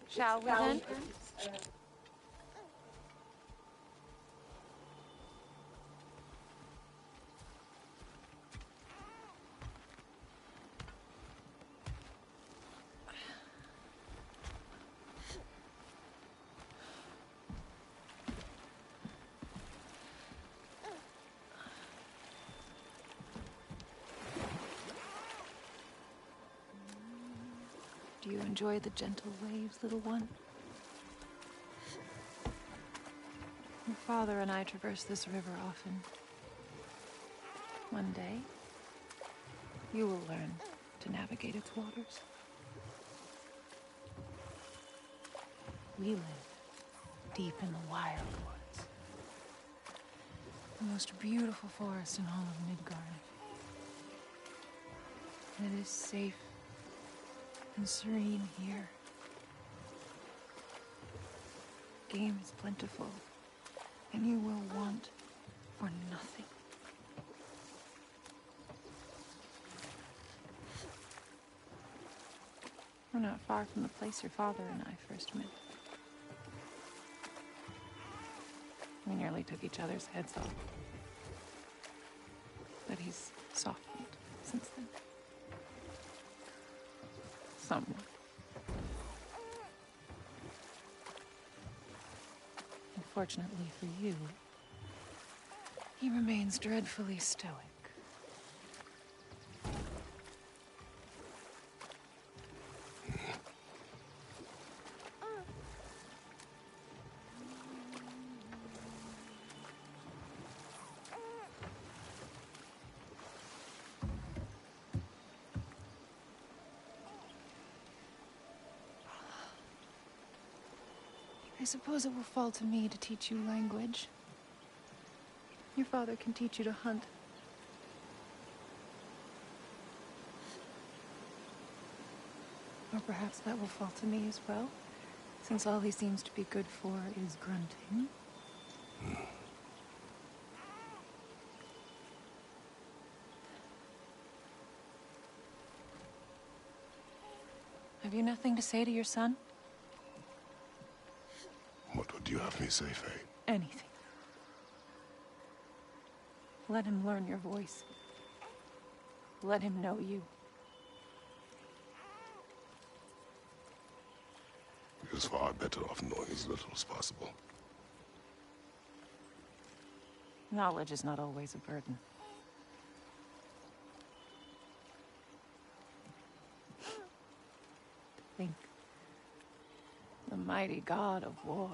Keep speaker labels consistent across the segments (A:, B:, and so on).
A: Shall we then? Do you enjoy the gentle waves, little one? Your father and I traverse this river often. One day, you will learn to navigate its waters. We live deep in the wild woods. The most beautiful forest in all of Midgard. And it is safe and serene here. Game is plentiful, and you will want for nothing. We're not far from the place your father and I first met. We nearly took each other's heads off. But he's softened since then. Somewhat. Unfortunately for you, he remains dreadfully stoic. I suppose it will fall to me to teach you language. Your father can teach you to hunt. Or perhaps that will fall to me as well, since all he seems to be good for is grunting. Have you nothing to say to your son?
B: What would you have me say, Faye?
A: Anything. Let him learn your voice. Let him know you.
B: He is far better off knowing as little as possible.
A: Knowledge is not always a burden. Think. The mighty god of war,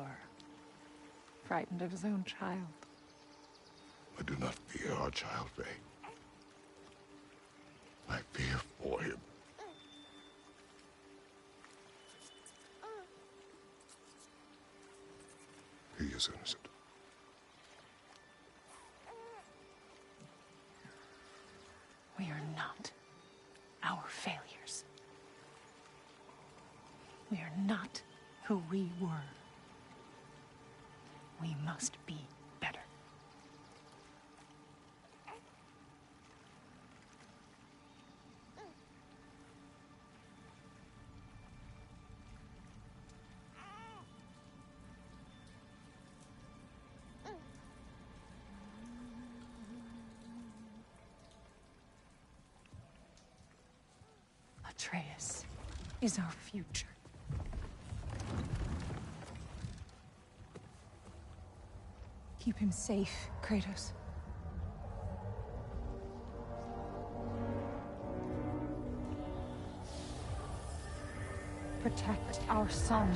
A: frightened of his own child.
B: I do not fear our child, Faye. I fear for him. He is innocent.
A: We are not our failures. We are not who we were. We must be better. Atreus is our future. Keep him safe, Kratos. Protect our son.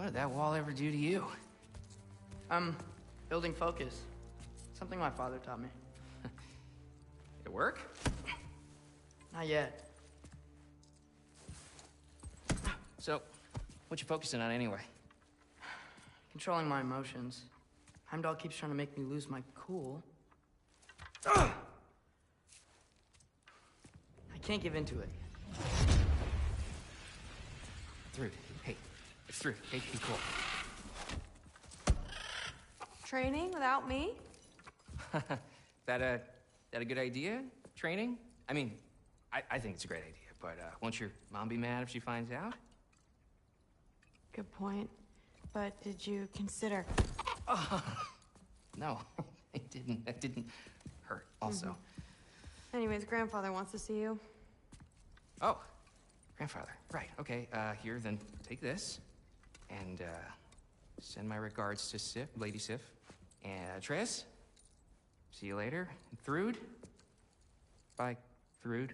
C: What did that wall ever do to you?
D: Building focus. Something my father taught me.
C: It work?
D: Not yet.
C: So, what you focusing on anyway?
D: Controlling my emotions. Heimdall keeps trying to make me lose my cool. I can't give in to it.
C: Thrud, hey, it's Thrud. Hey, be cool.
E: Training without me?
C: That a good idea? Training? I mean, I think it's a great idea, but won't your mom be mad if she finds out?
E: Good point. But did you consider...
C: No, it didn't. That didn't hurt, also.
E: Anyways, grandfather wants to see you.
C: Oh, grandfather. Right, okay. Here, then take this. And, send my regards to Sif, Lady Sif. And, Triss. See you later. And Thrud. Bye, Thrud.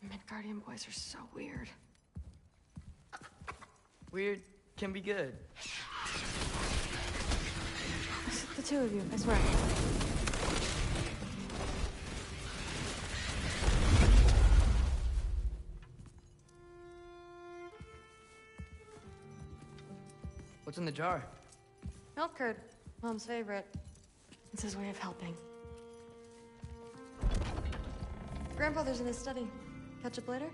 E: Midgardian boys are so weird.
D: Weird can be good.
E: It's the two of you, I swear.
D: What's in the jar?
E: Milk curd, Mom's favorite. It's his way of helping. Grandfather's in his study. Catch up later?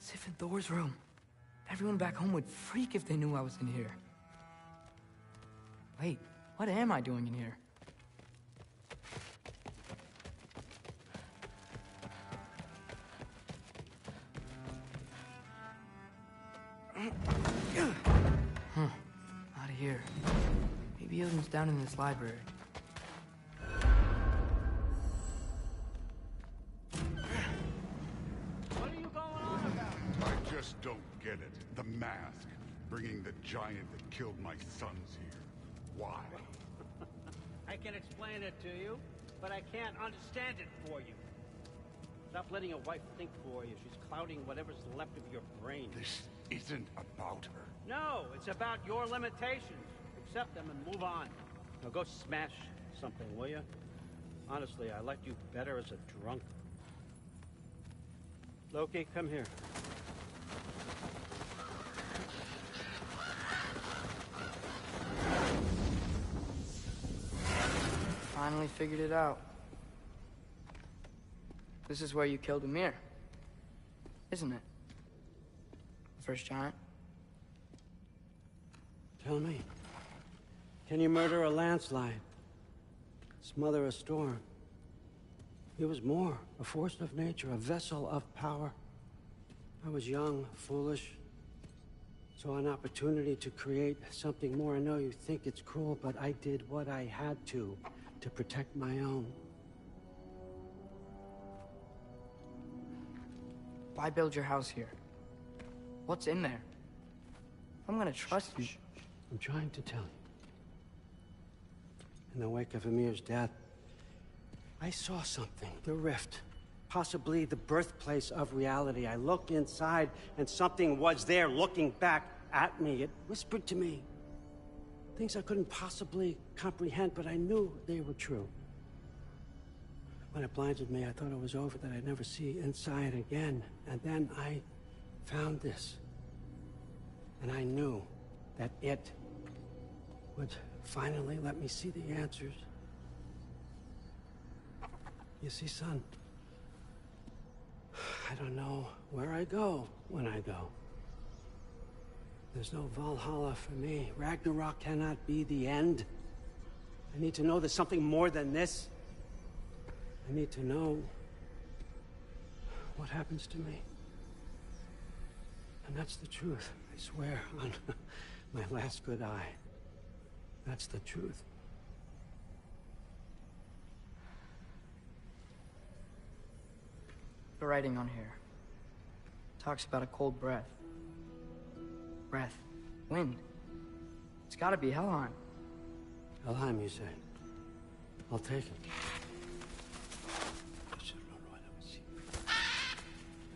D: Sif and Thor's room. Everyone back home would freak if they knew I was in here. Wait, what am I doing in here? Out of here. Maybe Odin's down in this library.
B: I just don't get it. The mask. Bringing the giant that killed my sons here. Why?
F: I can explain it to you, but I can't understand it for you. Stop letting your wife think for you. She's clouding whatever's left of your brain.
B: This isn't about her.
F: No, it's about your limitations. Accept them and move on. Now go smash something, will you? Honestly, I liked you better as a drunk. Loki, come here.
D: Finally figured it out. This is where you killed Ymir. Isn't it? The first giant?
F: Tell me, can you murder a landslide? Smother a storm? He was more, a force of nature, a vessel of power. I was young, foolish, saw an opportunity to create something more. I know you think it's cruel, but I did what I had to protect my own.
D: Why build your house here? What's in there? I'm gonna trust you.
F: I'm trying to tell you. In the wake of Ymir's death, I saw something. The rift. Possibly the birthplace of reality. I looked inside, and something was there looking back at me. It whispered to me things I couldn't possibly comprehend, but I knew they were true. When it blinded me, I thought it was over, that I'd never see inside again. And then I found this. And I knew that it would finally let me see the answers. You see, son, I don't know where I go when I go. There's no Valhalla for me. Ragnarok cannot be the end. I need to know there's something more than this. I need to know what happens to me. And that's the truth, I swear, on my last good eye. That's the truth.
D: The writing on here talks about a cold breath. Breath. Wind. It's gotta be Helheim.
F: Helheim, you say? I'll take it.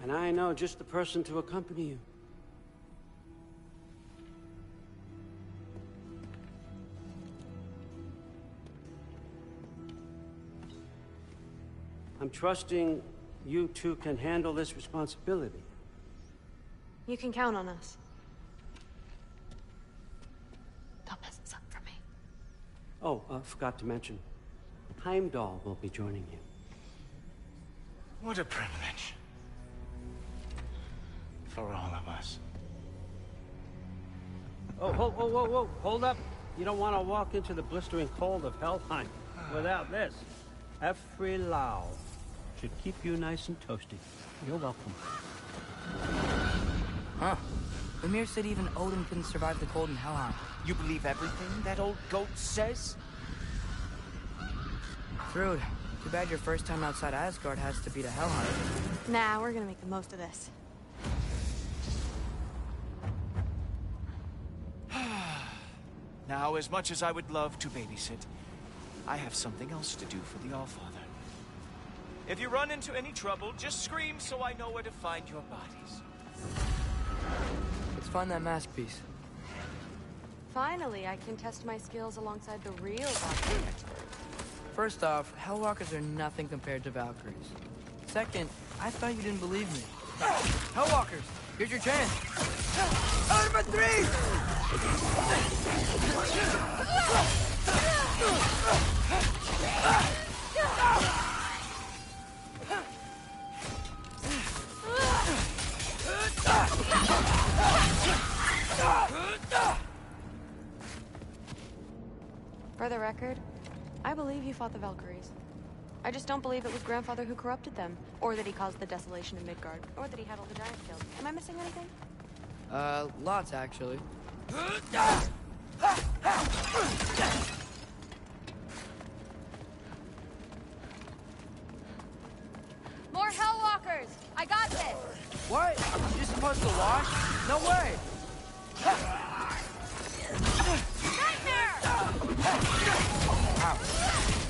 F: And I know just the person to accompany you. I'm trusting you two can handle this responsibility.
E: You can count on us. Don't mess this up for me.
F: Oh, forgot to mention. Heimdall will be joining you.
G: What a privilege. For all of us.
F: Oh, whoa, whoa, whoa, whoa. Hold up. You don't want to walk into the blistering cold of Helheim without this. Efri Lau should keep you nice and toasty. You're welcome.
D: Huh. Mimir said even Odin couldn't survive the cold in Helheim.
G: You believe everything that old goat says?
D: Thrud, too bad your first time outside Asgard has to be to Helheim.
E: Nah, we're gonna make the most of this.
G: Now, as much as I would love to babysit, I have something else to do for the Allfather. If you run into any trouble, just scream so I know where to find your bodies.
D: Let's find that mask piece.
E: Finally, I can test my skills alongside the real Valkyrie expert.
D: First off, Hellwalkers are nothing compared to Valkyries. Second, I thought you didn't believe me. Hellwalkers, here's your chance. Number 3!
E: For the record, I believe you fought the Valkyries. I just don't believe it was Grandfather who corrupted them, or that he caused the desolation of Midgard, or that he had all the giants killed. Am I missing anything?
D: Lots actually.
E: More Hellwalkers! I got this!
D: What? You're supposed to watch? No way!
E: Nightmare!
D: Wow,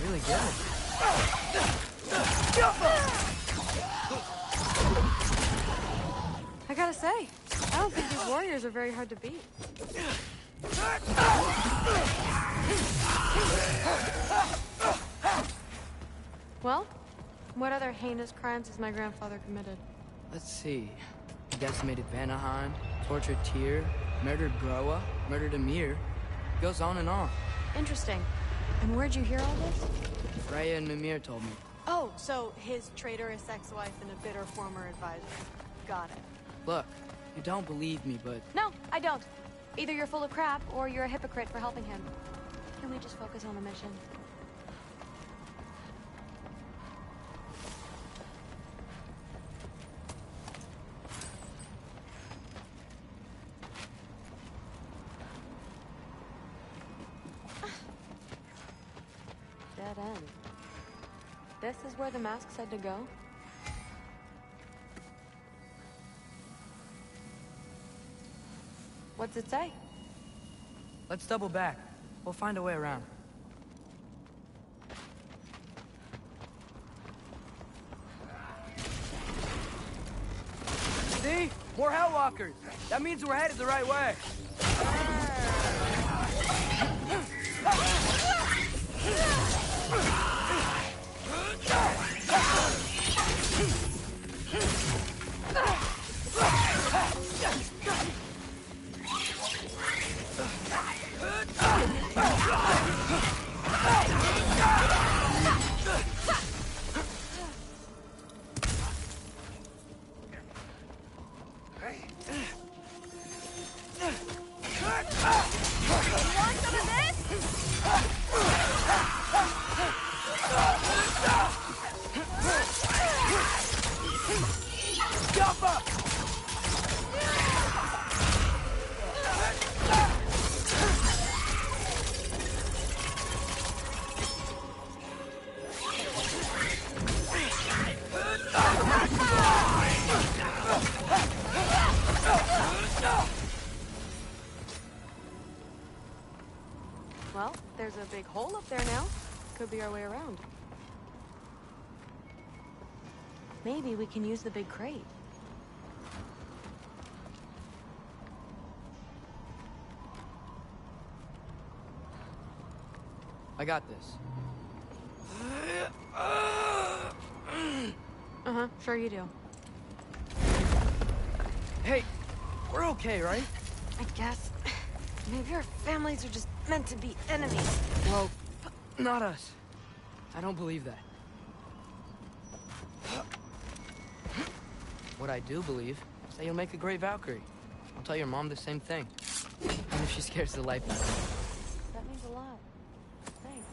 D: really good.
E: I gotta say, I don't think these warriors are very hard to beat. Well, what other heinous crimes has my grandfather committed?
D: Let's see. He decimated Vanaheim, tortured Tyr, murdered Groa, murdered Ymir. Goes on and on.
E: Interesting. And where'd you hear all this?
D: Freya and Mimir told me.
E: Oh, so his traitorous ex-wife and a bitter former advisor. Got it.
D: Look, you don't believe me, but
E: No, I don't. Either you're full of crap, or you're a hypocrite for helping him. Can we just focus on the mission? Dead end. This is where the mask said to go? What's it say?
D: let's double back. We'll find a way around. See? More Hellwalkers! That means we're headed the right way!
E: Well, there's a big hole up there now. Could be our way around. Maybe we can use the big crate.
D: I got this.
E: Uh-huh, sure you do.
D: Hey, we're okay, right?
E: I guess. Maybe our families are just meant to be enemies.
D: Well, not us. I don't believe that. What I do believe is that you'll make a great Valkyrie. I'll tell your mom the same thing. Even if she scares the life out of me.
E: That means a lot. Thanks.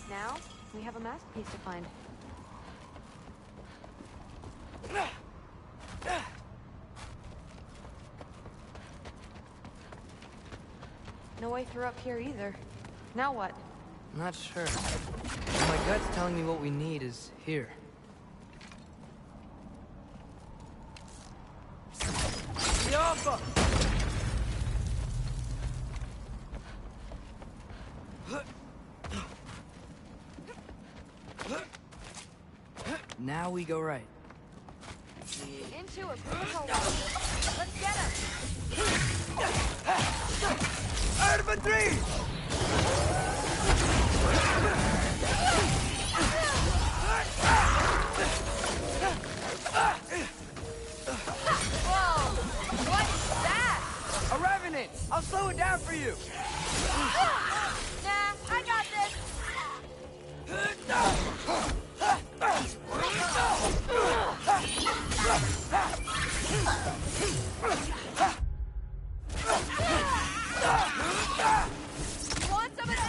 E: Now, we have a masterpiece to find. No way through up here either. Now what?
D: I'm not sure. My gut's telling me what we need is here. Yappa! Now we go right.
E: Into a critical one. Let's get him!
D: Arma 3!
E: Whoa! What's that?
D: A revenant! I'll slow it down for you!
E: Nah, I got this! You want some of this?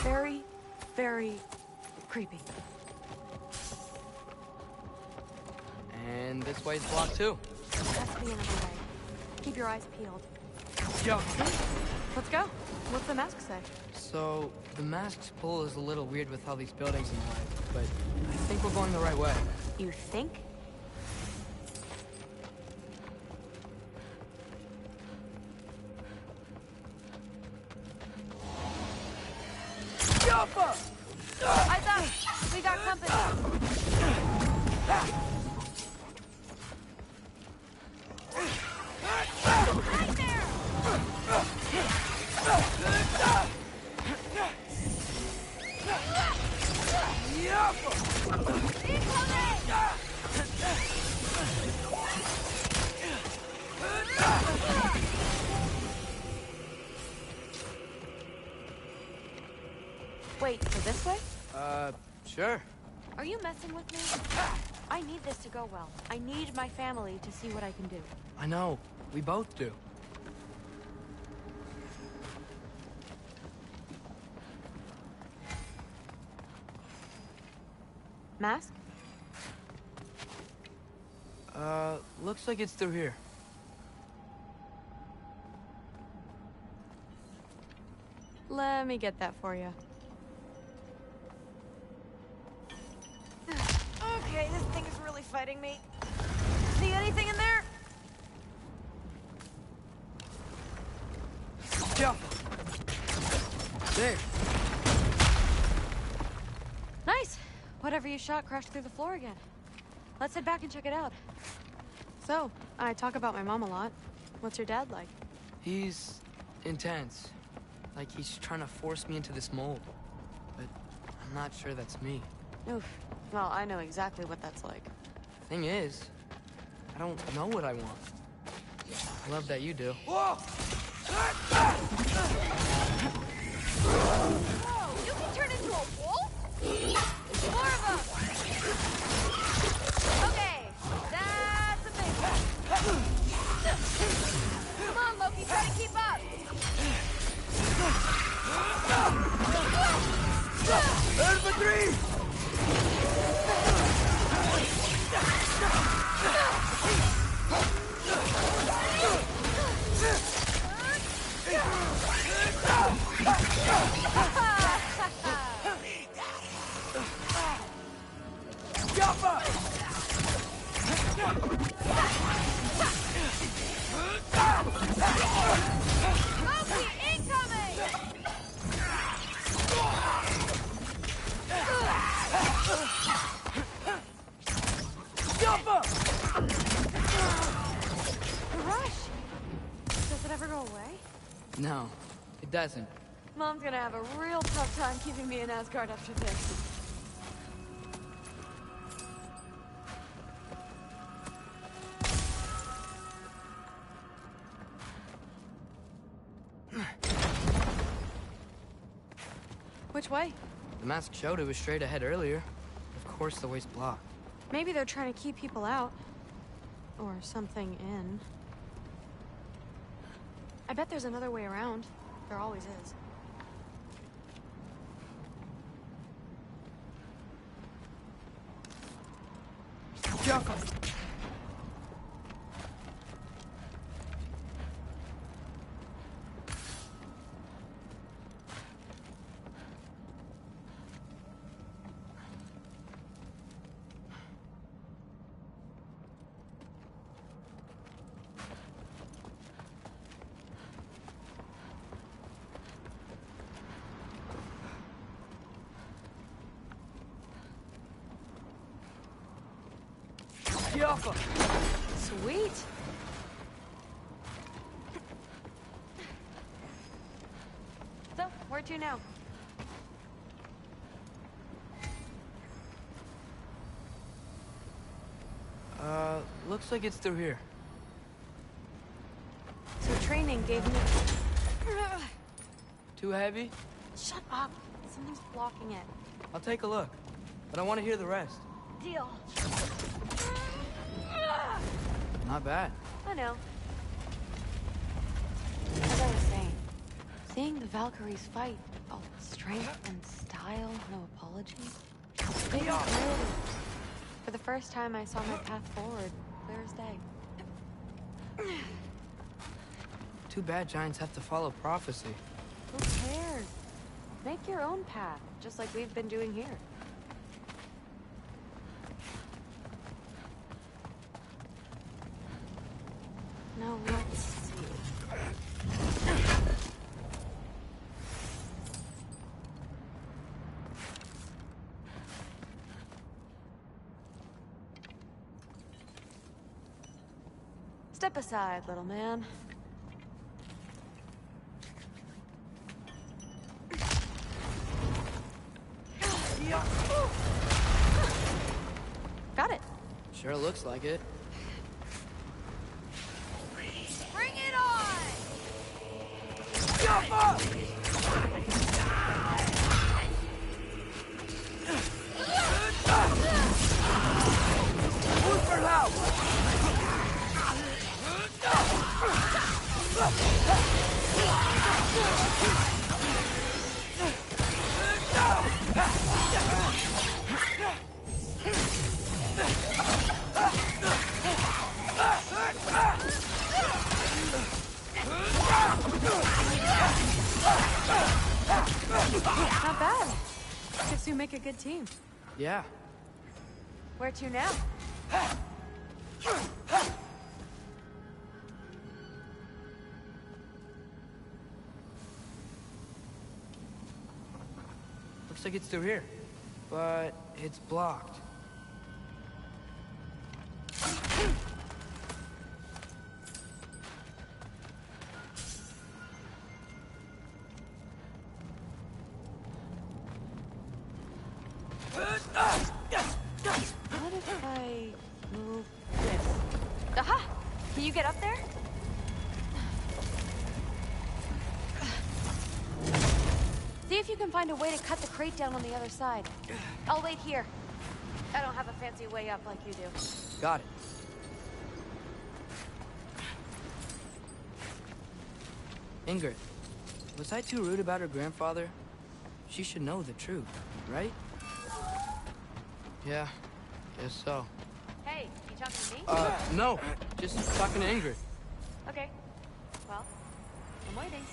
E: Very, very creepy.
D: And this way's blocked too.
E: Has to be another way. Keep your eyes peeled.
D: Yo.
E: Let's go. What's the mask say?
D: So, the mask's pull is a little weird with all these buildings and light, but I think we're going the right way.
E: You think? I thought we got company. Right there! Wait, for this way?
D: Sure.
E: Are you messing with me? I need this to go well. I need my family to see what I can do.
D: I know. We both do.
E: Mask?
D: Looks like it's through here.
E: Let me get that for you. Okay, this thing is really fighting me. See anything in there?
D: Jump! There.
E: Nice. Whatever you shot crashed through the floor again. Let's head back and check it out. So, I talk about my mom a lot. What's your dad like?
D: He's intense. Like he's trying to force me into this mold. But I'm not sure that's me.
E: Oof. Well, I know exactly what that's like.
D: Thing is, I don't know what I want. I love that you do.
E: Whoa, you can turn into a wolf? More of them! Okay, that's a big one. Come on, Loki, try to keep up!
D: Arma 3! No, it doesn't.
E: Mom's gonna have a real tough time keeping me in Asgard after this. Which way?
D: The mask showed it was straight ahead earlier. Of course the way's blocked.
E: Maybe they're trying to keep people out. Or something in. I bet there's another way around. There always is. Sweet. So, where to now?
D: Looks like it's through here.
E: So training gave me...
D: Too heavy?
E: Shut up. Something's blocking it.
D: I'll take a look. But I want to hear the rest.
E: Deal.
D: Not bad.
E: I know. As I was saying, seeing the Valkyries fight, all strength and style, no apology. They are real. For the first time, I saw my path forward, clear as day.
D: Too bad giants have to follow prophecy.
E: Who cares? Make your own path, just like we've been doing here. Now let's see. Step aside, little man. Got it.
D: Sure looks like it.
E: Bring it on! Not bad. Guess you make a good team.
D: Yeah.
E: Where to now?
D: Looks like it's through here. But it's blocked.
E: What if I move this? Aha! Can you get up there? See if you can find a way to cut the crate down on the other side. I'll wait here. I don't have a fancy way up like you do.
D: Got it. Ingrid, was I too rude about her grandfather? She should know the truth, right? Yeah, guess so.
E: Hey, you talking to me?
D: No, just talking to Ingrid.
E: Okay. Well, I'm waiting.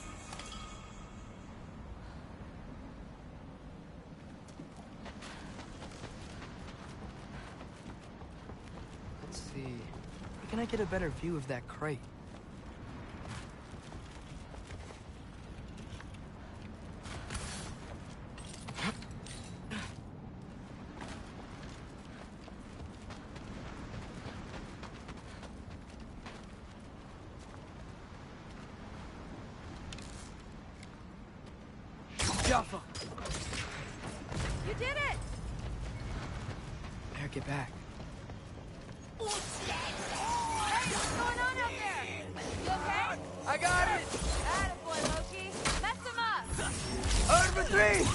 D: Let's see. Where can I get a better view of that crate? Alpha!
E: You did it!
D: Better get back.
E: Hey, what's going on out there? You okay?
D: I got it!
E: Attaboy, Loki. Mess him up!
D: Alert for 3!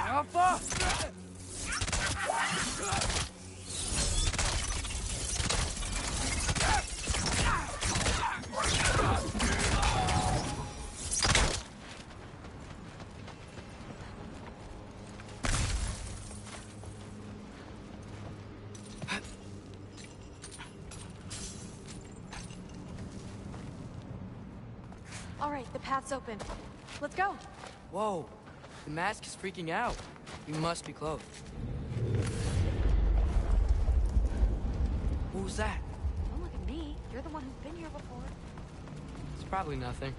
D: Alpha!
E: All right, the path's open. Let's go.
D: Whoa, the mask is freaking out. You must be close. What was that?
E: Don't look at me. You're the one who's been here before.
D: It's probably nothing.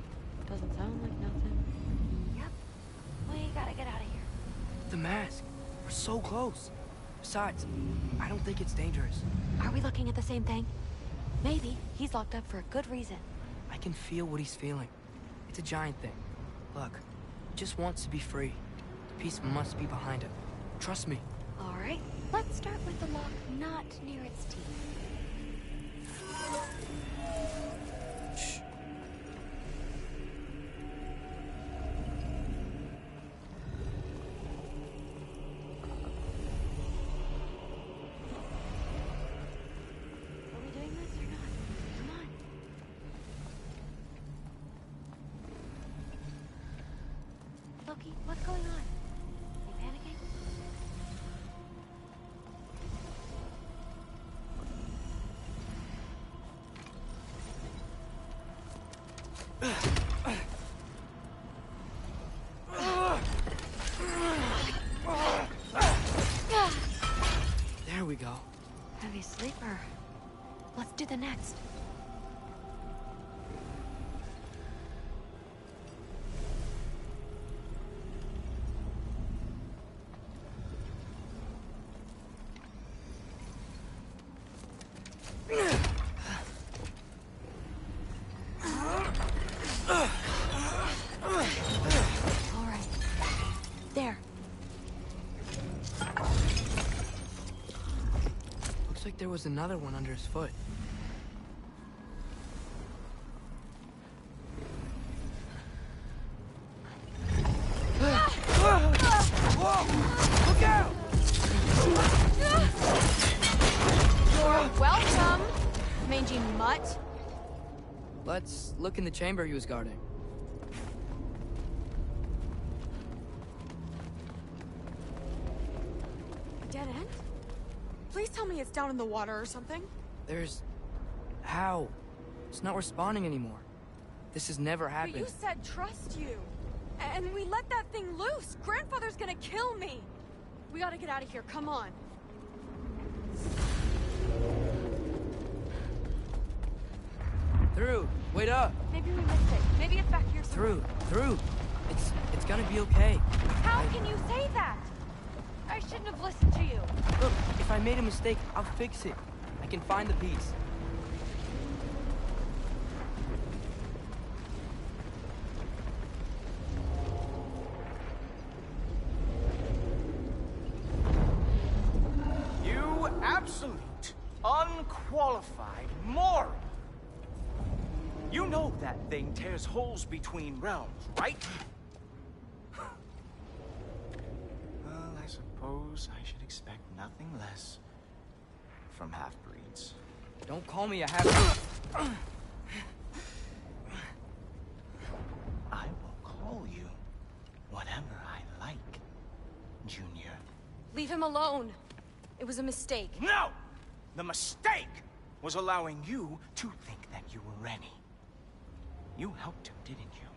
E: Doesn't sound like nothing. Yep. We gotta get out of here.
D: The mask. We're so close. Besides, I don't think it's dangerous.
E: Are we looking at the same thing? Maybe. He's locked up for a good reason.
D: I can feel what he's feeling. It's a giant thing. Look, he just wants to be free. The peace must be behind it. Trust me.
E: All right. Let's start with the lock not near its teeth.
D: Shh.
E: Are we doing this or not? Come on. Loki, what's going on? You panicking?
D: There we go.
E: Heavy sleeper. Let's do the next. All right. There.
D: Looks like there was another one under his foot. Whoa! Look out!
E: You're welcome, mangy mutt.
D: Let's look in the chamber he was guarding.
H: Dead end? Please tell me it's down in the water or something.
D: There's... How? It's not responding anymore. This has never
H: But
D: happened.
H: you said trust you. And we let that thing loose. Grandfather's gonna kill me. We gotta get out of here. Come on.
D: Through! Wait up!
H: Maybe we missed it. Maybe it's back here somewhere.
D: Through! It's gonna be okay.
H: How can you say that? I shouldn't have listened to you.
D: Look, if I made a mistake, I'll fix it. I can find the piece.
G: Moral! You know that thing tears holes between realms, right? Well, I suppose I should expect nothing less from half-breeds.
D: Don't call me a half...
G: I will call you whatever I like, Junior.
H: Leave him alone. It was a mistake.
G: No! The mistake was allowing you to think that you were ready. You helped him, didn't you?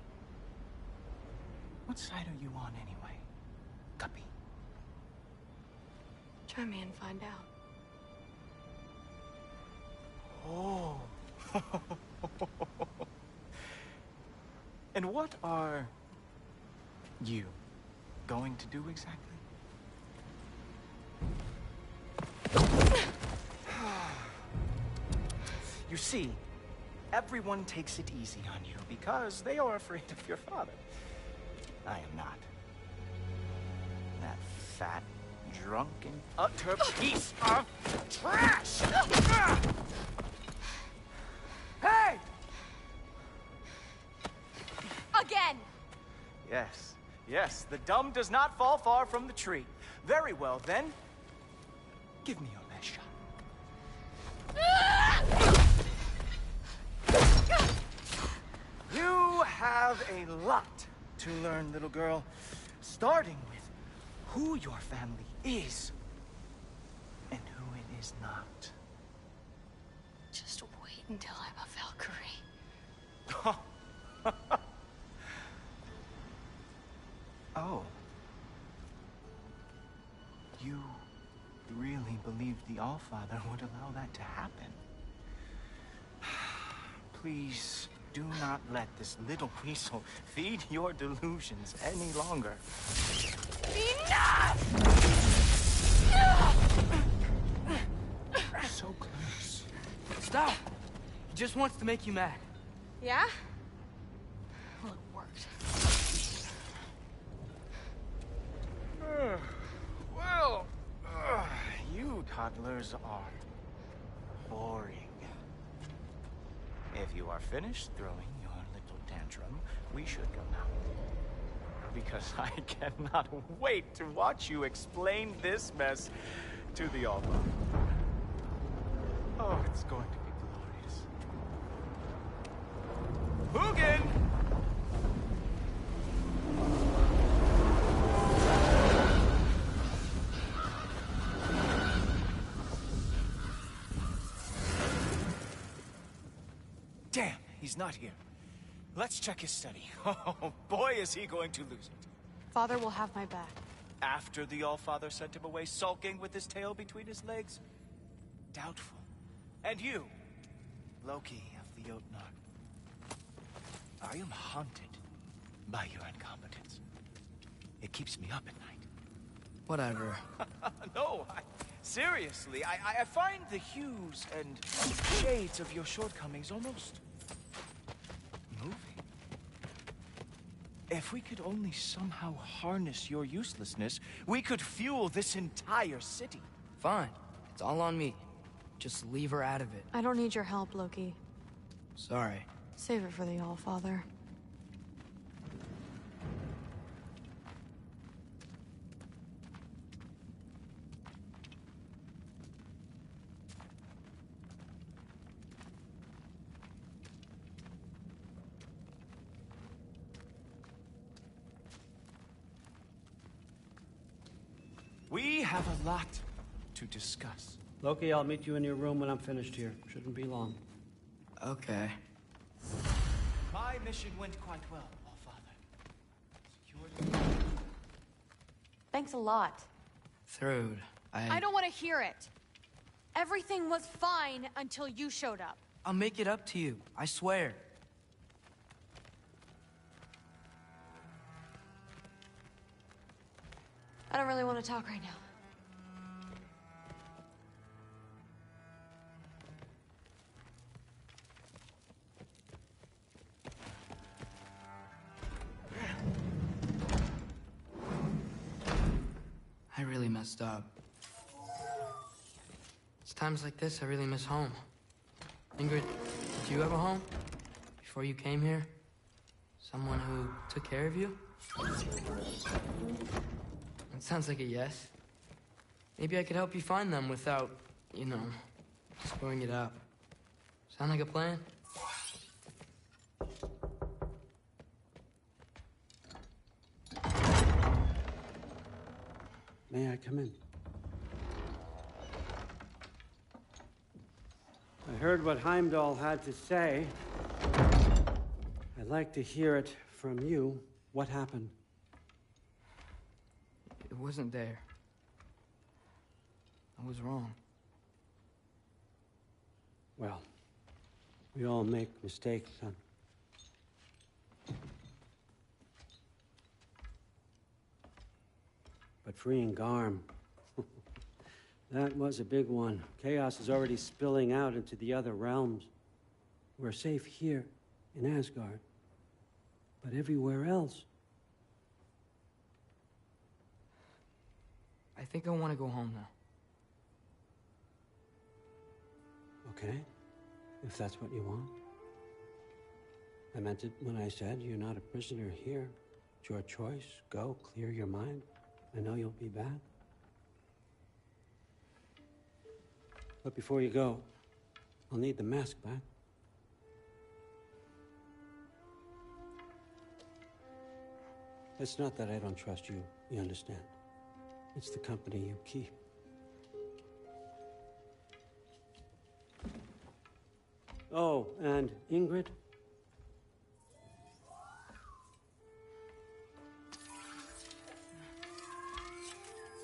G: What side are you on anyway, Guppy?
E: Try me and find out.
G: Oh. And what are you going to do exactly? You see, everyone takes it easy on you because they are afraid of your father. I am not. That fat, drunken, utter piece of trash! Hey!
H: Again!
G: Yes, yes, the dumb does not fall far from the tree. Very well, then. Give me your best shot. You have a lot to learn, little girl. Starting with who your family is and who it is not.
E: Just wait until I'm a Valkyrie.
G: Oh. You really believed the Allfather would allow that to happen? Please do not let this little weasel feed your delusions any longer.
H: Enough!
G: So close.
D: Stop! He just wants to make you mad.
H: Yeah?
E: Well, it worked.
G: Well, you toddlers are boring. If you are finished throwing your little tantrum, we should go now. Because I cannot wait to watch you explain this mess to the Allfather. Oh, it's going to be glorious. Hugin! Damn, he's not here. Let's check his study. Oh, boy, is he going to lose it.
E: Father will have my back.
G: After the Allfather sent him away sulking with his tail between his legs? Doubtful. And you, Loki of the Jotnar. I am haunted by your incompetence. It keeps me up at night.
D: Whatever.
G: No, seriously, I find the hues and shades of your shortcomings almost moving. If we could only somehow harness your uselessness, we could fuel this entire city.
D: Fine. It's all on me. Just leave her out of it.
E: I don't need your help, Loki.
D: Sorry.
E: Save it for the Allfather.
G: We have a lot to discuss.
F: Loki, I'll meet you in your room when I'm finished here. Shouldn't be long.
D: Okay.
G: My mission went quite well, Allfather.
E: Thanks a lot.
D: Thrud,
H: I don't want to hear it. Everything was fine until you showed up.
D: I'll make it up to you. I swear.
E: I don't really want to talk right now.
D: I really messed up. It's times like this I really miss home. Ingrid, did you have a home? Before you came here? Someone who took care of you? It sounds like a yes. Maybe I could help you find them without, screwing it up. Sound like a plan?
F: May I come in? I heard what Heimdall had to say. I'd like to hear it from you. What happened?
D: It wasn't there. I was wrong.
F: Well, we all make mistakes, son. But freeing Garm, that was a big one. Chaos is already spilling out into the other realms. We're safe here in Asgard, but everywhere else.
D: I think I want to go home now.
F: Okay, if that's what you want. I meant it when I said you're not a prisoner here. It's your choice. Go, clear your mind. I know you'll be back. But before you go, I'll need the mask back. It's not that I don't trust you, you understand? It's the company you keep. Oh, and Ingrid?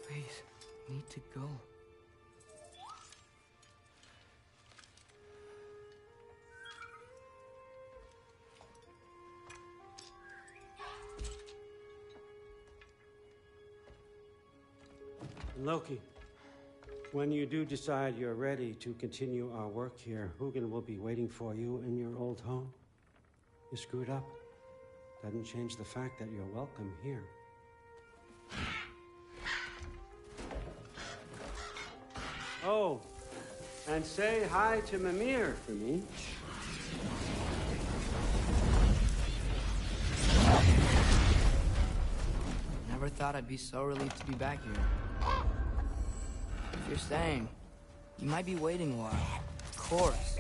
D: Please, I need to go.
F: Loki, when you do decide you're ready to continue our work here, Hugin will be waiting for you in your old home. You screwed up. Doesn't change the fact that you're welcome here. Oh, and say hi to Mimir for me.
D: Never thought I'd be so relieved to be back here. If you're staying, you might be waiting a while. Of course.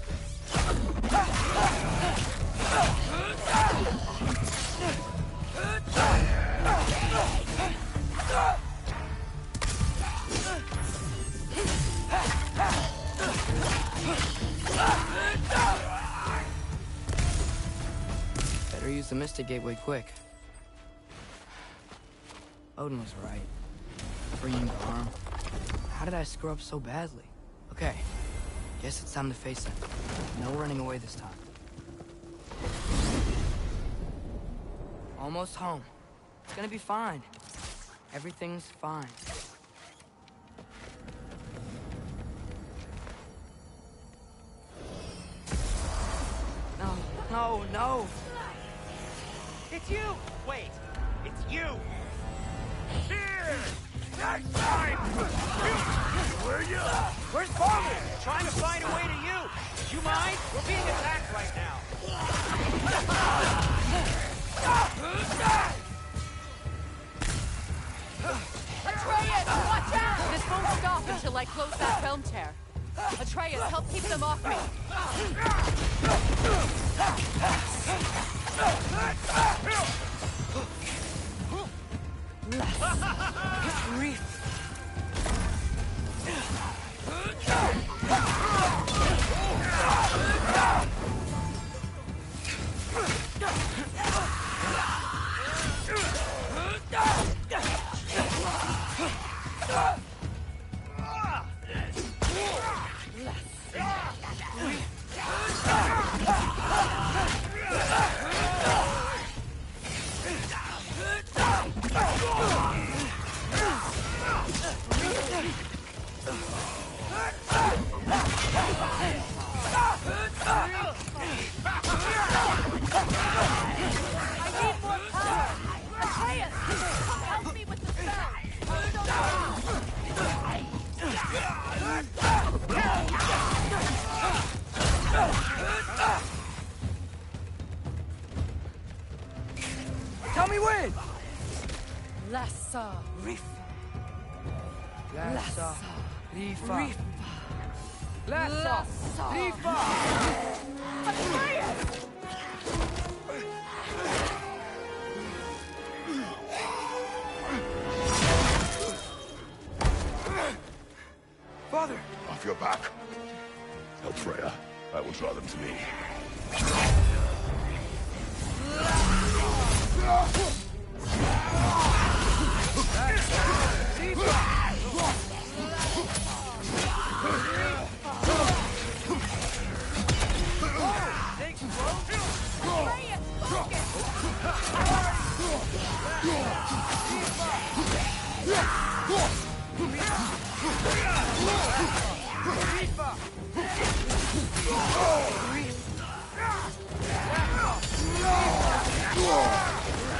D: Better use the Mystic Gateway quick. Odin was right. Freeing Garm. How did I screw up so badly? Okay, guess it's time to face it. No running away this time. Almost home. It's gonna be fine. Everything's fine. No, no, no!
G: It's you! Wait, it's you! Here! Next time! Where'd you? Where's Barley? Trying to find a way to you. Do you mind? We're being attacked right now.
H: Atreus, watch out! This won't stop until I close that realm tear. Atreus, help keep them off me. Grief.
D: me when!
H: Lassa Rifa.
D: Lassa Rifa.
H: Rifa.
D: Lassa Rifa.
H: Atreus!
D: Father!
I: Off your back. Help Freya. I will draw them to me.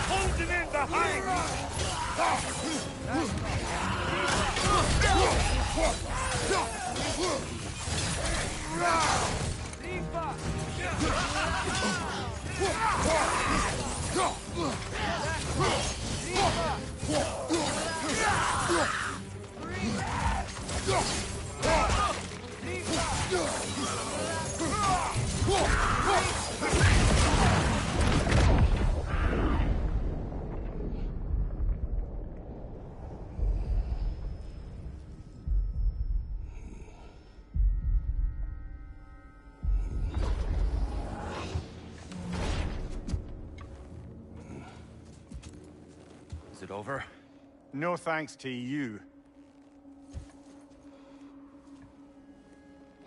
B: Hold him in behind!
I: Is it over?
B: No thanks to you.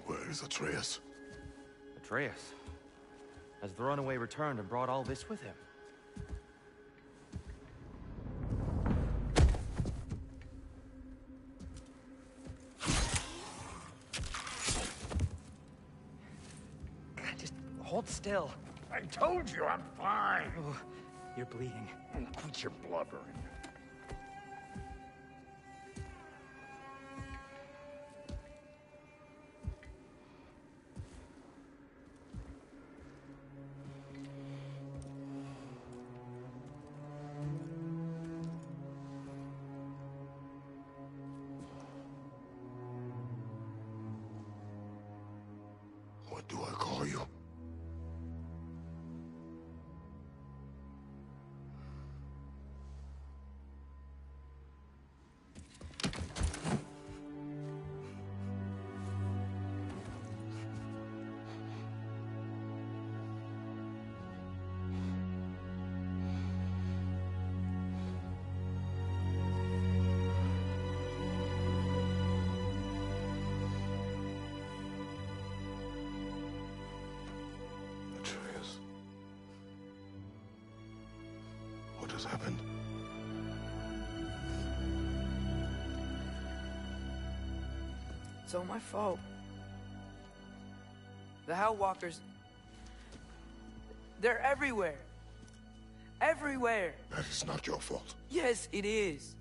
I: Where is Atreus?
J: Atreus? Has the runaway returned and brought all this with him?
C: Just hold still.
B: I told you I'm fine.
C: Oh, you're bleeding.
B: Quit your blubbering.
I: What do I call you? Atreus. What has happened?
D: It's all my fault. The Hellwalkers... They're everywhere. Everywhere.
I: That is not your fault.
D: Yes, it is.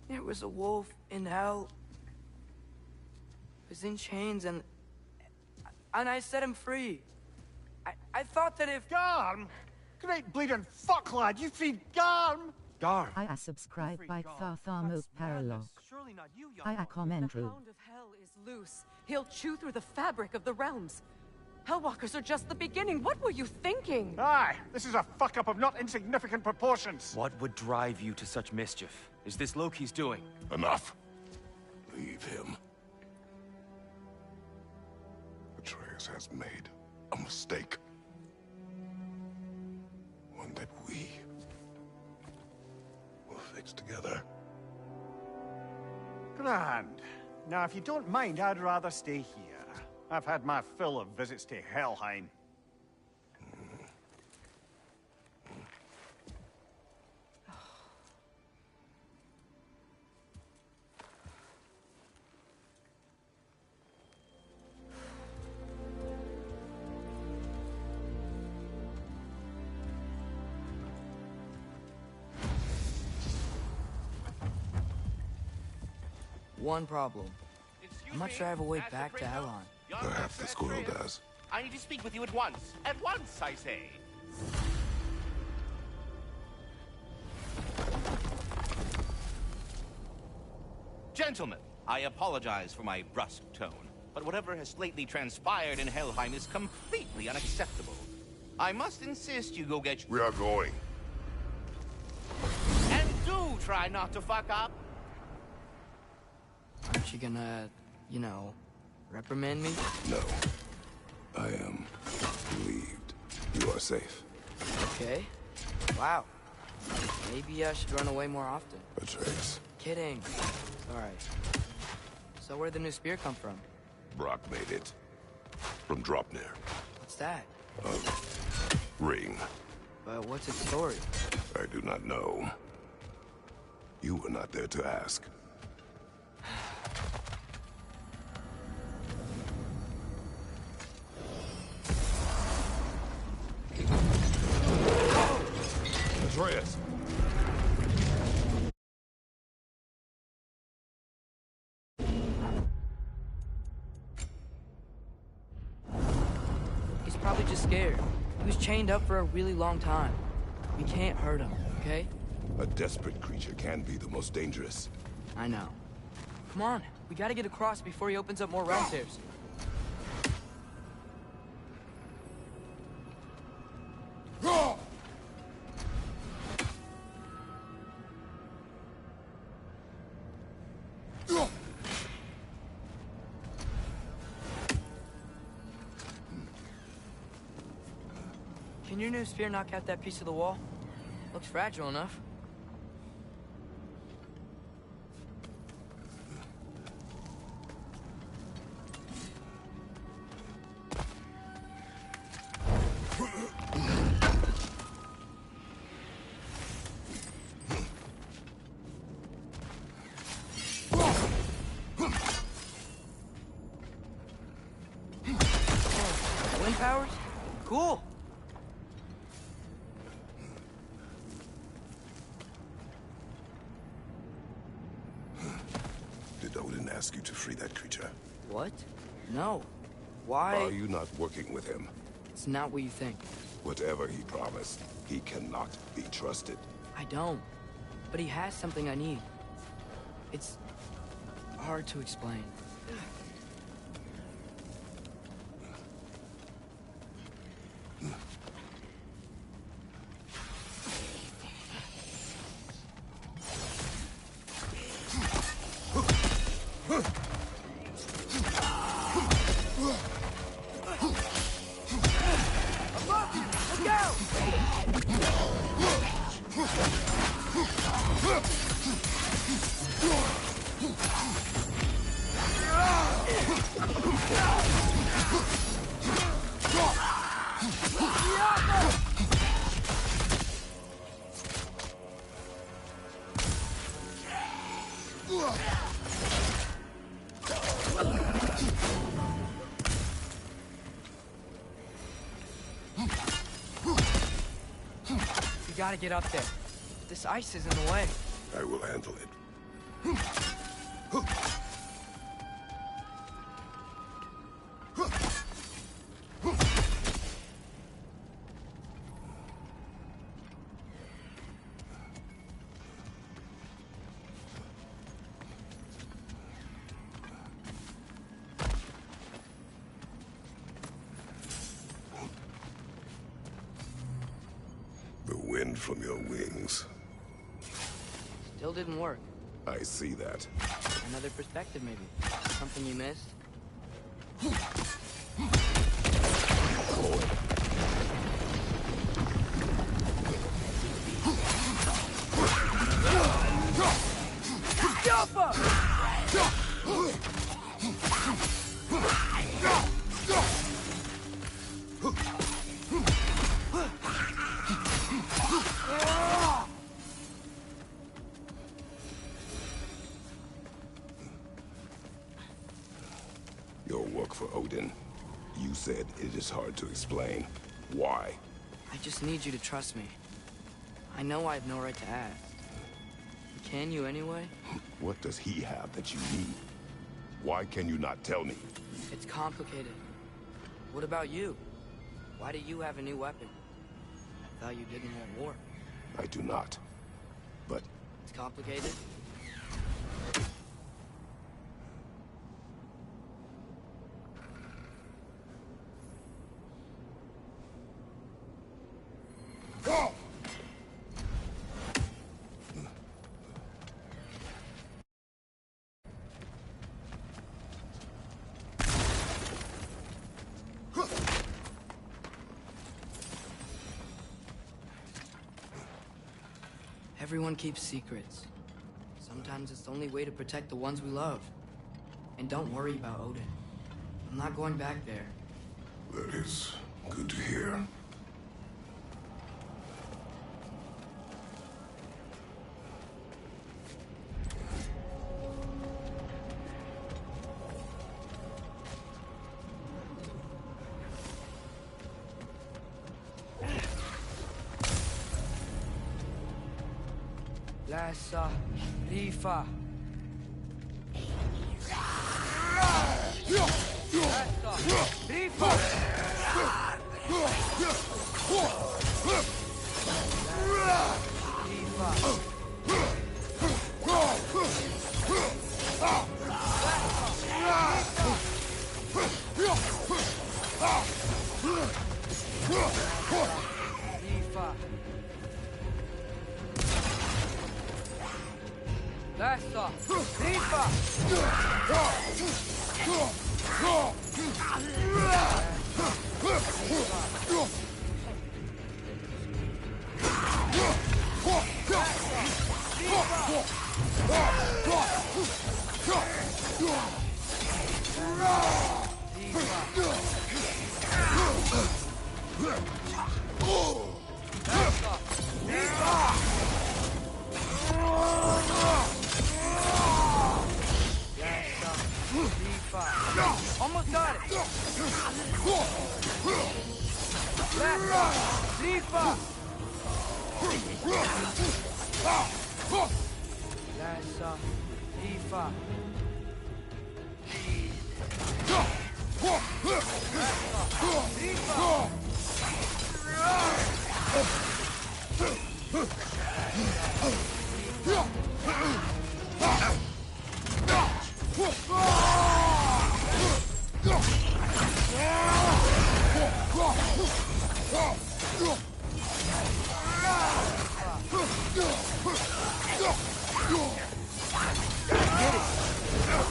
D: There was a wolf in hell. He was in chains and I set him free. I thought that if...
B: Garm? Great bleeding fuck, lad. You feed Garm?
J: Garm!
K: I subscribe by Thartharmo Parallel.
G: Surely not you, young
K: I
G: woman.
K: comment.
H: The Hound of Hell is loose. He'll chew through the fabric of the realms. Hellwalkers are just the beginning. What were you thinking?
B: Aye, this is a fuck-up of not insignificant proportions.
J: What would drive you to such mischief? Is this Loki's doing?
I: Enough. Leave him. Atreus has made a mistake. One that we will fix together.
B: Grand. Now, if you don't mind, I'd rather stay here. I've had my fill of visits to Helheim.
D: One problem. I'm not sure I have a way back to Elon.
I: Perhaps the squirrel does.
L: I need to speak with you at once. At once, I say. Gentlemen, I apologize for my brusque tone, but whatever has lately transpired in Helheim is completely unacceptable. I must insist you go get...
I: We are going.
L: And do try not to fuck up.
D: Aren't you gonna, you know, reprimand me?
I: No. I am relieved. You are safe.
D: Okay. Wow. Maybe I should run away more often.
I: Atreus.
D: Kidding. Alright. So where'd the new spear come from?
I: Brock made it. From Dropnir.
D: What's that?
I: A ring.
D: But what's its story?
I: I do not know. You were not there to ask. Atreus!
D: He's probably just scared. He was chained up for a really long time. We can't hurt him, okay?
I: A desperate creature can be the most dangerous.
D: I know. Come on, we gotta get across before he opens up more realm tears. Can your new spear knock out that piece of the wall? Looks fragile enough. Wind powers? Cool.
I: Did Odin ask you to free that creature?
D: What? No. Why?
I: Are you not working with him?
D: It's not what you think.
I: Whatever he promised, he cannot be trusted.
D: I don't. But he has something I need. It's hard to explain. We gotta get up there. This ice is in the way.
I: I will handle it. The wind from your wings.
D: Still didn't work.
I: I see that.
D: Another perspective, maybe. Something you missed?
I: Your work for Odin. You said it is hard to explain. Why?
D: I just need you to trust me. I know I have no right to ask. Can you anyway?
I: What does he have that you need? Why can you not tell me?
D: It's complicated. What about you? Why do you have a new weapon? I thought you didn't want war.
I: I do not. But
D: It's complicated? Everyone keeps secrets. Sometimes it's the only way to protect the ones we love. And don't worry about Odin. I'm not going back there.
I: That is good to hear.
D: Lassa, Rifa. Almost got it. Rifa. Lassa, Rifa.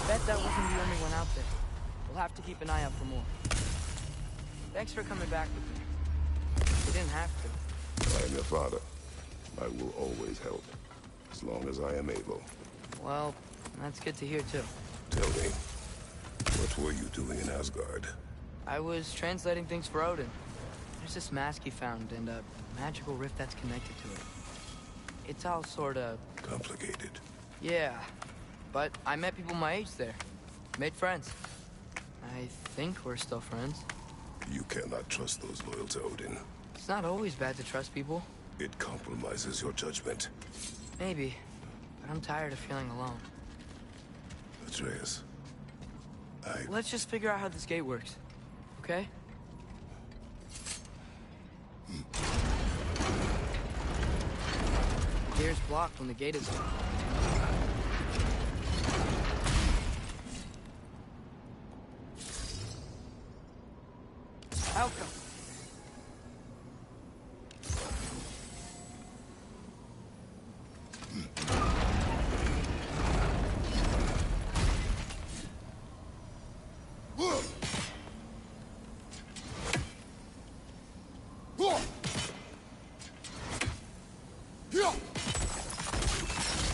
D: Bet that wasn't the only one out there. We'll have to keep an eye out for more. Thanks for coming back with me. You didn't have to.
I: I am your father. I will always help, as long as I am able.
D: Well, that's good to hear too.
I: Tell me, what were you doing in Asgard?
D: I was translating things for Odin. There's this mask he found and a magical rift that's connected to it. It's all sorta...
I: complicated.
D: Yeah, but I met people my age there. Made friends. I think we're still friends.
I: You cannot trust those loyal to Odin.
D: It's not always bad to trust people.
I: It compromises your judgment.
D: Maybe, but I'm tired of feeling alone.
I: Atreus,
D: Let's just figure out how this gate works, okay? Gate's blocked when the gate is open. Outcome.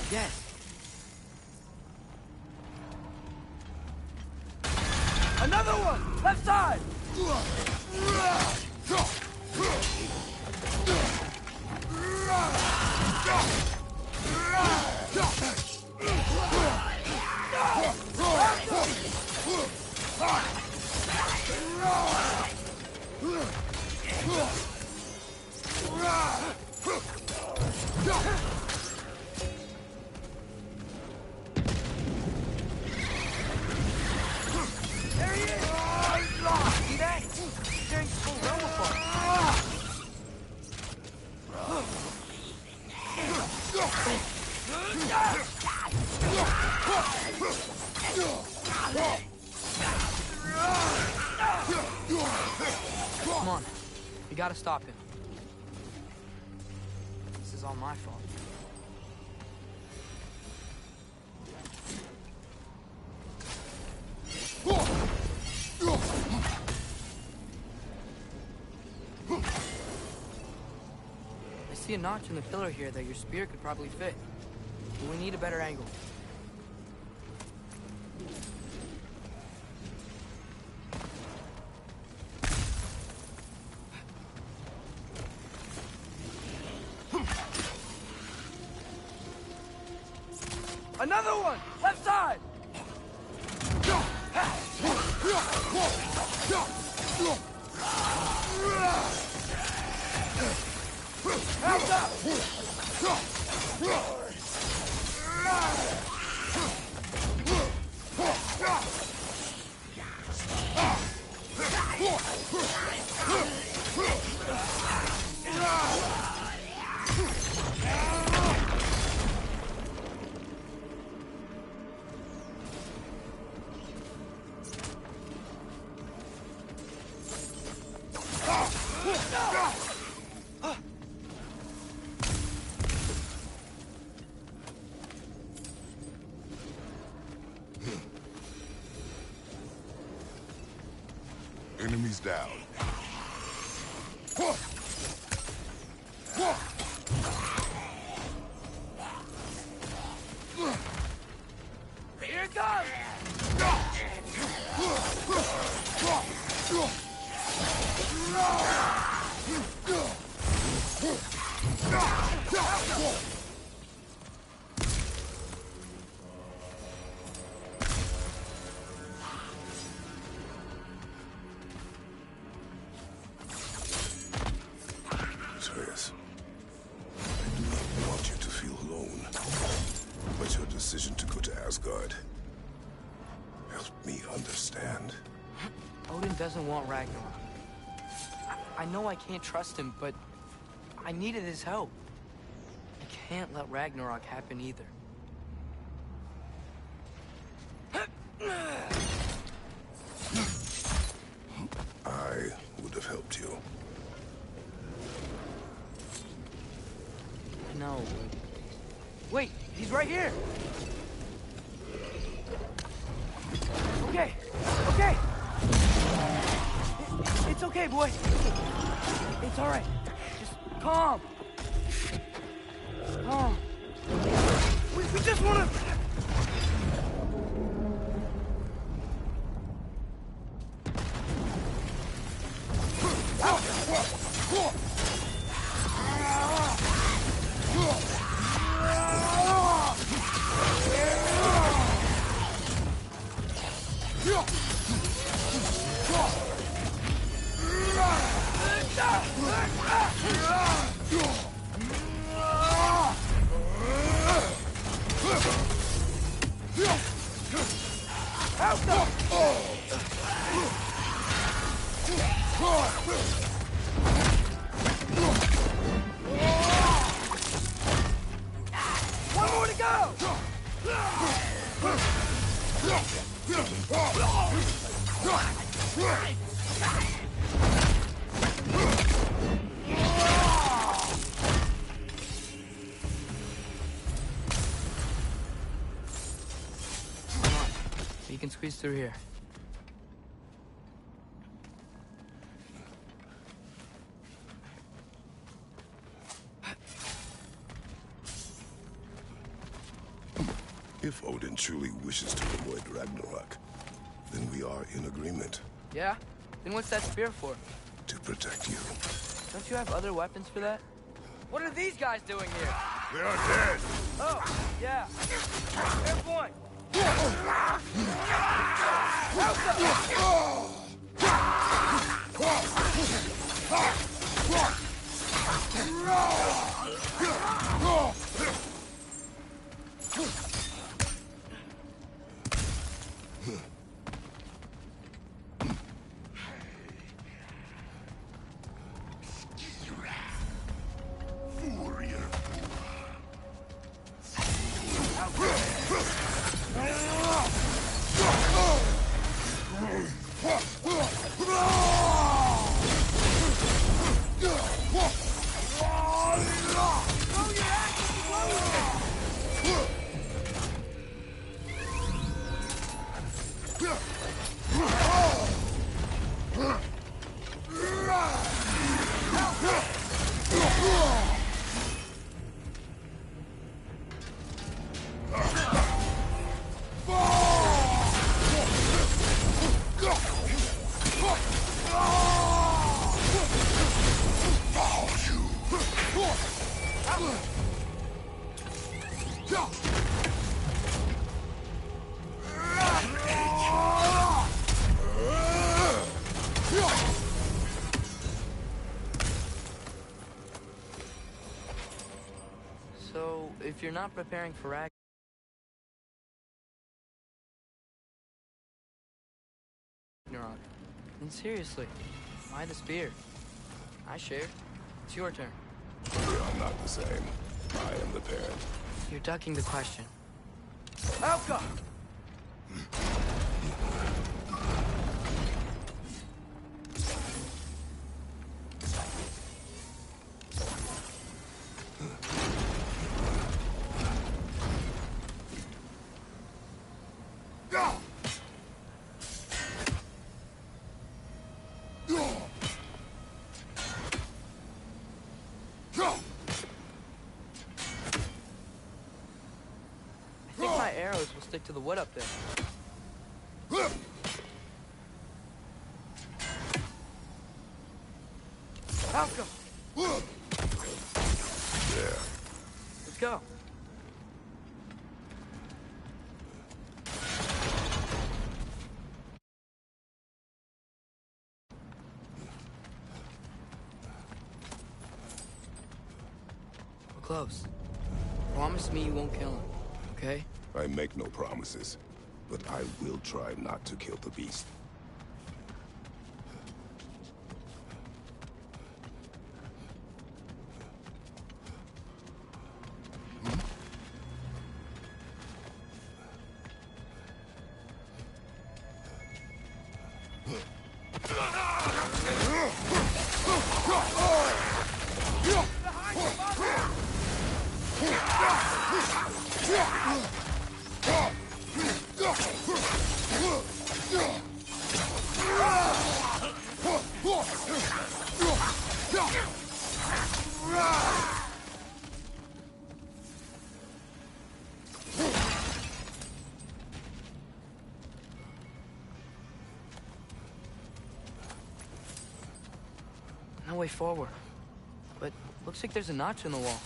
D: Yes. Another one! Left side! There he is! See that? He's tearing the full realm apart. Come on. We gotta stop him. This is all my fault. I see a notch in the pillar here that your spear could probably fit. But we need a better angle. Another one! Left side! Hands up!
I: Enemies down.
D: Here it comes!
I: Atreus, I do not want you to feel alone, but your decision to go to Asgard helped me understand.
D: Odin doesn't want Ragnarok. I know I can't trust him, but I needed his help. I can't let Ragnarok happen either.
I: I would have helped you.
D: No. Wait, he's right here! Okay, okay! It's okay, boy. It's all right. Just calm. Calm. We just want to... One more to go! You can squeeze through here.
I: If Odin truly wishes to avoid Ragnarok, then we are in agreement.
D: Yeah? Then what's that spear for?
I: To protect you.
D: Don't you have other weapons for that? What are these guys doing here?
I: They are dead!
D: Oh, yeah. Fair point.
I: Ugh!
D: if you're not preparing for Ragnarok, then seriously, why the spear? I shared. It's your turn.
I: We are not the same. I am the parent.
D: You're ducking the question. Alka! Arrows will stick to the wood up there. Alka!
I: There.
D: Let's go. We're close. Promise me you won't kill him, okay?
I: I make no promises, but I will try not to kill the beast.
D: No way forward. But looks like there's a notch in the wall.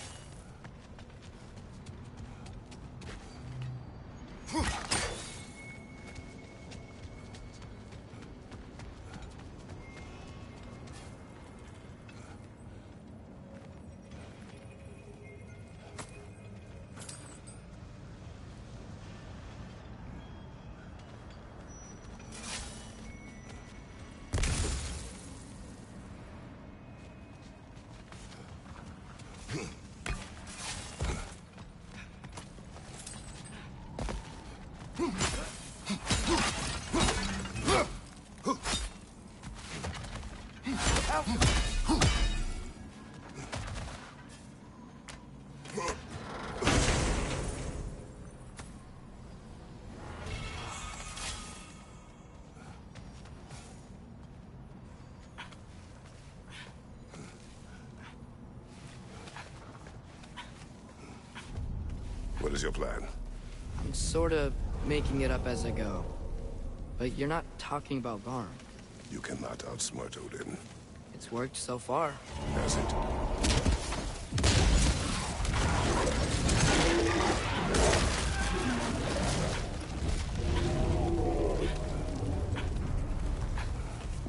I: What is your plan?
D: I'm sort of making it up as I go. But you're not talking about Garm.
I: You cannot outsmart Odin.
D: It's worked so far.
I: Has it?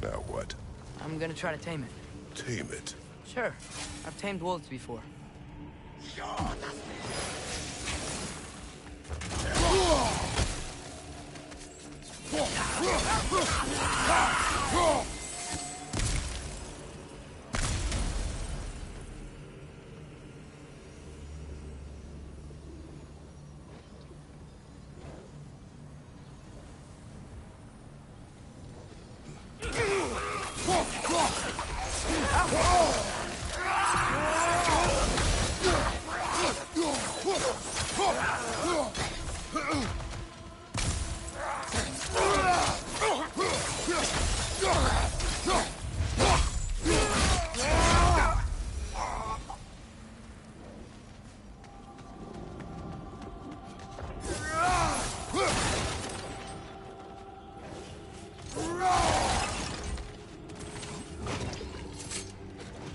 I: Now what?
D: I'm gonna try to tame it.
I: Tame it?
D: Sure. I've tamed wolves before.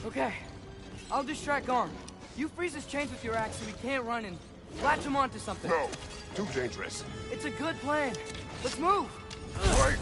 D: Okay, I'll distract Garm. You freeze his chains with your axe so he can't run and latch him onto something.
I: No, too dangerous.
D: It's a good plan. Let's move.
I: Wait!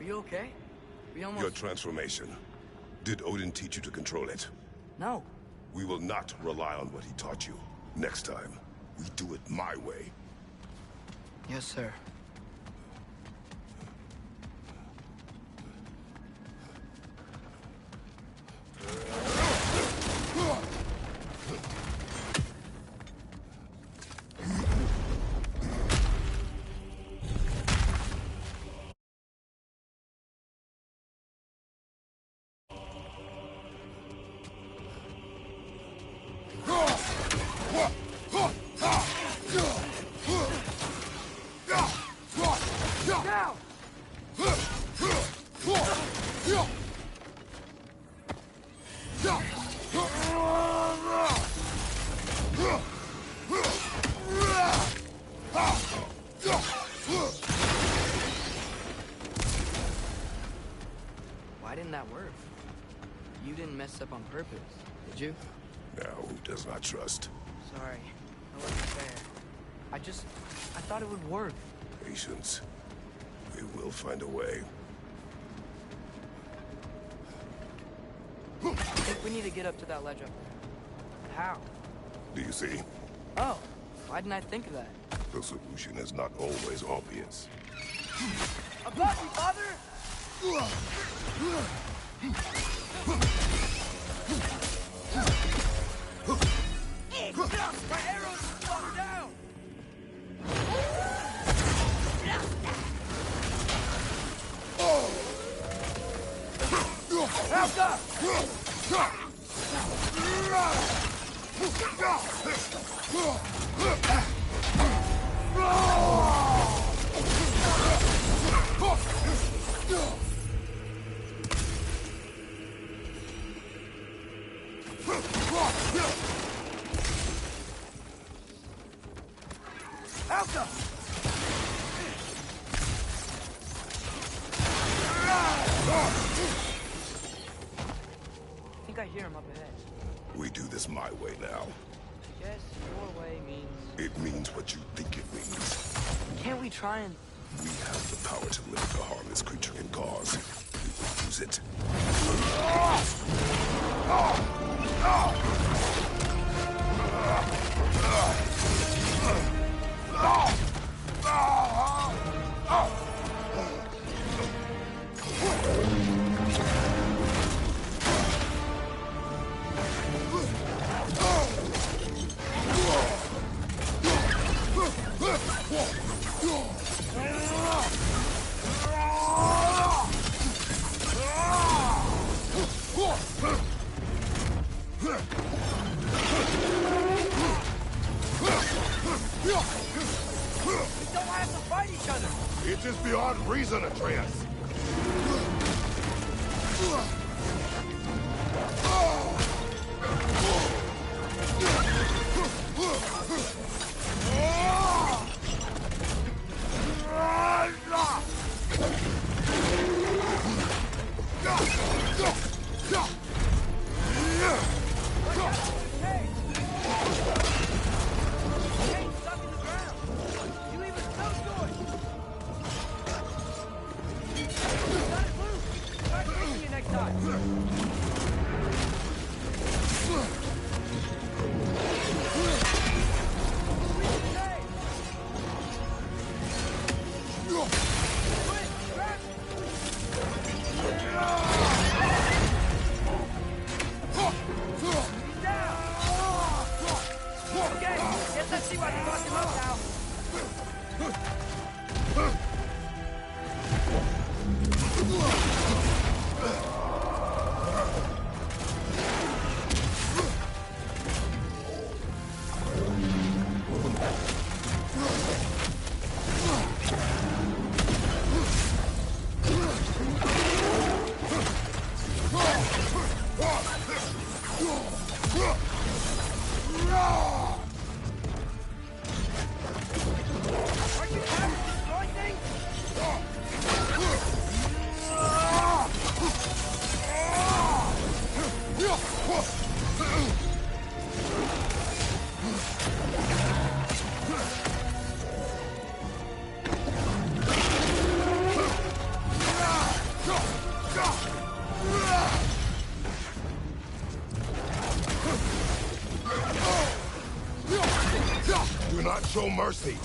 D: Are you okay? We almost...
I: Your transformation. Did Odin teach you to control it?
D: No.
I: We will not rely on what he taught you. Next time, we do it my way.
D: Yes, sir. Why didn't that work? You didn't mess up on purpose, did you?
I: Now, who does not trust?
D: Sorry. That wasn't fair. I thought it would work.
I: Patience. We will find a way.
D: I think we need to get up to that ledge up there. How?
I: Do you see?
D: Oh, why didn't I think of that?
I: The solution is not always obvious.
D: Above you, Father! My arrows fall down! Alka! I think I hear him up ahead.
I: We do this my way now.
D: I guess your way means...
I: It means what you think it means.
D: Can't we we try and...
I: We have the power to limit the harm this creature can cause. We will use it. It is beyond reason, Atreus. Do not show mercy.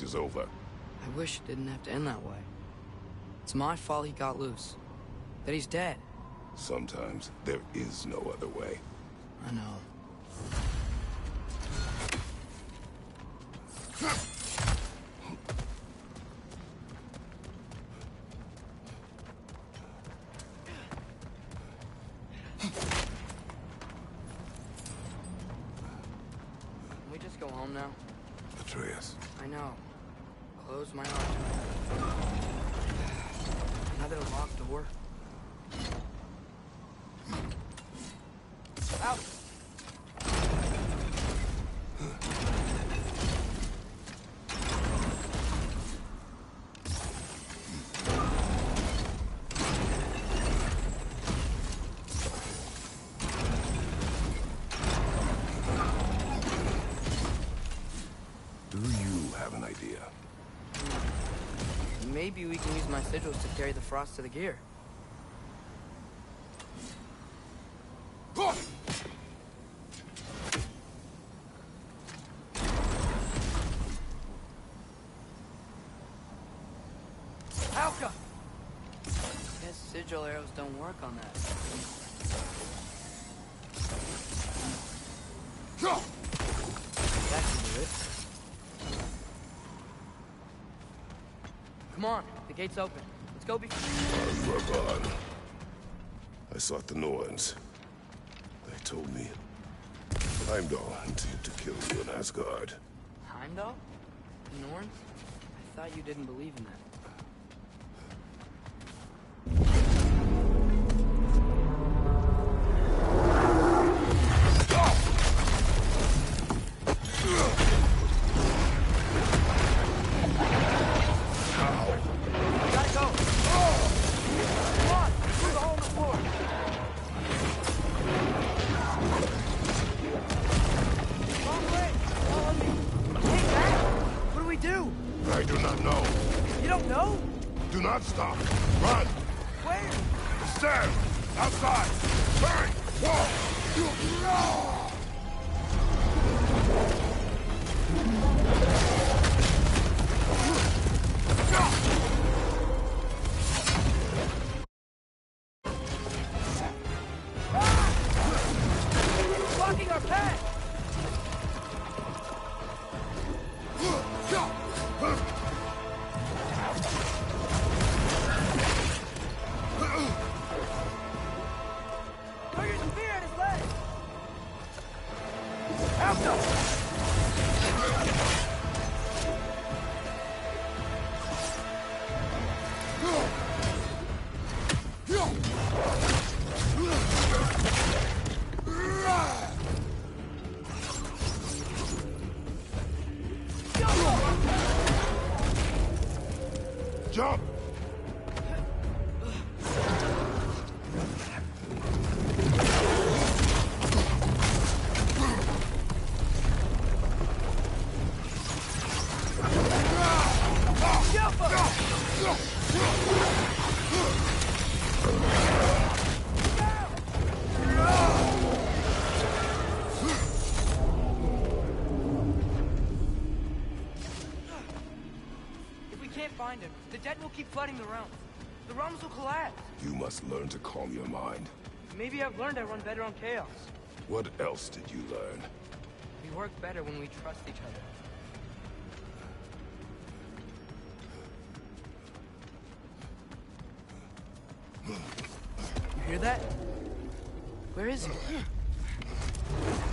I: is over.
D: I wish it didn't have to end that way. It's my fault he got loose. That he's dead.
I: Sometimes there is no other way.
D: I know. Can we just go home now?
I: Atreus.
D: I know. Close my heart. Another locked door. Out!
I: Do you have an idea?
D: Maybe we can use my sigils to carry the frost to the gear. Alka! Guess sigil arrows don't work on that. That should do it. Come on, the gate's open. Let's go before...
I: Ravan. I sought the Norns. They told me Heimdall intended to kill you in Asgard.
D: Heimdall? Norns? I thought you didn't believe in that.
I: I do not know.
D: You don't know?
I: Do not stop. Run!
D: Where?
I: Stand! Outside! Hurry! Walk!
D: Blocking our path!
I: Jump!
D: If we can't find him, the dead will keep flooding the realms. The realms will collapse.
I: You must learn to calm your mind.
D: Maybe I've learned I run better on chaos.
I: What else did you learn?
D: We work better when we trust each other. You hear that? Where is he?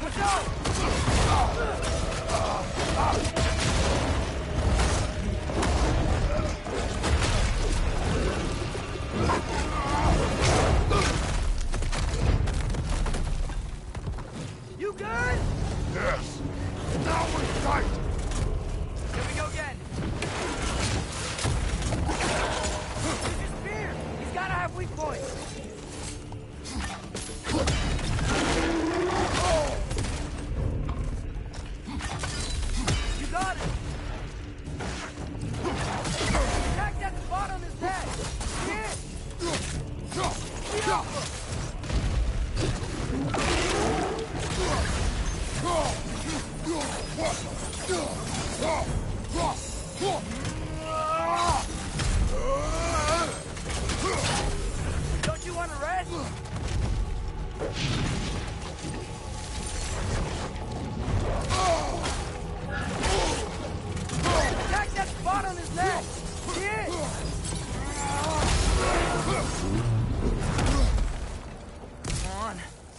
D: Watch out! You good?
I: Yes! Now we're tight!
D: Here we go again. Use your spear! He's gotta have weak points! You got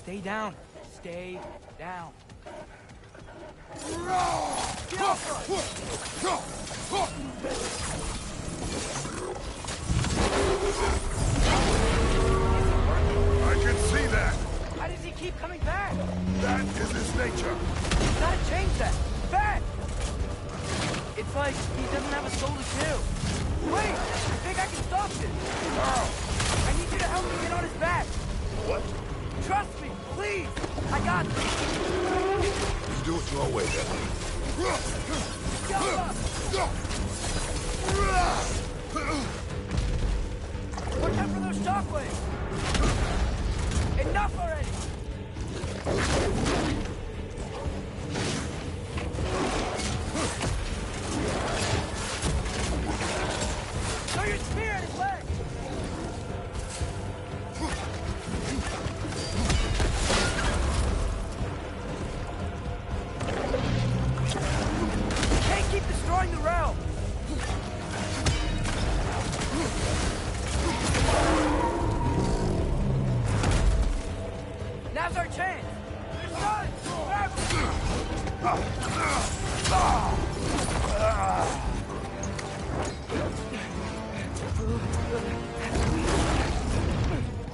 D: Stay down. Stay down.
I: I can see that!
D: Why does he keep coming back?
I: That is his nature!
D: You gotta change that! Fast! It's like he doesn't have a soul to kill. Wait! I think I can stop this!
I: How?
D: I need you to help me get on his back!
I: What?
D: Trust me, please! I got this!
I: You do it your way, then.
D: Watch out for those shockwaves! Enough already! Throw your spear at his leg! Can't keep destroying the realm! Now's our chance! Your son! Grab him!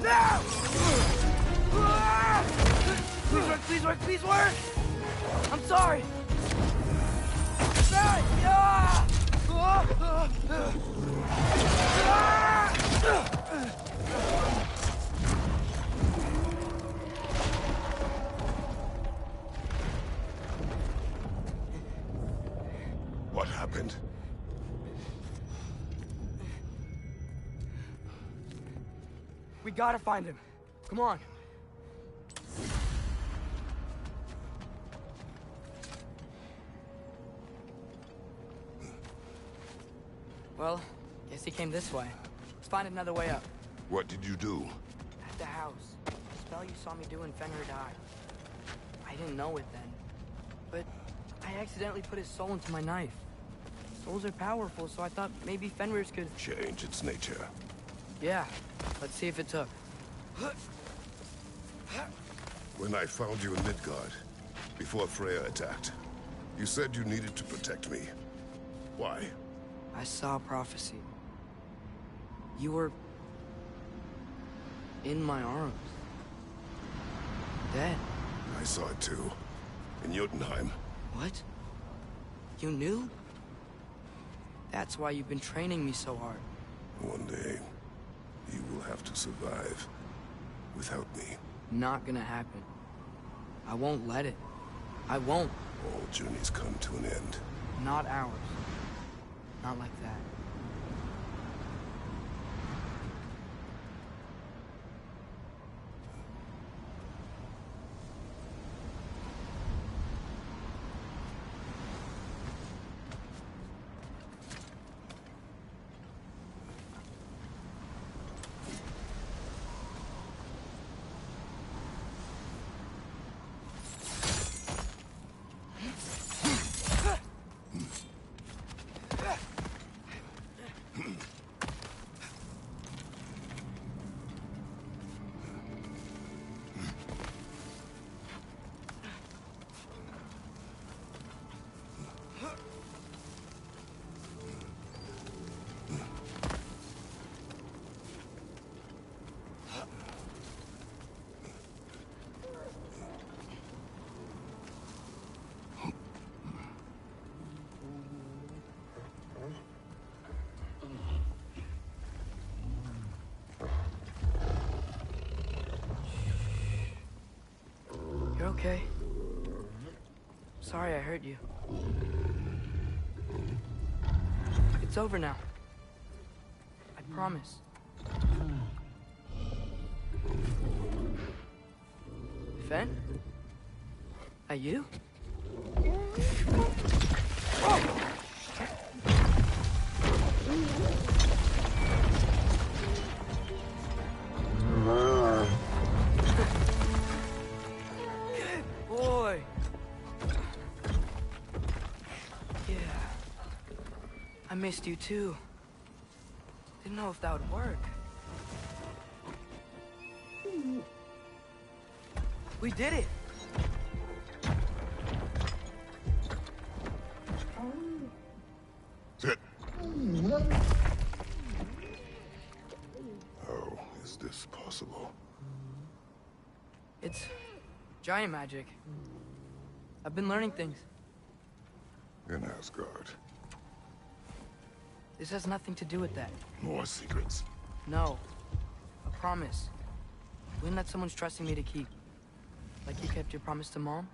D: Now! Please work, please work, please work! I'm sorry!
I: What happened?
D: We gotta find him. Come on. Well, guess he came this way. Let's find another way up.
I: What did you do?
D: At the house. The spell you saw me do when Fenrir died. I didn't know it then. But I accidentally put his soul into my knife. Souls are powerful, so I thought maybe Fenrir's could...
I: Change its nature.
D: Yeah. Let's see if it took.
I: When I found you in Midgard, before Freya attacked, you said you needed to protect me. Why?
D: I saw a prophecy. You were... in my arms. Dead.
I: I saw it too. In Jotunheim.
D: What? You knew? That's why you've been training me so hard.
I: One day, you will have to survive without me.
D: Not gonna happen. I won't let it. I won't.
I: All journeys come to an end.
D: Not ours. Not like that. You're okay. Sorry I hurt you. It's over now. I promise. Fen? That you? Boy. Yeah. I missed you too. Didn't know if that would work. We did it!
I: Sit. How is this possible?
D: It's giant magic. I've been learning things.
I: In Asgard.
D: This has nothing to do with that.
I: More secrets.
D: No. A promise. One that someone's trusting me to keep. Like you kept your promise to Mom?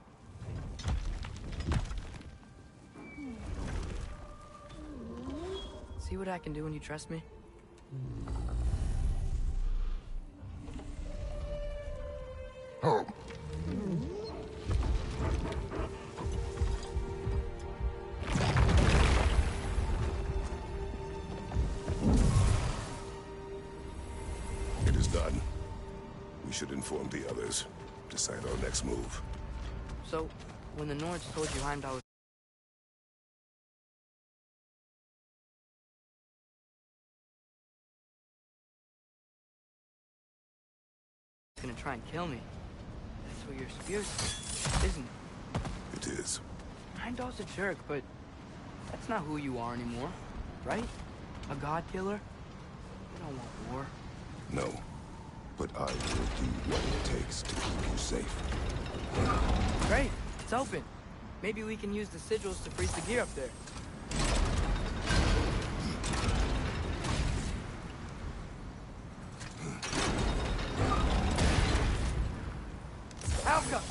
D: See what I can do when you trust me?
I: Home. It is done. We should inform the others. Decide our next move.
D: So, when the Nords told you Heimdall was gonna try and kill me, that's what your spear says, isn't it?
I: It is.
D: Heimdall's a jerk, but that's not who you are anymore, right? A god killer? You don't want war.
I: No. But I will do what it takes to keep you safe.
D: Great, it's open. Maybe we can use the sigils to freeze the gear up there. Alka!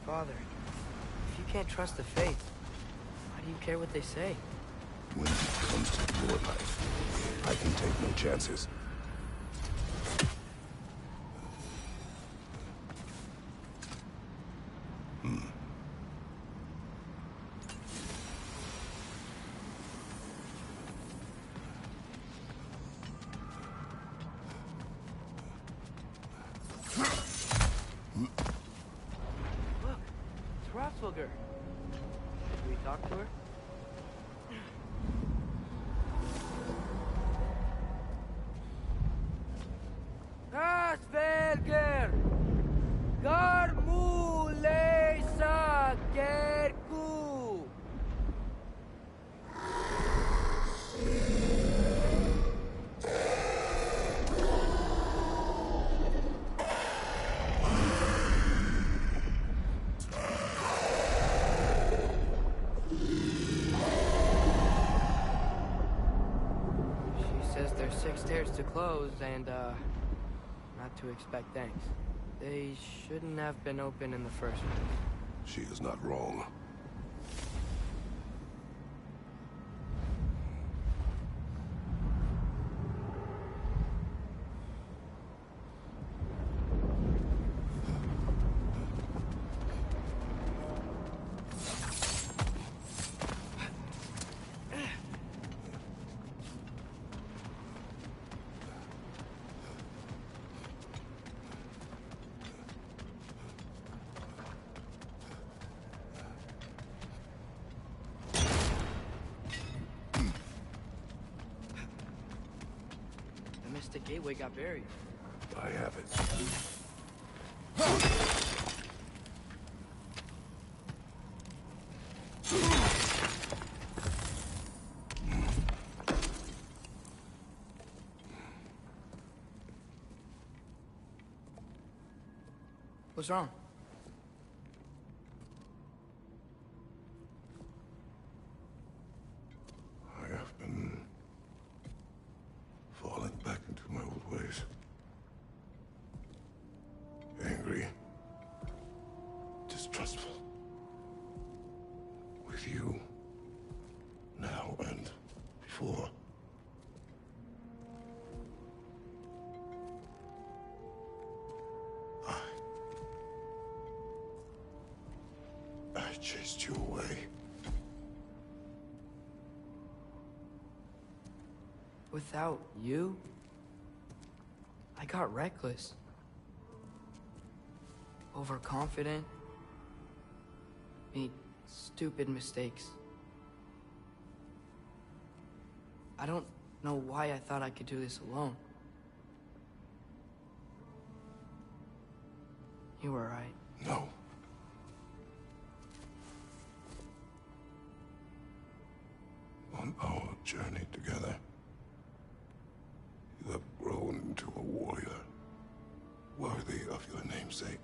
D: Father, if you can't trust the faith, why do you care what they say?
I: When it comes to your life, I can take no chances.
D: Look, it's Hrothgar. Should we talk to her? Hrothgar! Garmulesa Gerku! She says there's 6 stairs to close and, not to expect thanks. They shouldn't have been open in the first place.
I: She is not wrong.
D: The Mystic Gateway got buried.
I: I have it.
D: What's wrong?
I: I have been falling back into my old ways. Angry. Distrustful. With you. Now and before. I chased you away.
D: without you, I got reckless. Overconfident. Made stupid mistakes. I don't know why I thought I could do this alone. You were right.
I: No. On our journey together, you have grown into a warrior worthy of your namesake.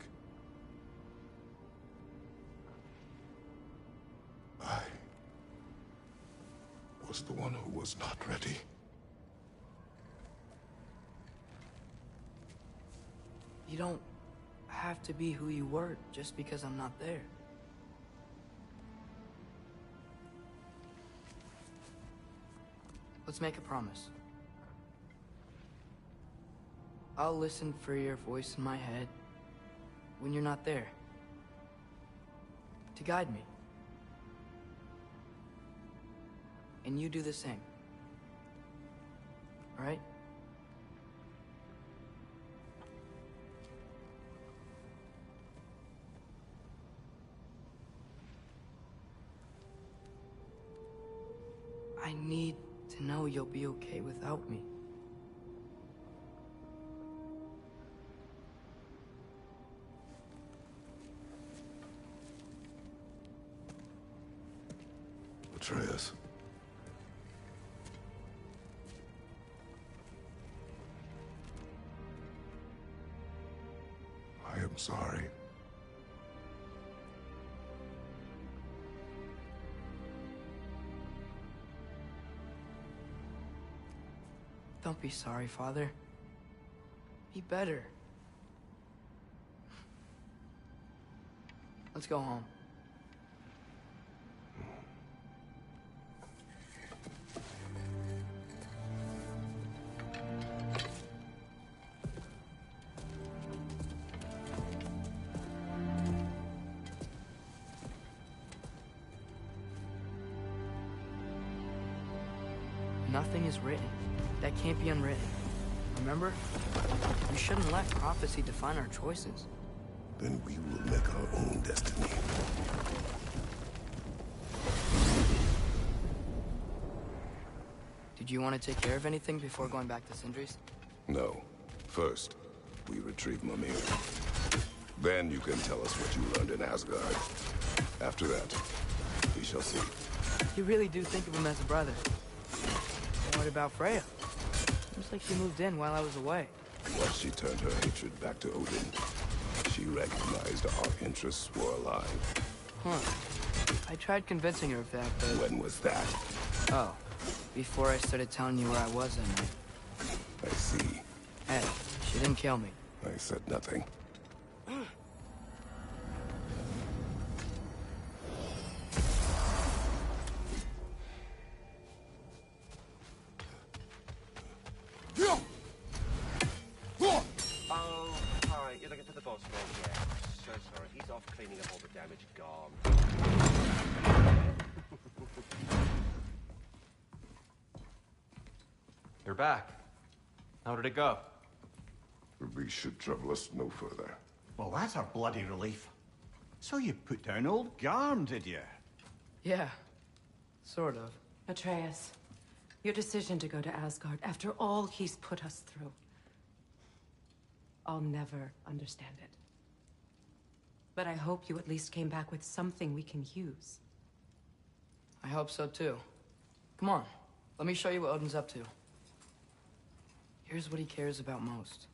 I: I was the one who was not ready.
D: You don't have to be who you were just because I'm not there. Let's make a promise. I'll listen for your voice in my head when you're not there, to guide me. And you do the same. All right? I need to know you'll be okay without me.
I: Atreus. I am sorry.
D: Don't be sorry, Father. Be better. Let's go home. Nothing is written that can't be unwritten. Remember? We shouldn't let prophecy define our choices.
I: Then we will make our own destiny.
D: Did you want to take care of anything before going back to Sindri's?
I: No. First, we retrieve Mimir. Then you can tell us what you learned in Asgard. After that, we shall see.
D: You really do think of him as a brother. And what about Freya? Seems like she moved in while I was away.
I: Once she turned her hatred back to Odin, she recognized our interests were aligned.
D: Huh. I tried convincing her of that, but...
I: When was that?
D: Oh. Before I started telling you where I was that night.
I: I see.
D: Hey, she didn't kill me.
I: I said nothing.
J: You're back. How did it go?
I: The beast should trouble us no further.
B: Well, that's a bloody relief. So you put down old Garm, did you?
D: Yeah. Sort of.
A: Atreus, your decision to go to Asgard after all he's put us through. I'll never understand it. But I hope you at least came back with something we can use.
D: I hope so too. Come on, let me show you what Odin's up to. Here's what he cares about most.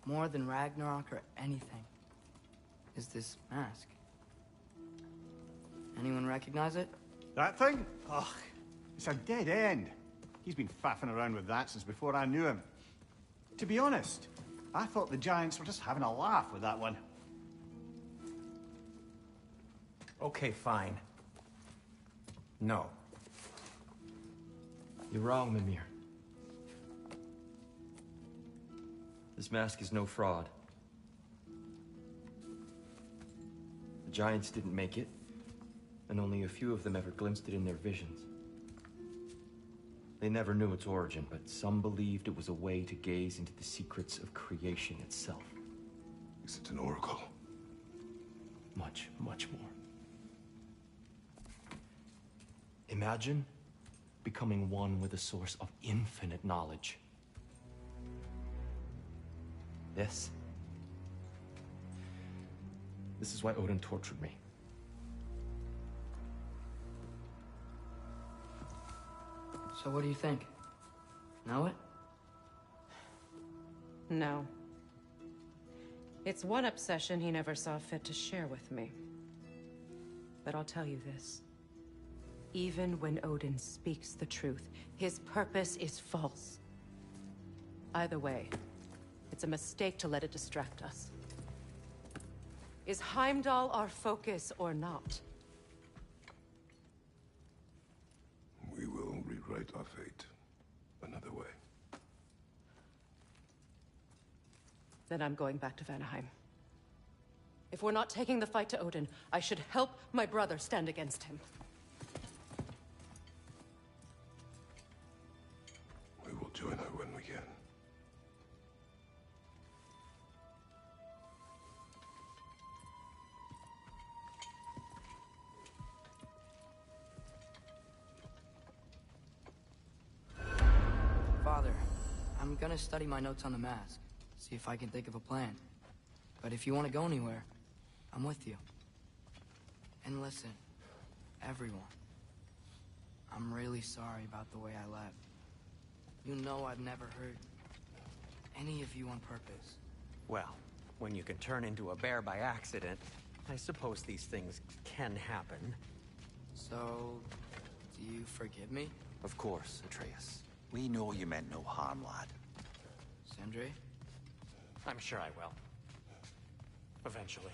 D: More than Ragnarok or anything. Is this mask. Anyone recognize it?
B: That thing? Ugh, it's a dead end. He's been faffing around with that since before I knew him. To be honest, I thought the Giants were just having a laugh with that one.
M: Okay, fine. No.
J: You're wrong, Mimir. This mask is no fraud. The Giants didn't make it, and only a few of them ever glimpsed it in their visions. They never knew its origin, but some believed it was a way to gaze into the secrets of creation itself.
I: Is it an oracle?
J: Much, much more. Imagine becoming one with a source of infinite knowledge. This is why Odin tortured me.
D: So what do you think? Know it?
N: No. It's one obsession he never saw fit to share with me. But I'll tell you this. Even when Odin speaks the truth, his purpose is false. Either way, it's a mistake to let it distract us. Is Heimdall our focus or not?
I: We will rewrite our fate another way.
N: Then I'm going back to Vanaheim. If we're not taking the fight to Odin, I should help my brother stand against him.
I: We will join her when we can.
D: Father, I'm gonna study my notes on the mask. See if I can think of a plan. But if you want to go anywhere, I'm with you. And listen, everyone. I'm really sorry about the way I left. You know I've never hurt any of you on purpose.
F: Well, when you can turn into a bear by accident, I suppose these things can happen.
D: So, do you forgive me?
J: Of course, Atreus.
O: We know you meant no harm, lad.
D: Sindri?
F: I'm sure I will. Eventually.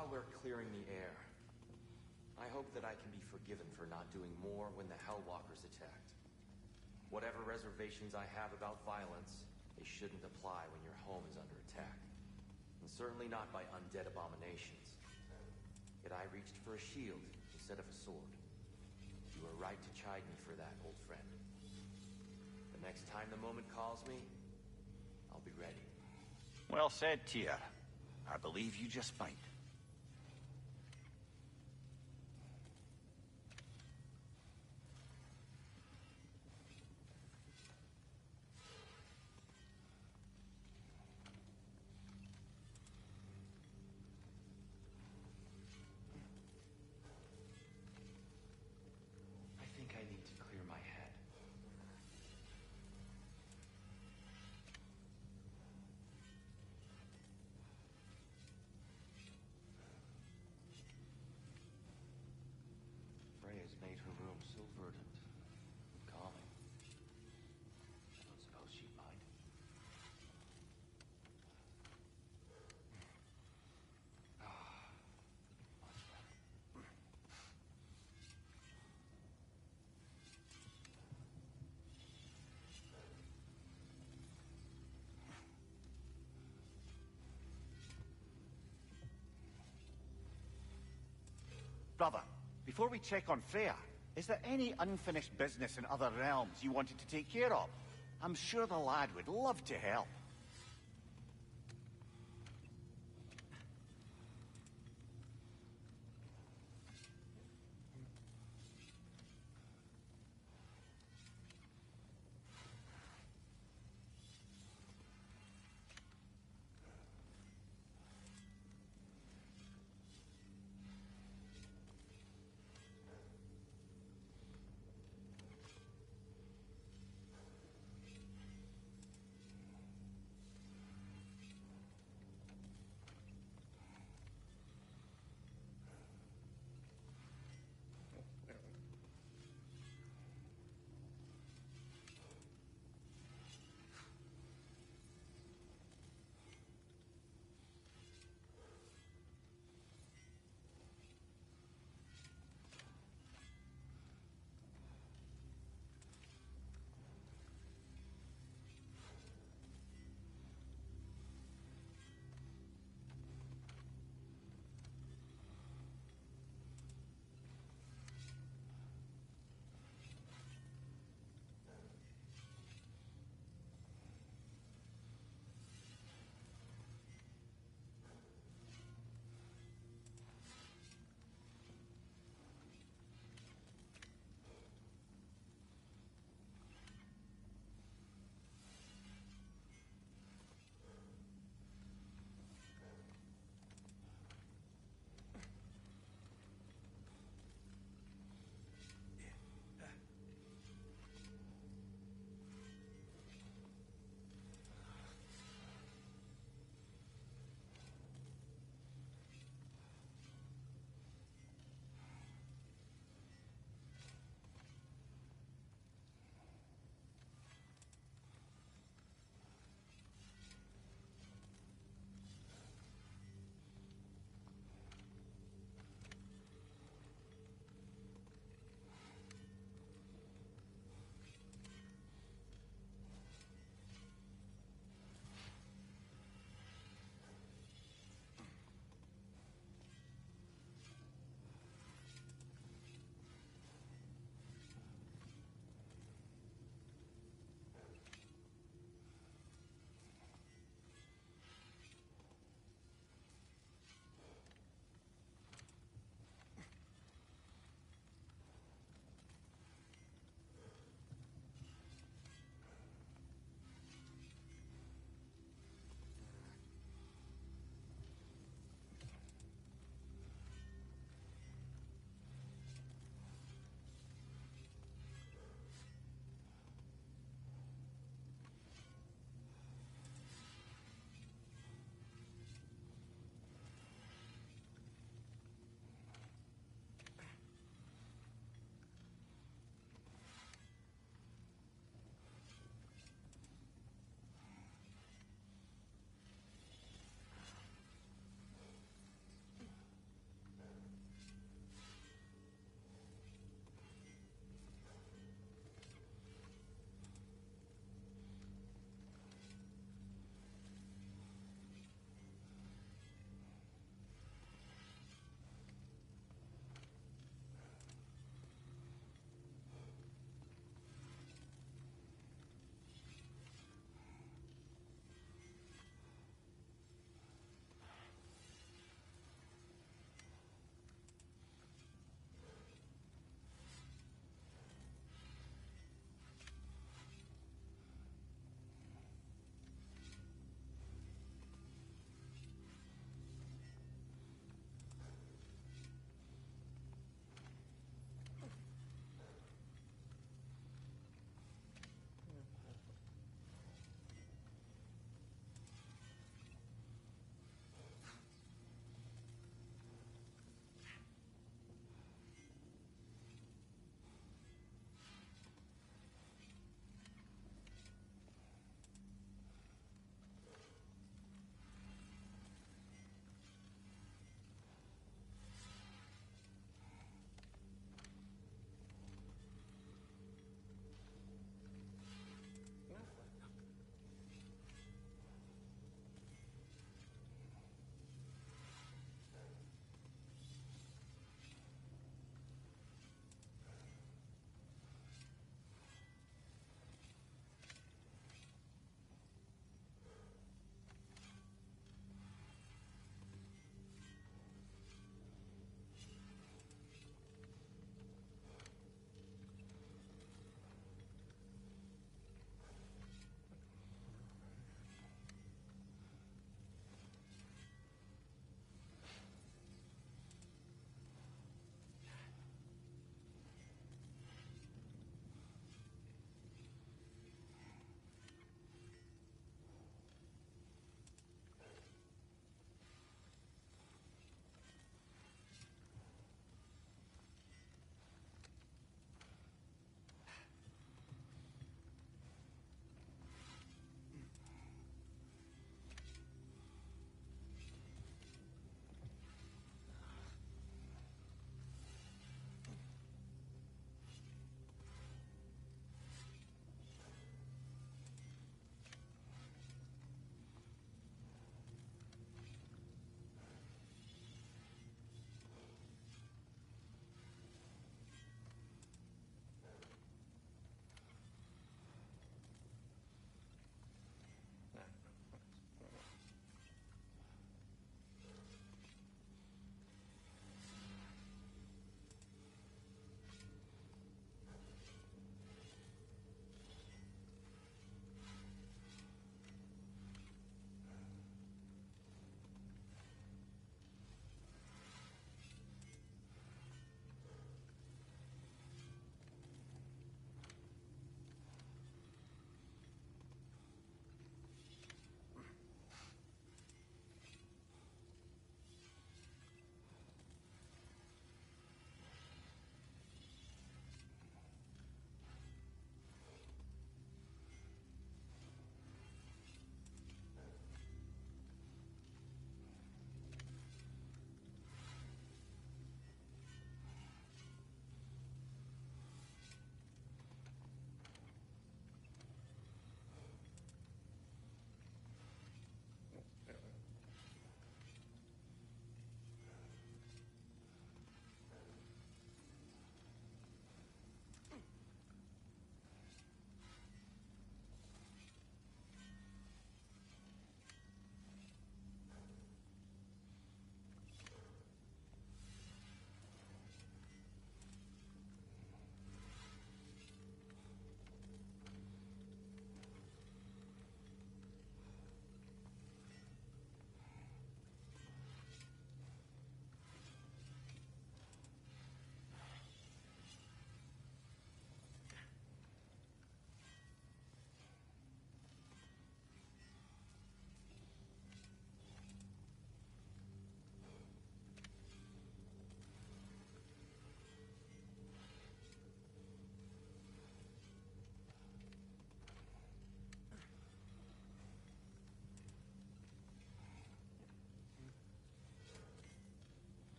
J: while we're clearing the air, I hope that I can be forgiven for not doing more when the Hellwalkers attacked. Whatever reservations I have about violence, they shouldn't apply when your home is under attack. And certainly not by undead abominations. Yet I reached for a shield instead of a sword. You were right to chide me for that, old friend. The next time the moment calls me, I'll be ready.
O: Well said, Tyr. I believe you just might.
J: I think I need to clear my head.
O: Freya's made her room so verdant, calming. I don't suppose she'd mind. Much better. Brother, before we check on Freya, is there any unfinished business in other realms you wanted to take care of? I'm sure the lad would love to help.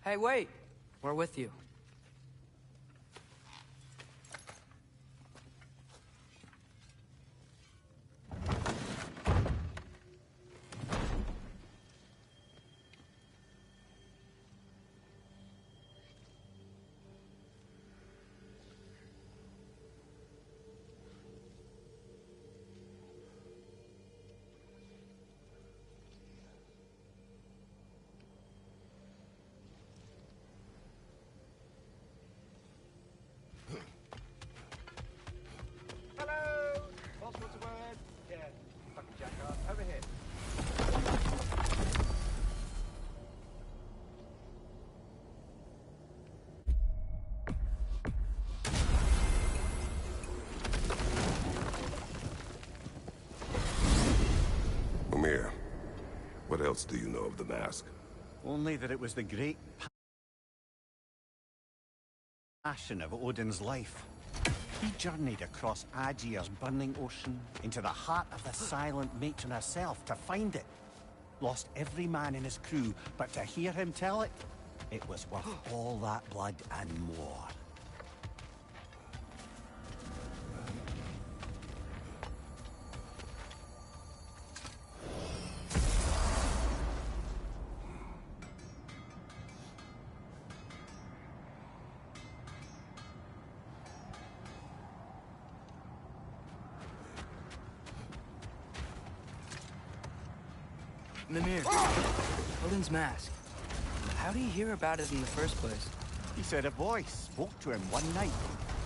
D: Hey, wait! We're with you.
P: Hello! Boss wants a word? Yeah, fucking jackass. Over here.
I: Mimir, what else do you know of the mask?
B: Only that it was the great passion of Odin's life. He journeyed across Aegir's burning ocean into the heart of the silent matron herself to find it. Lost every man in his crew, but to hear him tell it, it was worth all that blood and more.
D: Mimir, Odin's mask. How did he hear about it in the first place?
B: He said a voice spoke to him one night,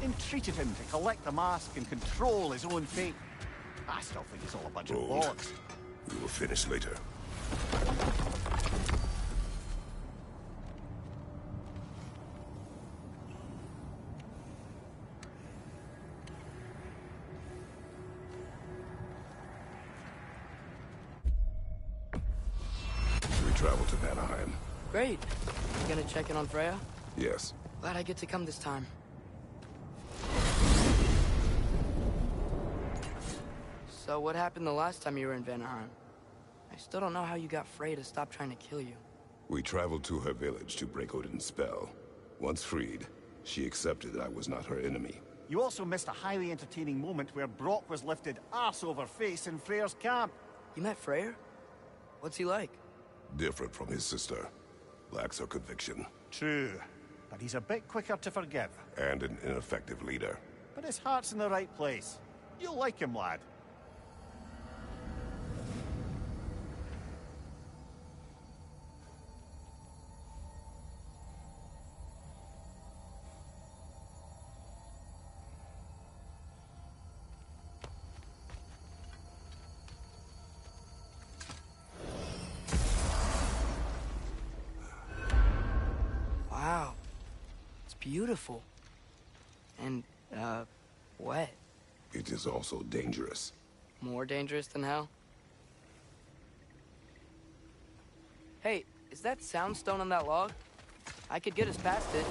B: entreated him to collect the mask and control his own fate. I still think it's all a bunch of bollocks.
I: We will finish later. We travel to Vanaheim.
D: Great. You gonna check in on Freya?
I: Yes.
D: Glad I get to come this time. So what happened the last time you were in Vanaheim? I still don't know how you got Freya to stop trying to kill you.
I: We traveled to her village to break Odin's spell. Once freed, she accepted that I was not her enemy.
B: You also missed a highly entertaining moment where Brock was lifted arse over face in Freyr's camp.
D: You met Freyr? What's he like?
I: Different from his sister. Lacks her conviction.
B: True, but he's a bit quicker to forgive.
I: And an ineffective leader.
B: But his heart's in the right place. You'll like him, lad.
D: Wow. It's beautiful. And, wet.
I: It is also dangerous.
D: More dangerous than hell? Hey, is that soundstone on that log? I could get us past it.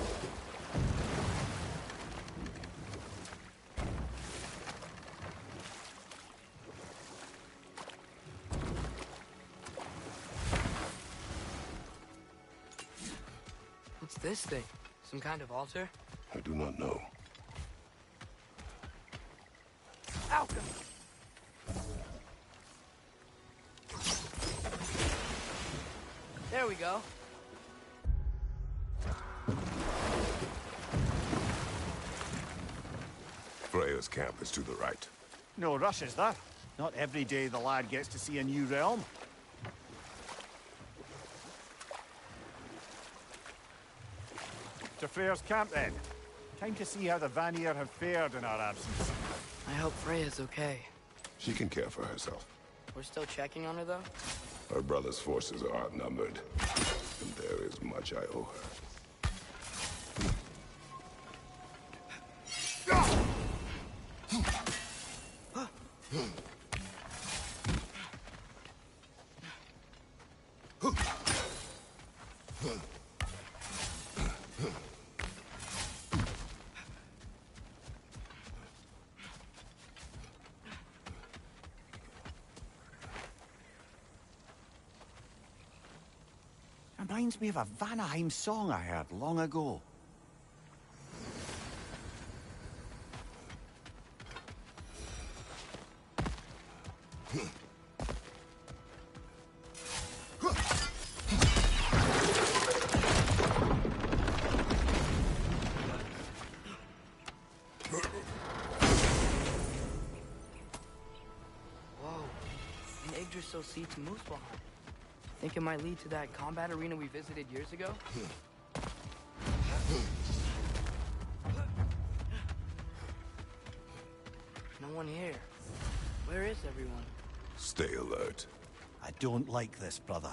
D: What's this thing? Some kind of altar?
I: I do not know.
D: Alchemy! There we go.
I: Freya's camp is to the right.
B: No rush, is there? Not every day the lad gets to see a new realm. To Freyr's camp, then. Time to see how the Vanir have fared in our absence.
D: I hope Freya's okay.
I: She can care for herself.
D: We're still checking on her, though?
I: Her brother's forces are outnumbered, and there is much I owe her.
B: I'm Reminds me of a Vanaheim song I heard long ago.
D: Yggdrasil Sea to Muspelheim. Think it might lead to that combat arena we visited years ago? No one here. Where is everyone?
I: Stay alert.
B: I don't like this, brother.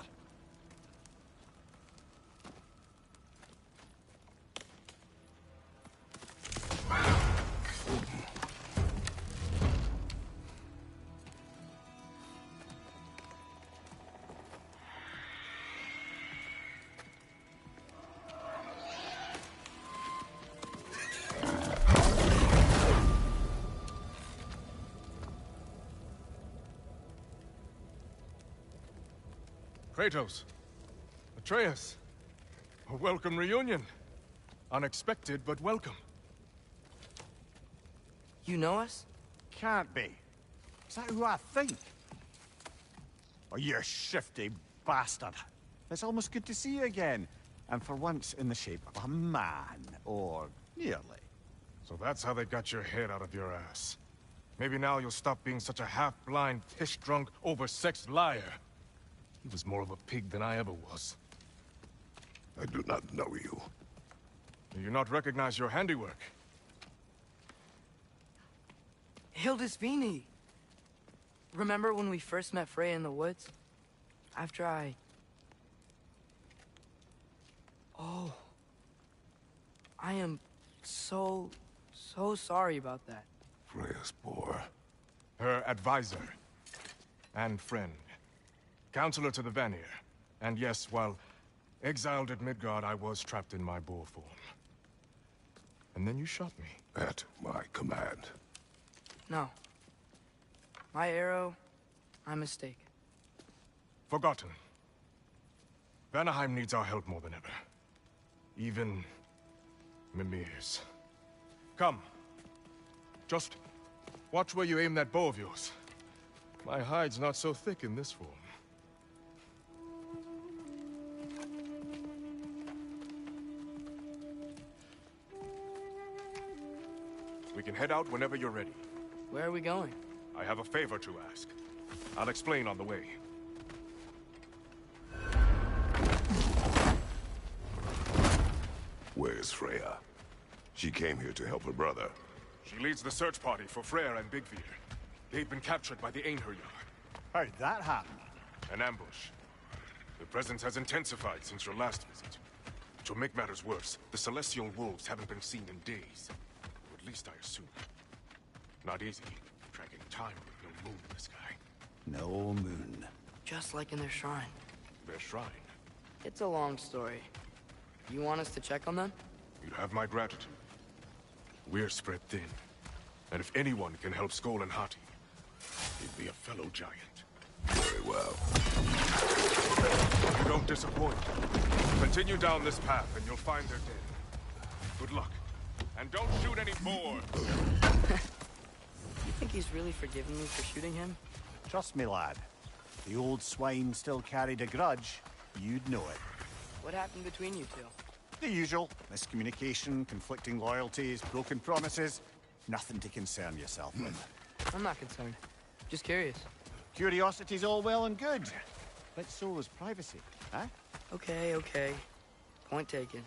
Q: Kratos. Atreus. A welcome reunion. Unexpected, but welcome.
D: You know us?
B: Can't be. Is that who I think? Oh, you shifty bastard. It's almost good to see you again. And for once in the shape of a man, or nearly.
Q: So that's how they got your head out of your ass. Maybe now you'll stop being such a half-blind, piss-drunk, oversexed liar. He was more of a pig than I ever was.
I: I do not know you.
Q: Do you not recognize your handiwork?
D: Hildisvini! Remember when we first met Freya in the woods? After I... Oh. I am so sorry about that.
I: Freya's boar.
Q: Her advisor. And friend. Counselor to the Vanir. And yes, while exiled at Midgard, I was trapped in my boar form. And then you shot me.
I: At my command.
D: No. My arrow, my mistake.
Q: Forgotten. Vanaheim needs our help more than ever. Even Mimir's. Come. Just watch where you aim that bow of yours. My hide's not so thick in this form. We can head out whenever you're ready.
D: Where are we going?
Q: I have a favor to ask. I'll explain on the way.
I: Where's Freya? She came here to help her brother.
Q: She leads the search party for Freyr and Bigvir. They've been captured by the Einherjar.
B: How'd that happen?
Q: An ambush. The presence has intensified since your last visit. To make matters worse, the Celestial Wolves haven't been seen in days. Or at least I assume. Not easy, tracking time with no moon in the sky.
B: No moon.
D: Just like in their shrine.
Q: Their shrine?
D: It's a long story. You want us to check on them?
Q: You have my gratitude. We're spread thin. And if anyone can help Skoll and Hati, he'd be a fellow giant.
I: Very well.
Q: You don't disappoint. Continue down this path and you'll find their dead. Good luck. And don't shoot any more!
D: You think he's really forgiven me for shooting him?
B: Trust me, lad. If the old swine still carried a grudge, you'd know it.
D: What happened between you two?
B: The usual. Miscommunication, conflicting loyalties, broken promises. Nothing to concern yourself with.
D: I'm not concerned. Just curious.
B: Curiosity's all well and good. But so is privacy, huh?
D: Okay, okay. Point taken.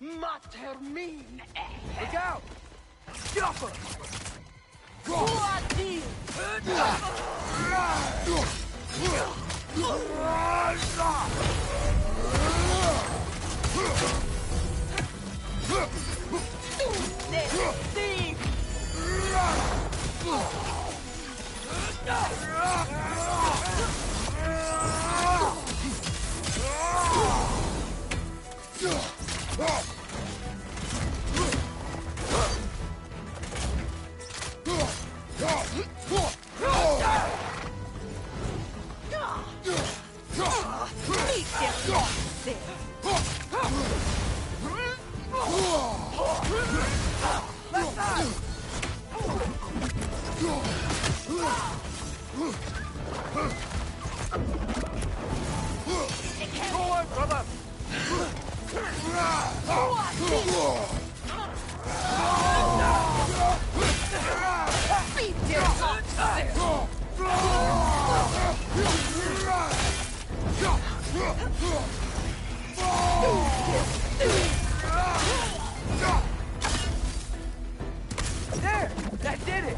D: Matermine! Look out! Jumper! There! That did it!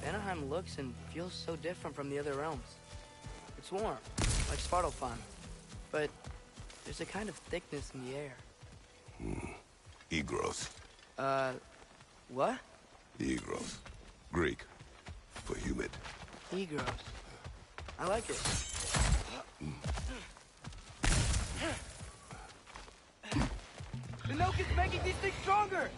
D: Vanaheim looks and feels so different from the other realms. It's warm, like Svartalfheim, but there's a kind of thickness in the air.
I: Egros.
D: What?
I: Egros. Greek. For humid.
D: Egros. I like it. The Noke is making these things stronger!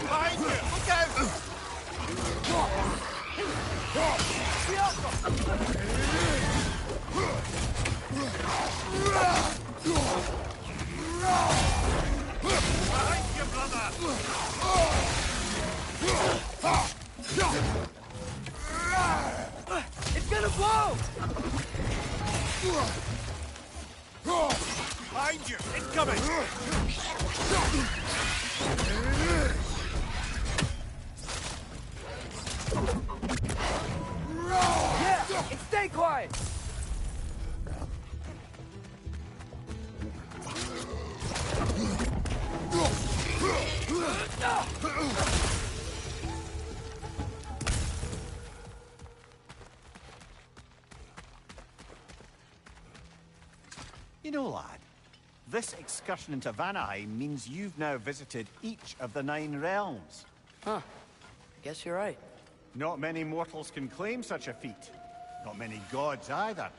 O: Behind you! Look Behind you, brother!
D: It's gonna blow!
O: Behind you! Incoming!
D: Yeah! And stay quiet!
B: You know, lad, this excursion into Vanaheim means you've now visited each of the 9 realms.
D: Huh. I guess you're right.
B: Not many mortals can claim such a feat. Not many gods either.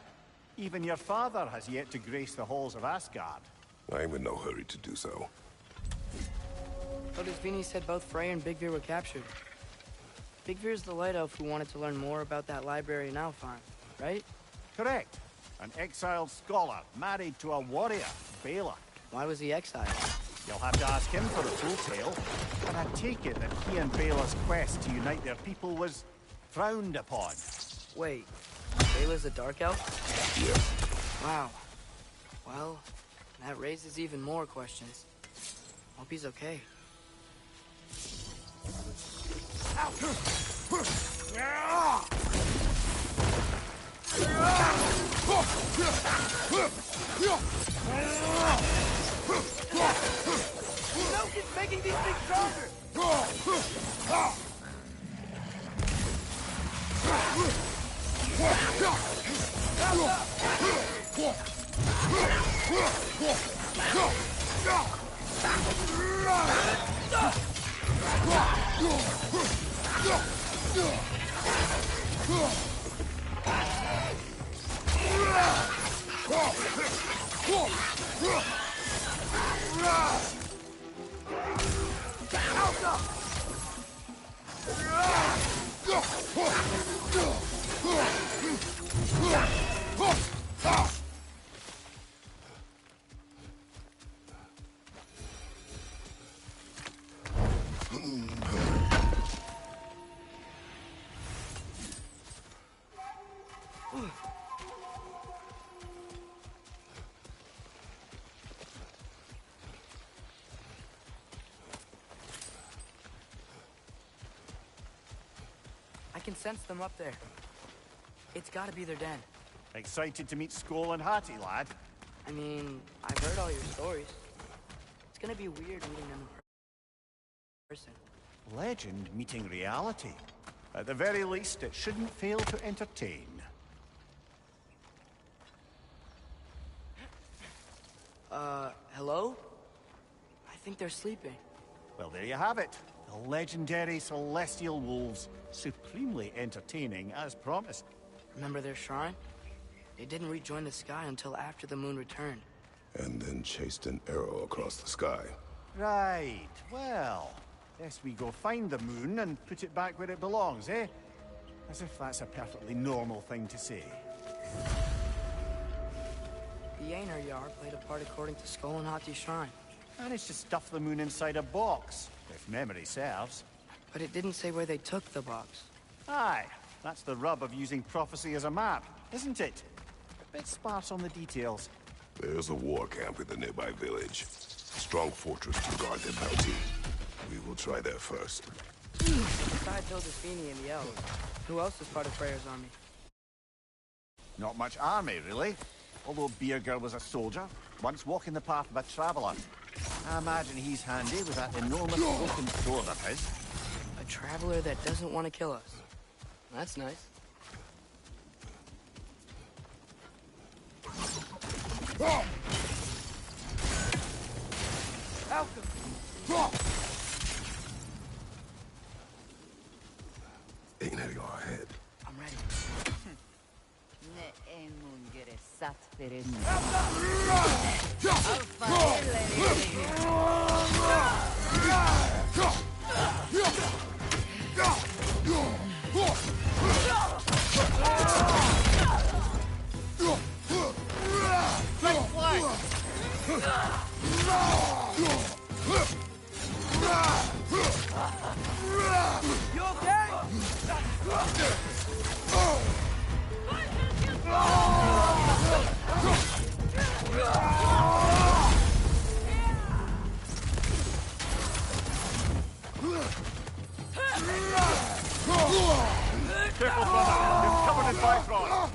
B: Even your father has yet to grace the halls of Asgard.
I: I'm in no hurry to do so.
D: Todesvini said both Frey and Big Veer were captured. Big Veer's the light elf who wanted to learn more about that library in Alfheim, right?
B: Correct. An exiled scholar married to a warrior, Bela.
D: Why was he exiled?
B: You'll have to ask him for the full tale. But I take it that he and Bela's quest to unite their people was frowned upon.
D: Wait, Bela's a dark elf?
I: Yeah.
D: Wow. Well, that raises even more questions. Hope he's okay. Noke is making these things stronger! can sense them up there. It's gotta be their den.
B: Excited to meet Skoll and Hattie, lad?
D: I mean, I've heard all your stories. It's gonna be weird meeting them in person.
B: Legend meeting reality. At the very least, it shouldn't fail to entertain.
D: Hello? I think they're sleeping.
B: Well, there you have it. The legendary Celestial Wolves. Supremely entertaining, as promised.
D: Remember their shrine? They didn't rejoin the sky until after the moon returned.
I: And then chased an arrow across the sky.
B: Right. Well, guess we go find the moon and put it back where it belongs, eh? As if that's a perfectly normal thing to say.
D: The Aenar Yar played a part according to Skoll and Hattie's shrine.
B: Managed to stuff the moon inside a box, if memory serves.
D: But it didn't say where they took the box.
B: Aye, that's the rub of using prophecy as a map, isn't it? A bit sparse on the details.
I: There's a war camp in the nearby village. A strong fortress to guard their bounty. We will try there first.
D: Besides Hildesfini and the elves, who else is part of Freyr's army?
B: Not much army, really. Although Birger was a soldier, once walking the path of a traveler. I imagine he's handy with that enormous broken sword of his.
D: A traveler that doesn't want to kill us. That's nice. Falcon!
I: Aenar Yar ahead.
D: I'm ready. You okay?
B: Careful, brother. You're covered in Bifrost.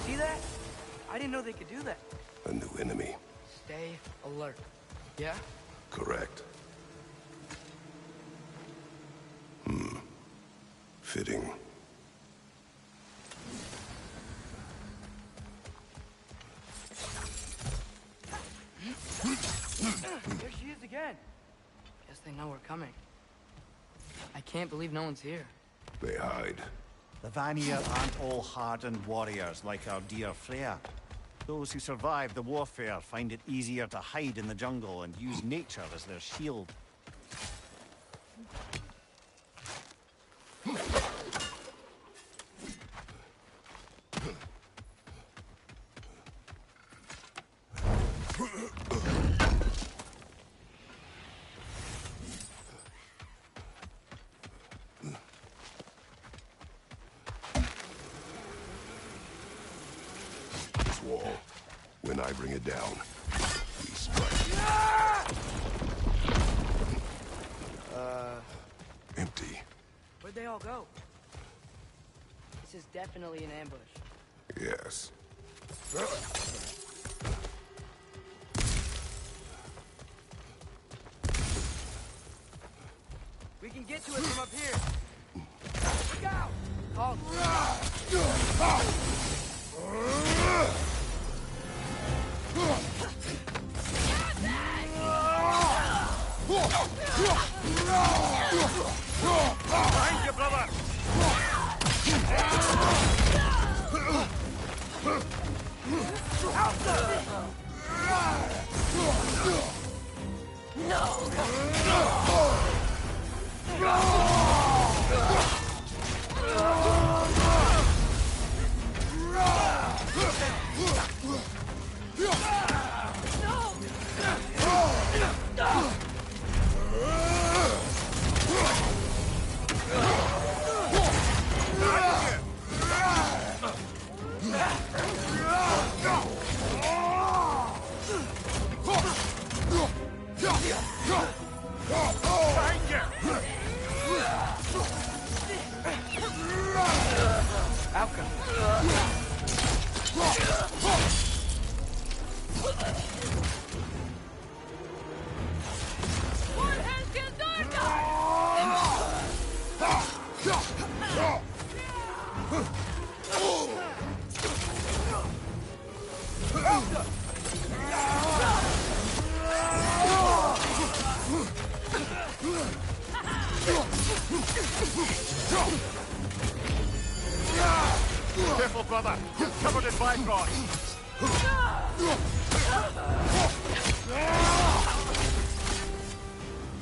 D: See that? I didn't know they could do that.
I: A new enemy.
D: Stay alert. Yeah?
I: Correct. Fitting.
D: There she is again. Guess they know we're coming. I can't believe no one's here.
I: They hide.
B: The Vanir aren't all hardened warriors like our dear Freya. Those who survive the warfare find it easier to hide in the jungle and use nature as their shield.
I: This wall. When I bring it down, we strike. Empty.
D: Where'd they all go? This is definitely an ambush.
I: Yes.
D: We can get to it from up here. Look out! Call.
B: Behind you, brother!
D: Outcome.
O: Careful, brother. You're covered in Bifrost.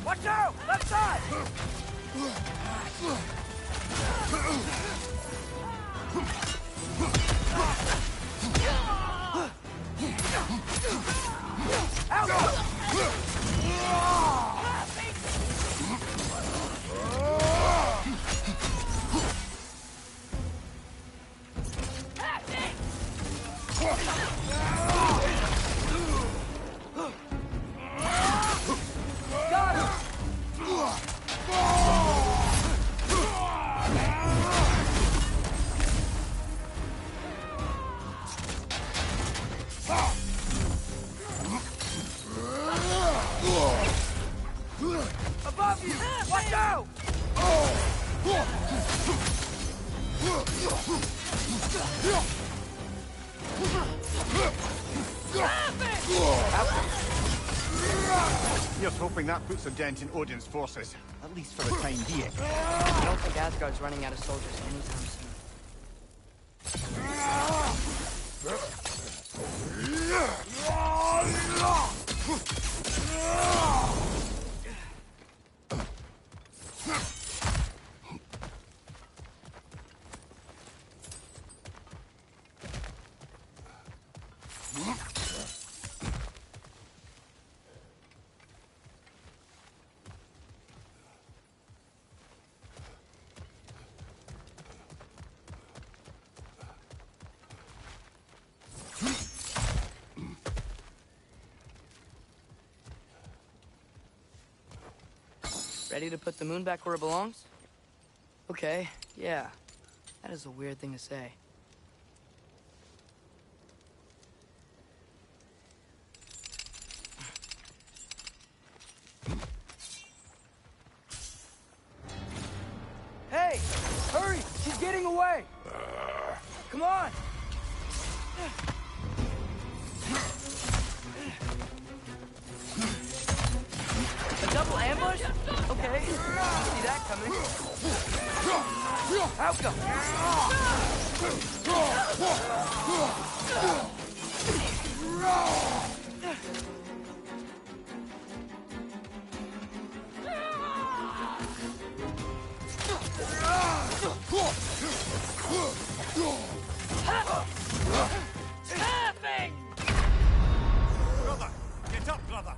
D: Watch out! Left side! Above you! Watch out!
O: Here's hoping that puts a dent in Odin's forces, at least for the time being.
D: I don't think Asgard's running out of soldiers anytime Ready to put the moon back where it belongs? Okay, yeah. That is a weird thing to say. Hey! Hurry! She's getting away! Come on! A double ambush? Okay. See that coming. Outcome.
O: Brother! Get up, brother!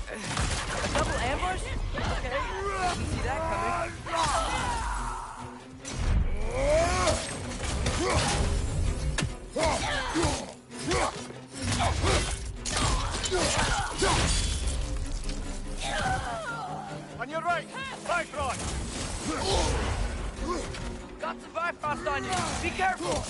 D: A double ambush? Okay. See that coming.
O: On your right! Bifrost!
D: Got some Bifrost on you. Be careful.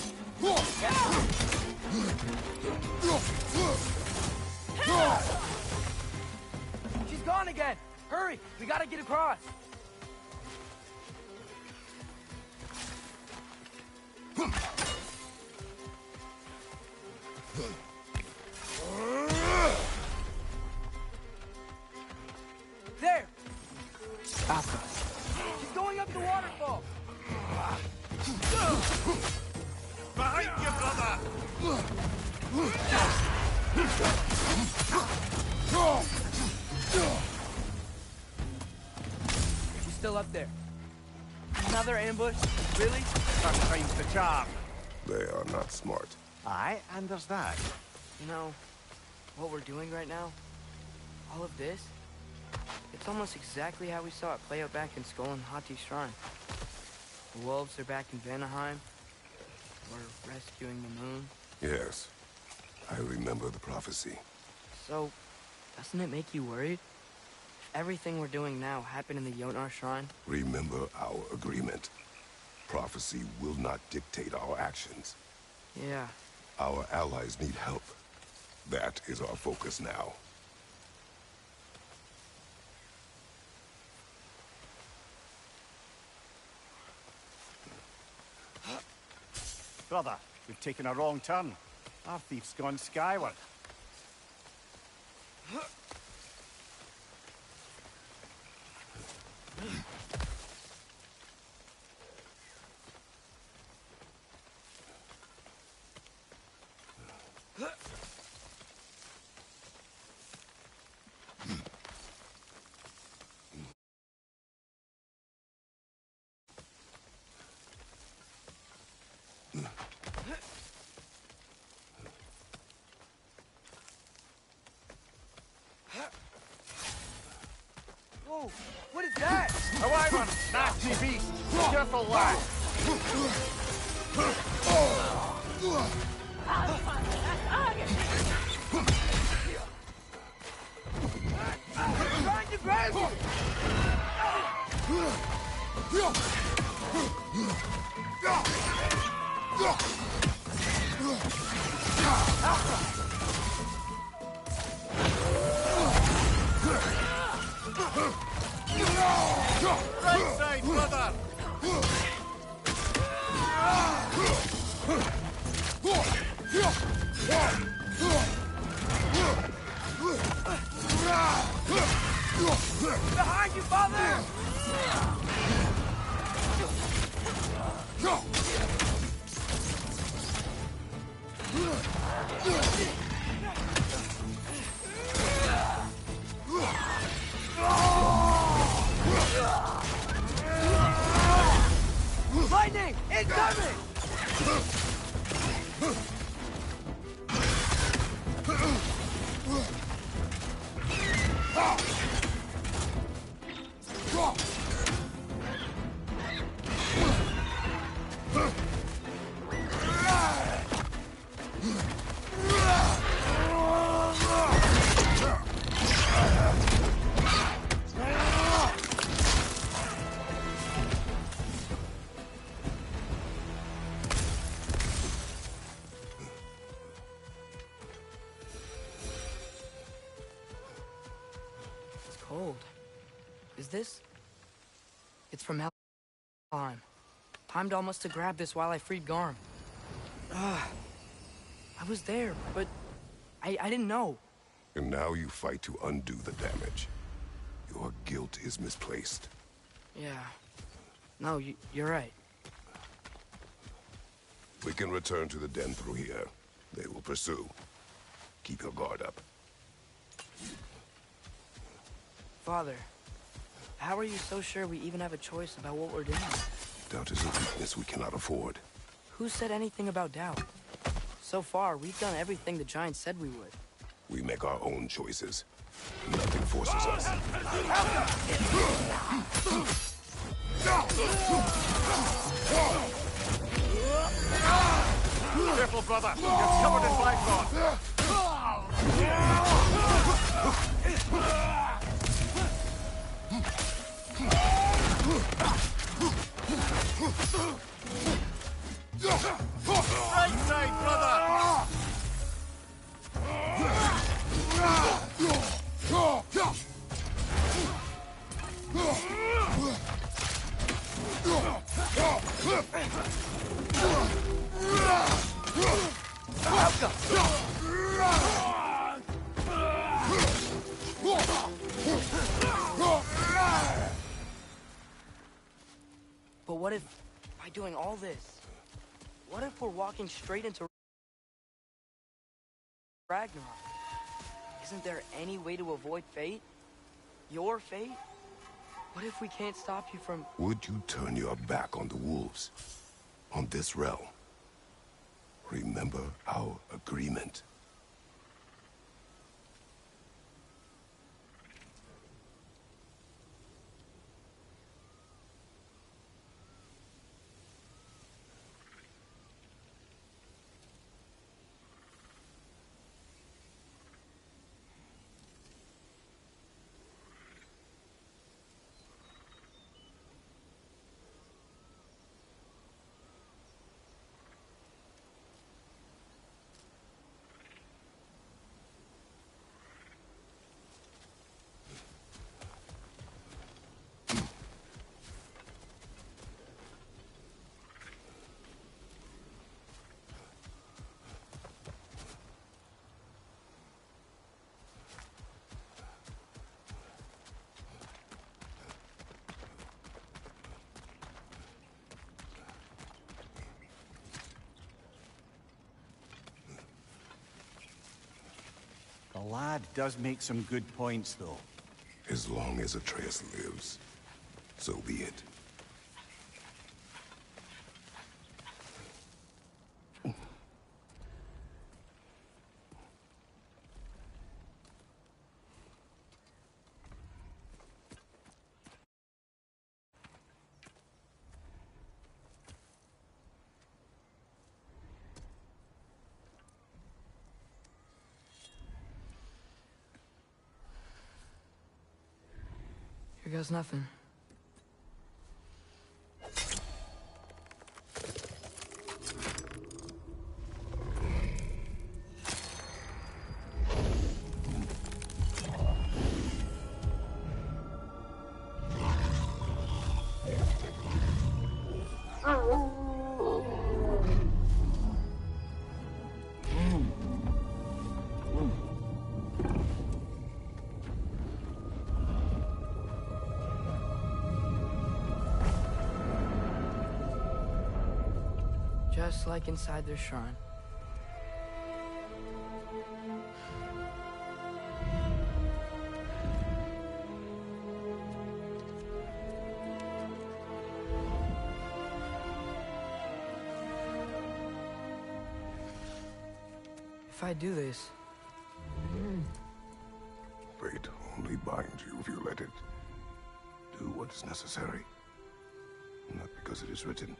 D: She's gone again. Hurry. We gotta get across. There. Alpha. She's going up the waterfall.
O: Behind you, brother!
D: She's still up there. Another ambush? Really?
O: First time's the charm.
I: They are not smart.
O: Aye, and there's that.
D: You know, what we're doing right now, all of this, it's almost exactly how we saw it play out back in Skull and Hati's shrine. The wolves are back in Vanaheim. We're rescuing the moon.
I: Yes, I remember the prophecy.
D: So, doesn't it make you worried? If everything we're doing now happened in the Jötnar Shrine?
I: Remember our agreement. Prophecy will not dictate our actions.
D: Yeah.
I: Our allies need help. That is our focus now.
B: Brother, we've taken a wrong turn. Our thief's gone skyward.
D: Whoa, what is that?
B: A wyvern! Nasty beast! Careful, lad!
D: Trying to grab you!
B: Right side, brother!
D: Behind you, father! Lightning! Incoming! It's cold. Is this? It's from Helheim. Heimdall must have grabbed this while I freed Garm. I was there, but I didn't know.
I: And now you fight to undo the damage. Your guilt is misplaced.
D: Yeah. No, you're right.
I: We can return to the den through here. They will pursue. Keep your guard up.
D: Father, how are you so sure we even have a choice about what we're doing?
I: Doubt is a weakness we cannot afford.
D: Who said anything about doubt? So far, we've done everything the Giants said we would.
I: We make our own choices. Nothing forces us.
B: Careful, brother! You're covered in Bifrost! Right side, brother!
D: But what if, by doing all this, what if we're walking straight into Ragnarok? Isn't there any way to avoid fate? Your fate? What if we can't stop you from...
I: Would you turn your back on the wolves? On this realm? Remember our agreement.
B: lad does make some good points, though.
I: As long as Atreus lives, so be it.
D: Here goes nothing. Just like inside their shrine. If I do this...
I: Fate only binds you if you let it. Do what is necessary. Not because it is written.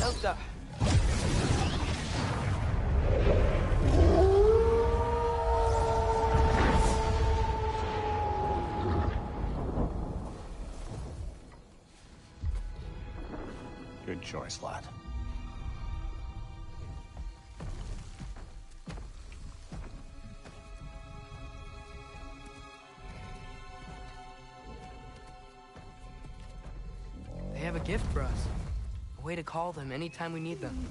D: Elsa!
B: Good choice, lad.
D: They have a gift for us. A way to call them anytime we need them.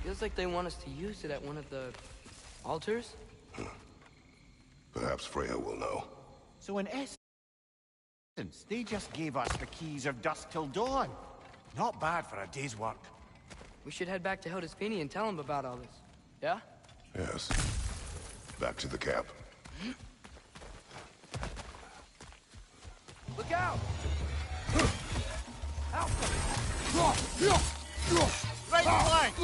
D: Feels like they want us to use it at one of the altars?
I: Perhaps Freya will know.
B: So in essence, they just gave us the keys of dusk till dawn. Not bad for a day's work.
D: We should head back to Hildesfini and tell him about all this. Yeah?
I: Yes. Back to the camp.
D: Look out!
O: Right flank!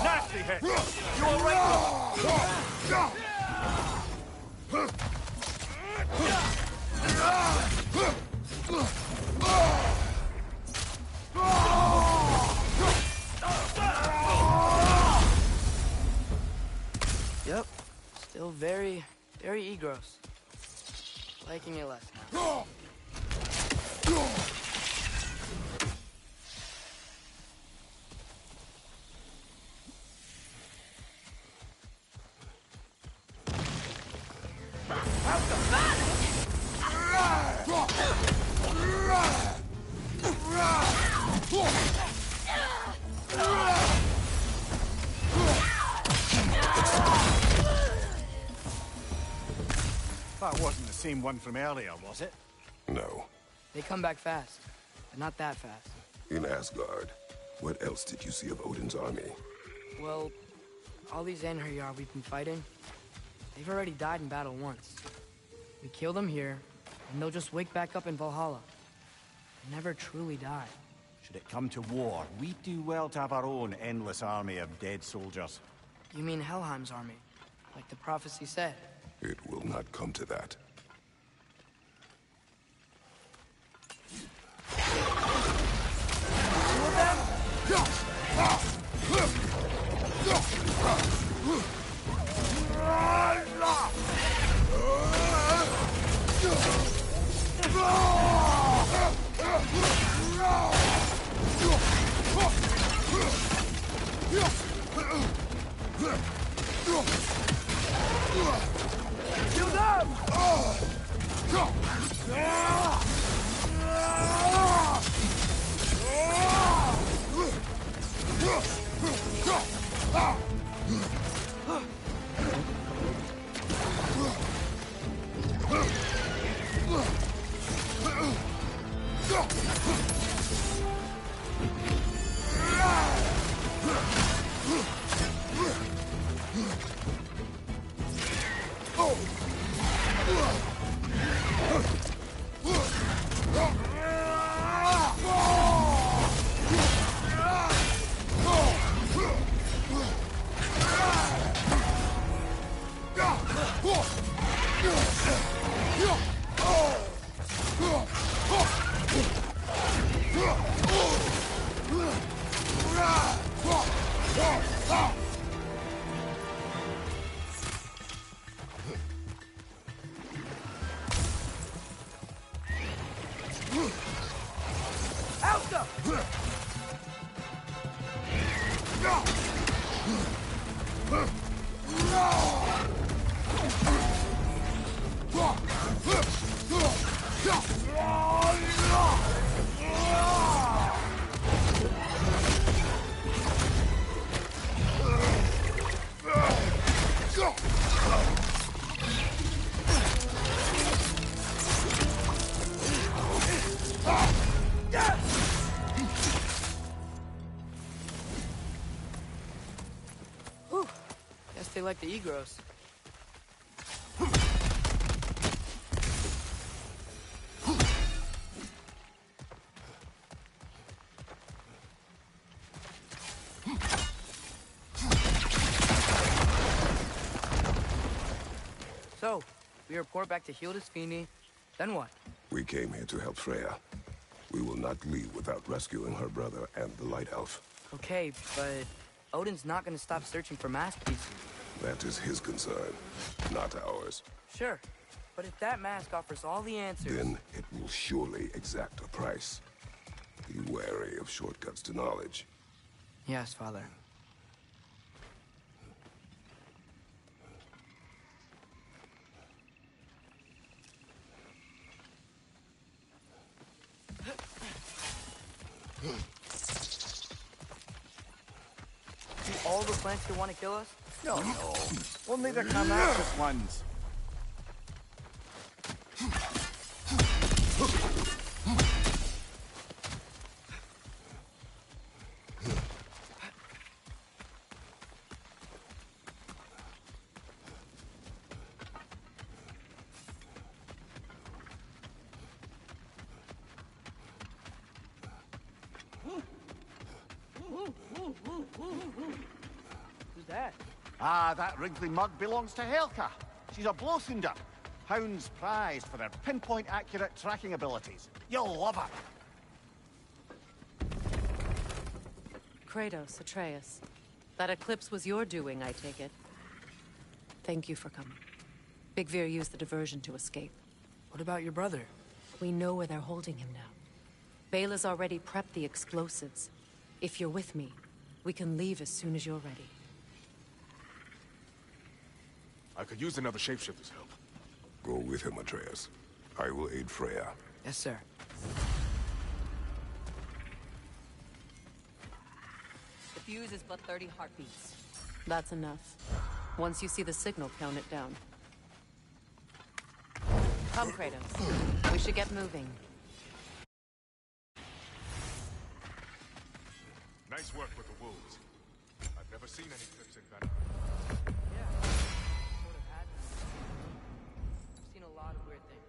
O: Nasty hit! You all right?
D: Yep. Still very Egros. Liking it less now.
B: That wasn't the same one from earlier, was it?
I: No.
D: They come back fast, but not that fast.
I: In Asgard, what else did you see of Odin's army?
D: Well, all these Einherjar we've been fighting, they've already died in battle once. We kill them here, and they'll just wake back up in Valhalla. They never truly die.
B: Should it come to war, we do well to have our own endless army of dead soldiers.
D: You mean Helheim's army, like the prophecy said?
I: It will not come to that.
D: Guess they like the Egros. So, we report back to Hildisvini, then what?
I: We came here to help Freya. We will not leave without rescuing her brother and the Light Elf.
D: Okay, but Odin's not gonna stop searching for mask pieces.
I: That is his concern, not ours.
D: Sure, but if that mask offers all the answers...
I: Then it will surely exact a price. Be wary of shortcuts to knowledge.
D: Yes, Father. See all the plants who want to kill us?
O: No. Only the Carnassius ones.
D: Who's that?
O: Ah, that wrinkly mug belongs to Helka. She's a Blothunder. Hounds prized for their pinpoint accurate tracking abilities. You'll love her.
N: Kratos, Atreus. That eclipse was your doing, I take it. Thank you for coming. Big Veer used the diversion to escape.
D: What about your brother?
N: We know where they're holding him now. Bela's already prepped the explosives. If you're with me, we can leave as soon as you're ready.
Q: I could use another shapeshifter's help.
I: Go with him, Atreus. I will aid Freya.
D: Yes, sir.
N: The fuse is but 30 heartbeats. That's enough. Once you see the signal, count it down. Come, Kratos. We should get moving.
Q: Nice work with the wolves. I've never seen any clips in battle.
D: Yeah, sort of had been. I've seen a lot of weird things.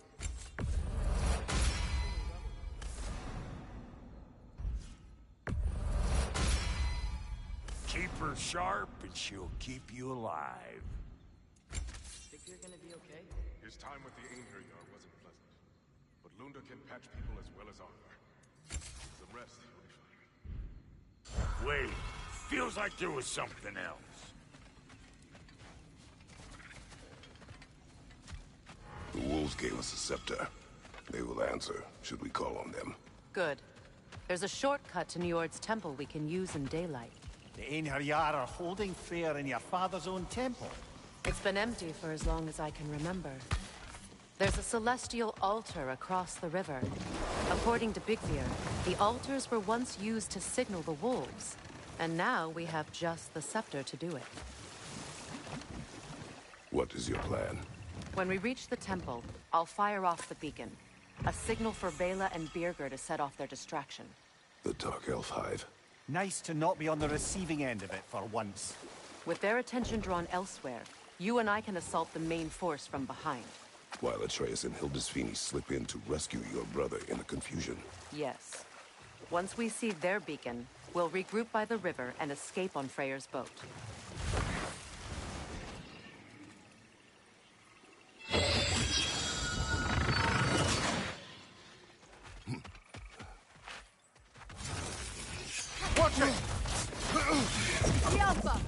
R: Keep her sharp and she'll keep you alive.
D: Think you're gonna be okay?
Q: His time with the Einherjar wasn't pleasant. But Lunda can patch people as well as armor. The rest he'll be fine.
R: Wait, feels like there was something else.
I: The wolves gave us a scepter. They will answer, should we call on them.
N: Good. There's a shortcut to Njord's temple we can use in daylight.
B: The Einherjar are holding Freyr in your father's own temple.
N: It's been empty for as long as I can remember. There's a celestial altar across the river. According to Big Veer, the altars were once used to signal the wolves, and now we have just the scepter to do it.
I: What is your plan?
N: When we reach the temple, I'll fire off the beacon. A signal for Vela and Birger to set off their distraction.
I: The Dark Elf Hive.
B: Nice to not be on the receiving end of it for once.
N: With their attention drawn elsewhere, you and I can assault the main force from behind.
I: While Atreus and Hildisvini slip in to rescue your brother in the confusion.
N: Yes. Once we see their beacon, we'll regroup by the river and escape on Freyr's boat.
Q: Watch it!
H: The Alpha!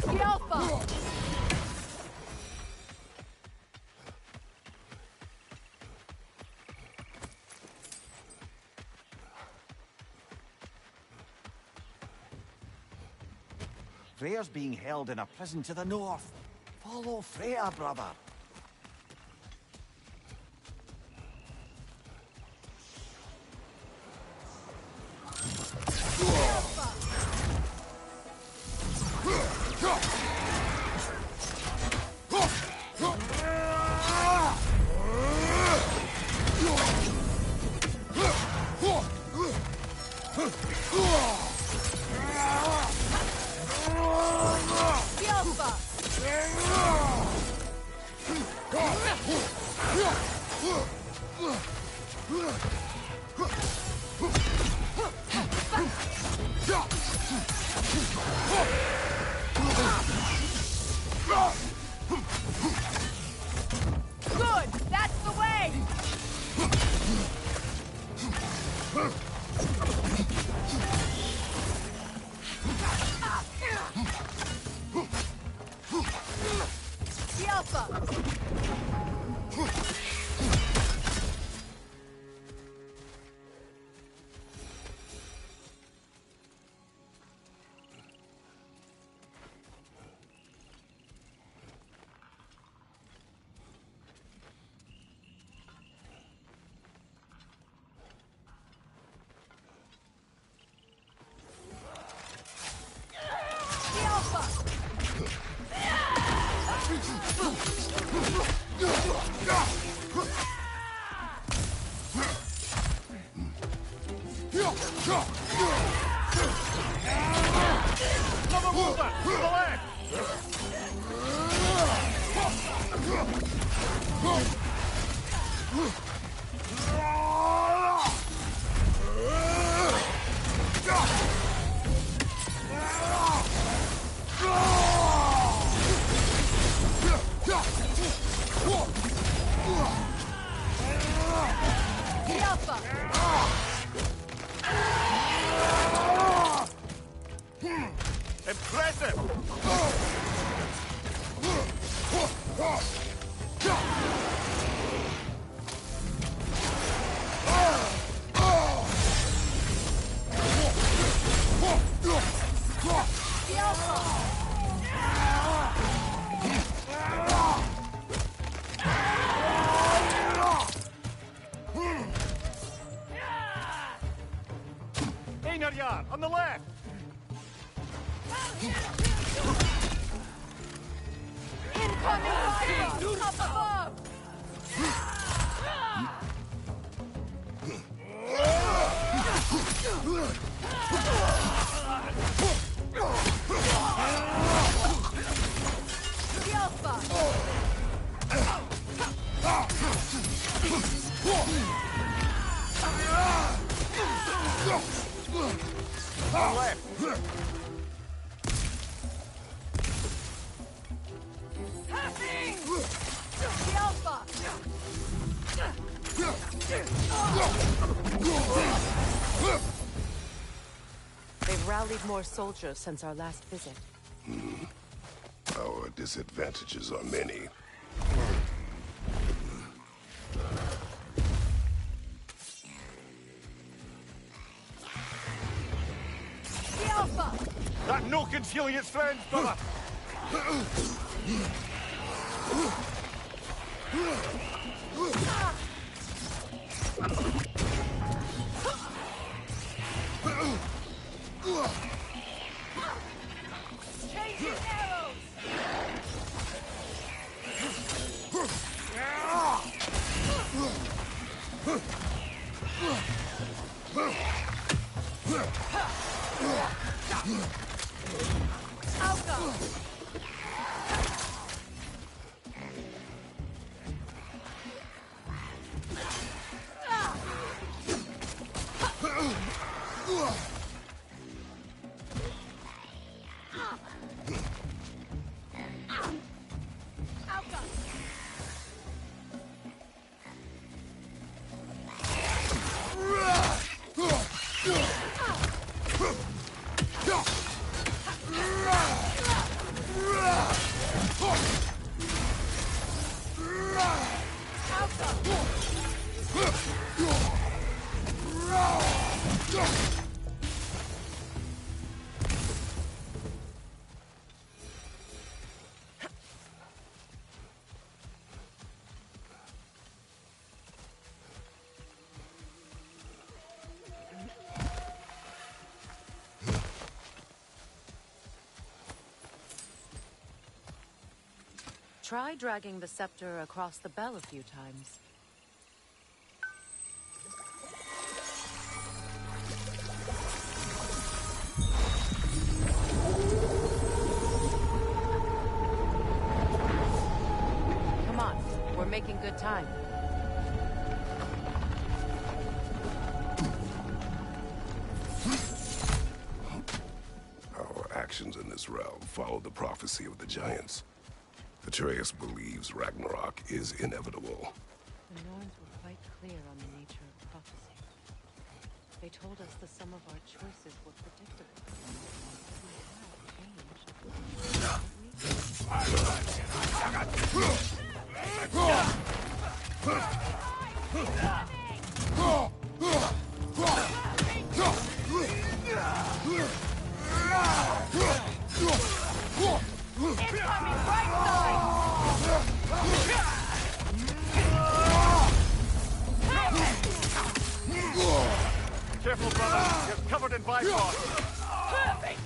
H: The Alpha!
B: Freyr's being held in a prison to the north. Follow Freyr, brother.
H: Good! That's the way! The Alpha!
Q: Impressive!
B: Einarjar, on the left!
H: Incoming fire! Up above! The
B: On left!
H: Passing! The Alpha!
N: They've rallied more soldiers since our last visit.
I: Our disadvantages are many.
H: The Alpha!
B: That no concealing its friends, brother!
N: Try dragging the scepter across the bell a few times. Come on, we're making good time.
I: Our actions in this realm follow the prophecy of the giants. Atreus believes Ragnarok is inevitable.
N: The Norns were quite clear on the nature of prophecy. They told us the sum of our choices were predictable.
H: Incoming right side!
O: Careful, brother. You're covered in Bifrost.
H: Perfect!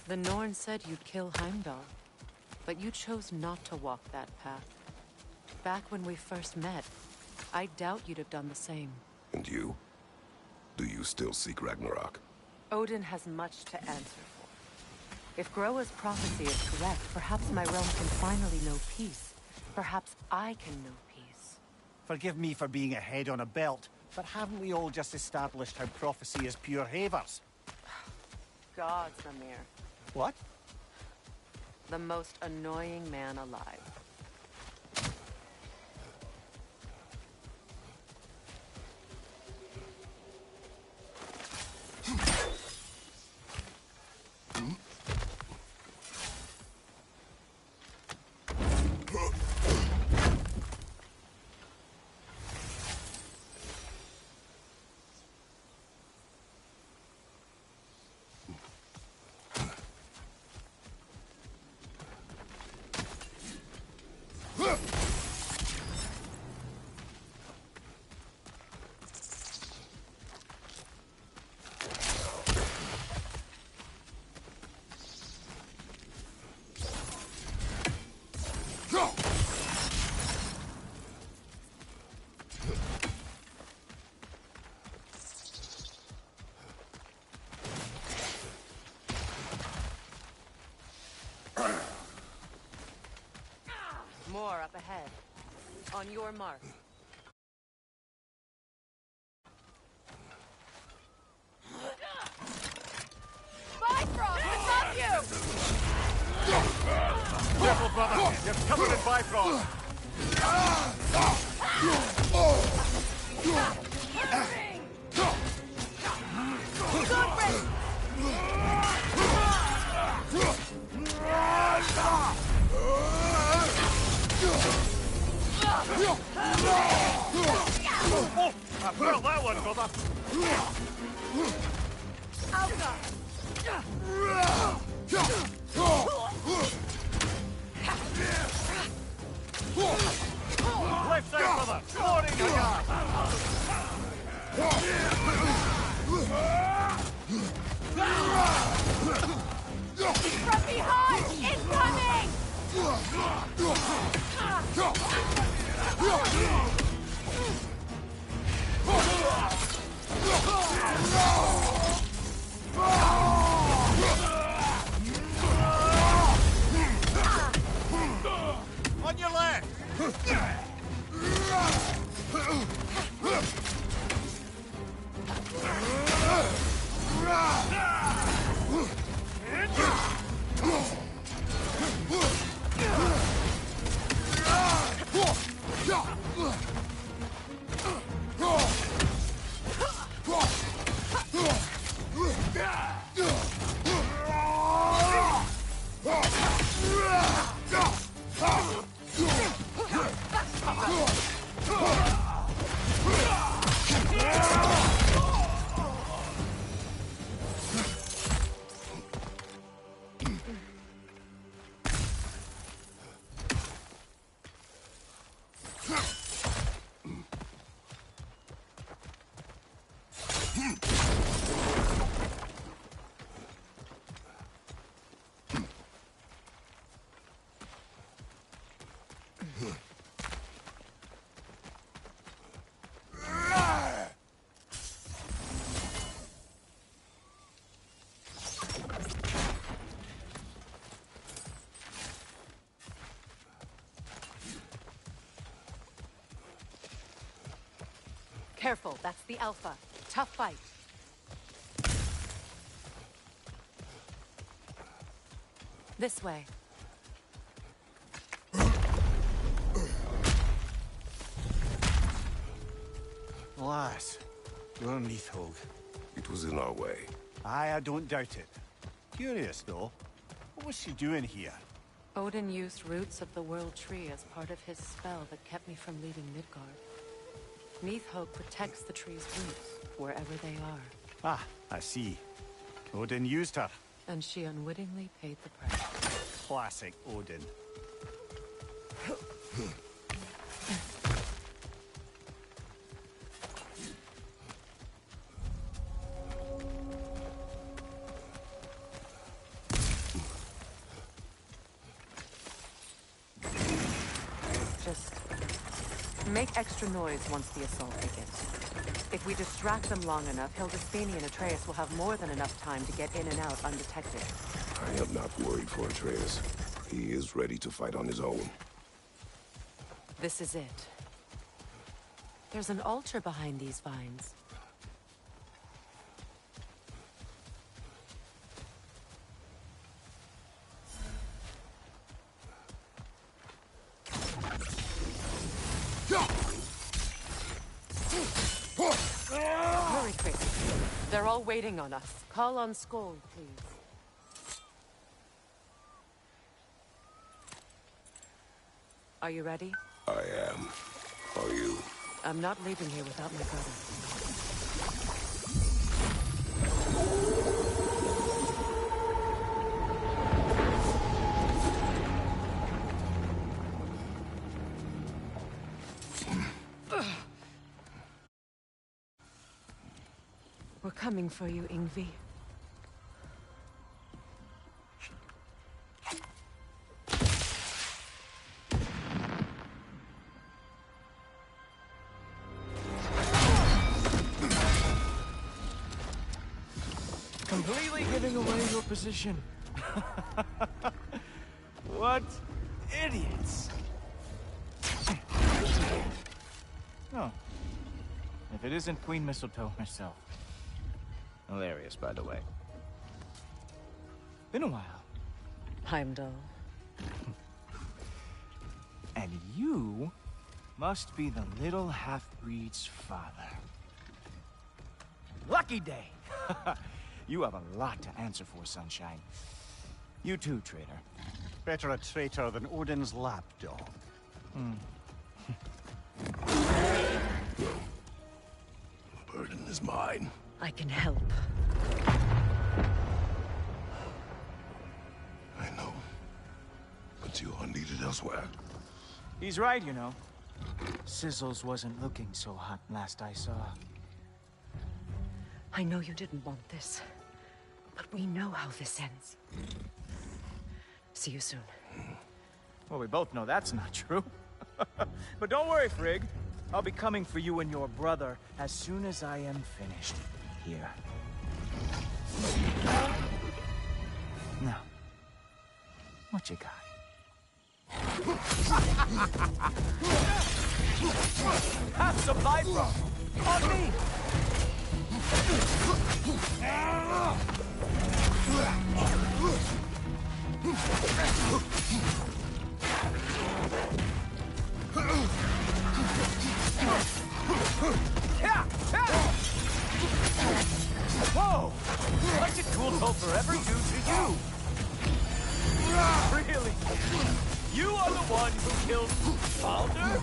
N: The Norn said you'd kill Heimdall, but you chose not to walk that path. Back when we first met, I doubt you'd have done the same.
I: And you? Do you still seek Ragnarok?
N: Odin has much to answer for. If Groa's prophecy is correct, perhaps my realm can finally know peace. Perhaps I can know peace.
B: Forgive me for being a head on a belt, but haven't we all just established how prophecy is pure havers?
N: Gods, Mimir.
B: What?
N: The most annoying man alive. More up ahead. On your mark.
H: Bifrost, it's up you!
O: Careful, brother. You're covered in Bifrost. Well, that one, brother.
H: Alka!
O: Left side, brother. Floating again.
H: From behind! Incoming!
O: On your left.
S: Careful, that's the Alpha. Tough fight. This way.
B: Lass, you're Neathog.
I: It was in our way.
B: Aye, I don't doubt it. Curious, though. What was she doing here?
S: Odin used roots of the World Tree as part of his spell that kept me from leaving Midgard. Neathog protects the tree's roots, wherever they are.
B: Ah, I see. Odin used her.
S: And she unwittingly paid the price.
B: Classic Odin.
S: Just make extra noise once the assault begins. If we distract them long enough, Hildesthini and Atreus will have more than enough time to get in and out undetected.
I: I am not worried for Atreus. He is ready to fight on his own.
S: This is it. There's an altar behind these vines. Hurry, Chris. They're all waiting on us. Call on Skoll, please. Are you ready?
I: I am. Are you?
S: I'm not leaving here without my brother. We're coming for you, Ingvi.
G: Completely giving away your position. What idiots. Oh. If it isn't Queen Mistletoe herself. Hilarious, by the way. Been a while.
S: Heimdall.
G: And you must be the little half-breed's father. Lucky day! You have a lot to answer for, Sunshine. You too, traitor.
B: Better a traitor than Odin's lapdog.
I: is mine.
S: I can help.
I: I know. But you are needed elsewhere.
G: He's right, you know. Sizzles wasn't looking so hot last I saw.
S: I know you didn't want this, but we know how this ends. See you soon.
G: Well, we both know that's not true. But don't worry, Frigg. I'll be coming for you and your brother as soon as I am finished here. Now, what you got? Have some vibro! On me! Whoa! What did Cool Gopher ever do to you? Really? You are the one who killed Baldur?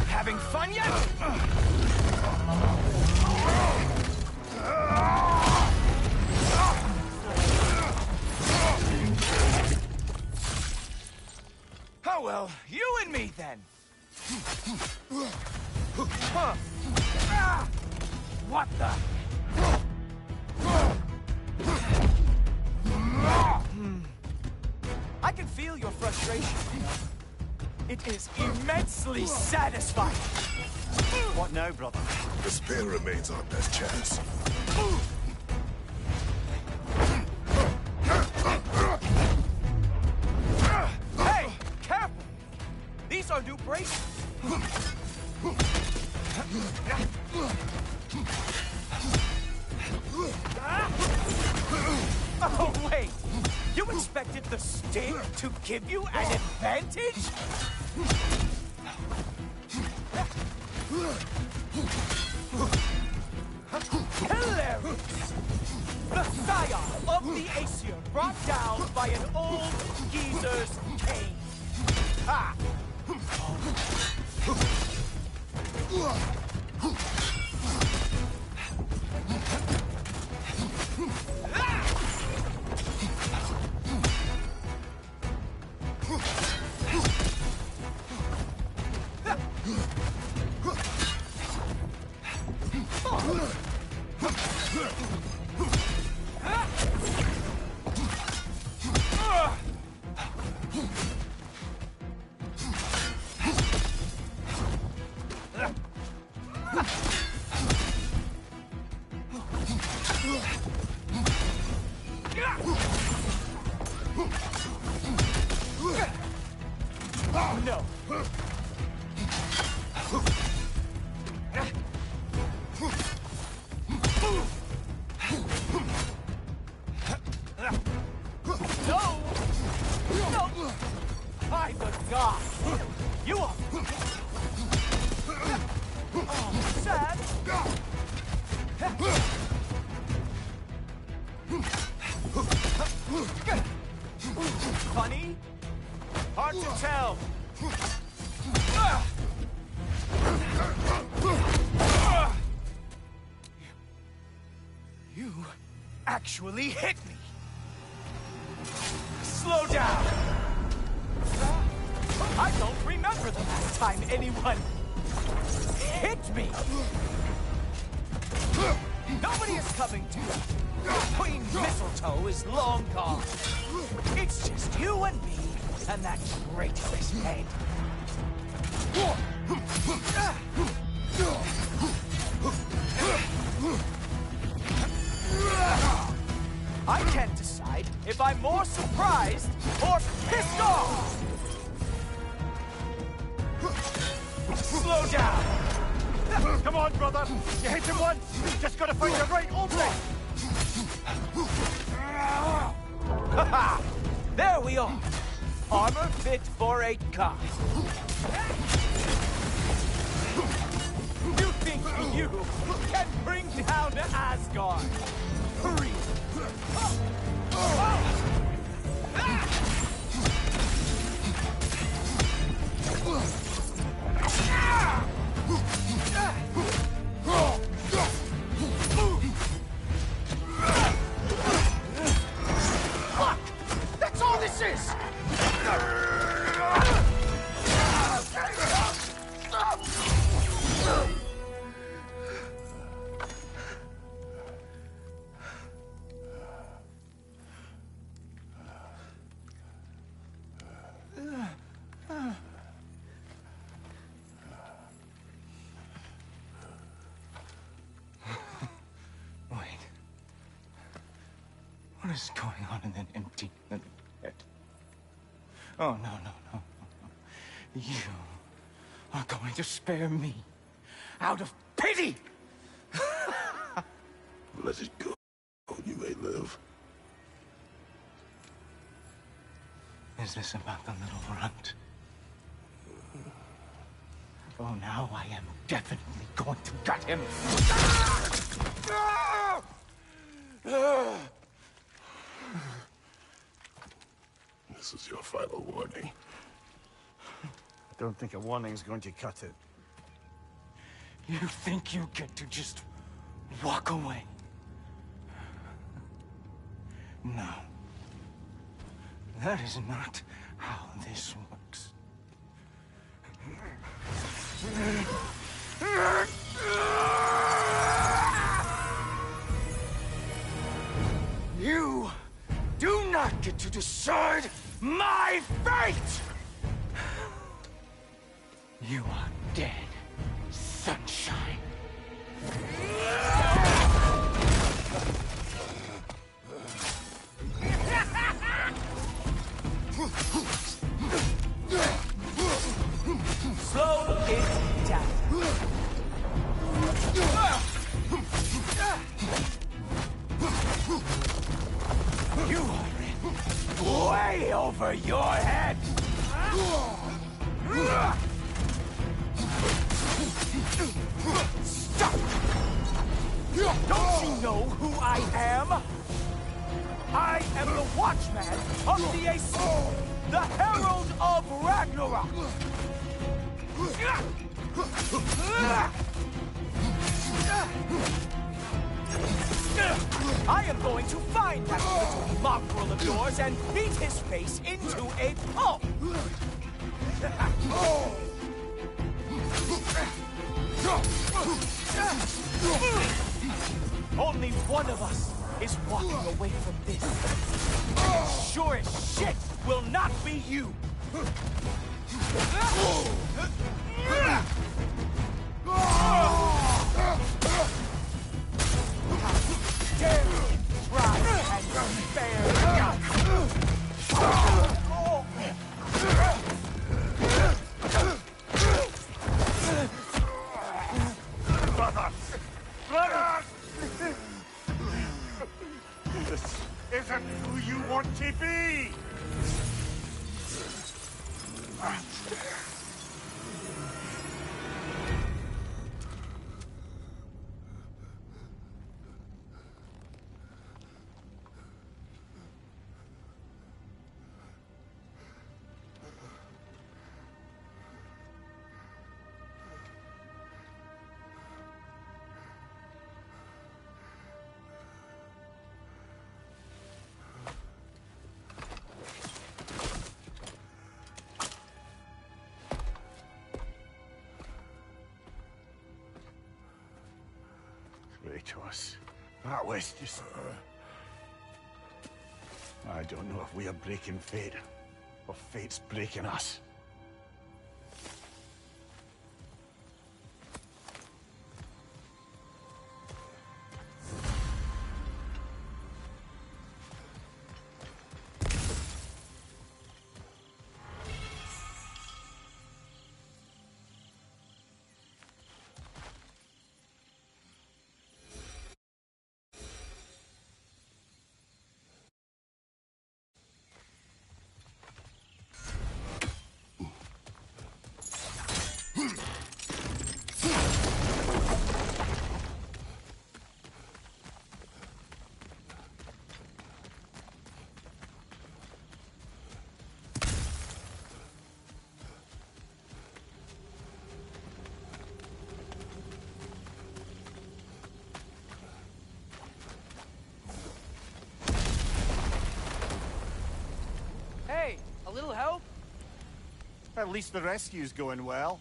G: Having fun yet? Oh well, you and me then. Huh. What the? I can feel your frustration. It is immensely satisfying.
B: What now, brother?
I: The spear remains our best chance.
G: Hey, careful! These are new braces. Oh, wait! You expected the stick to give you an advantage? Hilarious! The scion of the Aesir brought down by an old geezer's cane. Ha! No. No! No! By the God! You are... Oh, sad! Funny? Hard to tell. You actually hit me. Slow down. I don't remember the last time anyone hit me. Nobody is coming to you. Queen Mistletoe is long gone. It's just you and me and that greatless head. I can't decide if I'm more surprised or pissed off. Slow down.
B: Come on, brother. You hit him once. Just gotta find the right opening.
G: There we are. Armor fit for a god. You think you guard. Hurry!
B: Fuck! That's all this is!
G: What is going on in that empty little head? Oh, no, no, no, no, no. You are going to spare me out of pity!
I: Let it go. You may live.
G: Is this about the little runt? Oh, now I am definitely going to gut him.
I: This is your final warning.
B: I don't think a warning's going to cut it.
G: You think you get to just walk away? No. That is not how this works. You do not get to decide my fate! You are dead, sunshine. Slow it down. You are in way over your head. Stop! Don't you know who I am? I am the Watchman of the Aesir, the Herald of Ragnarok. I am going to find that little mongrel of yours and beat his face into a pulp. Only one of us is walking away from this. Sure as shit will not be you. Dare you try and spare
O: Brother! Brother! This isn't who you want to be! Kratos, that was just... I don't know if we are breaking fate, or fate's breaking us.
D: little help?
O: At least the rescue's going well.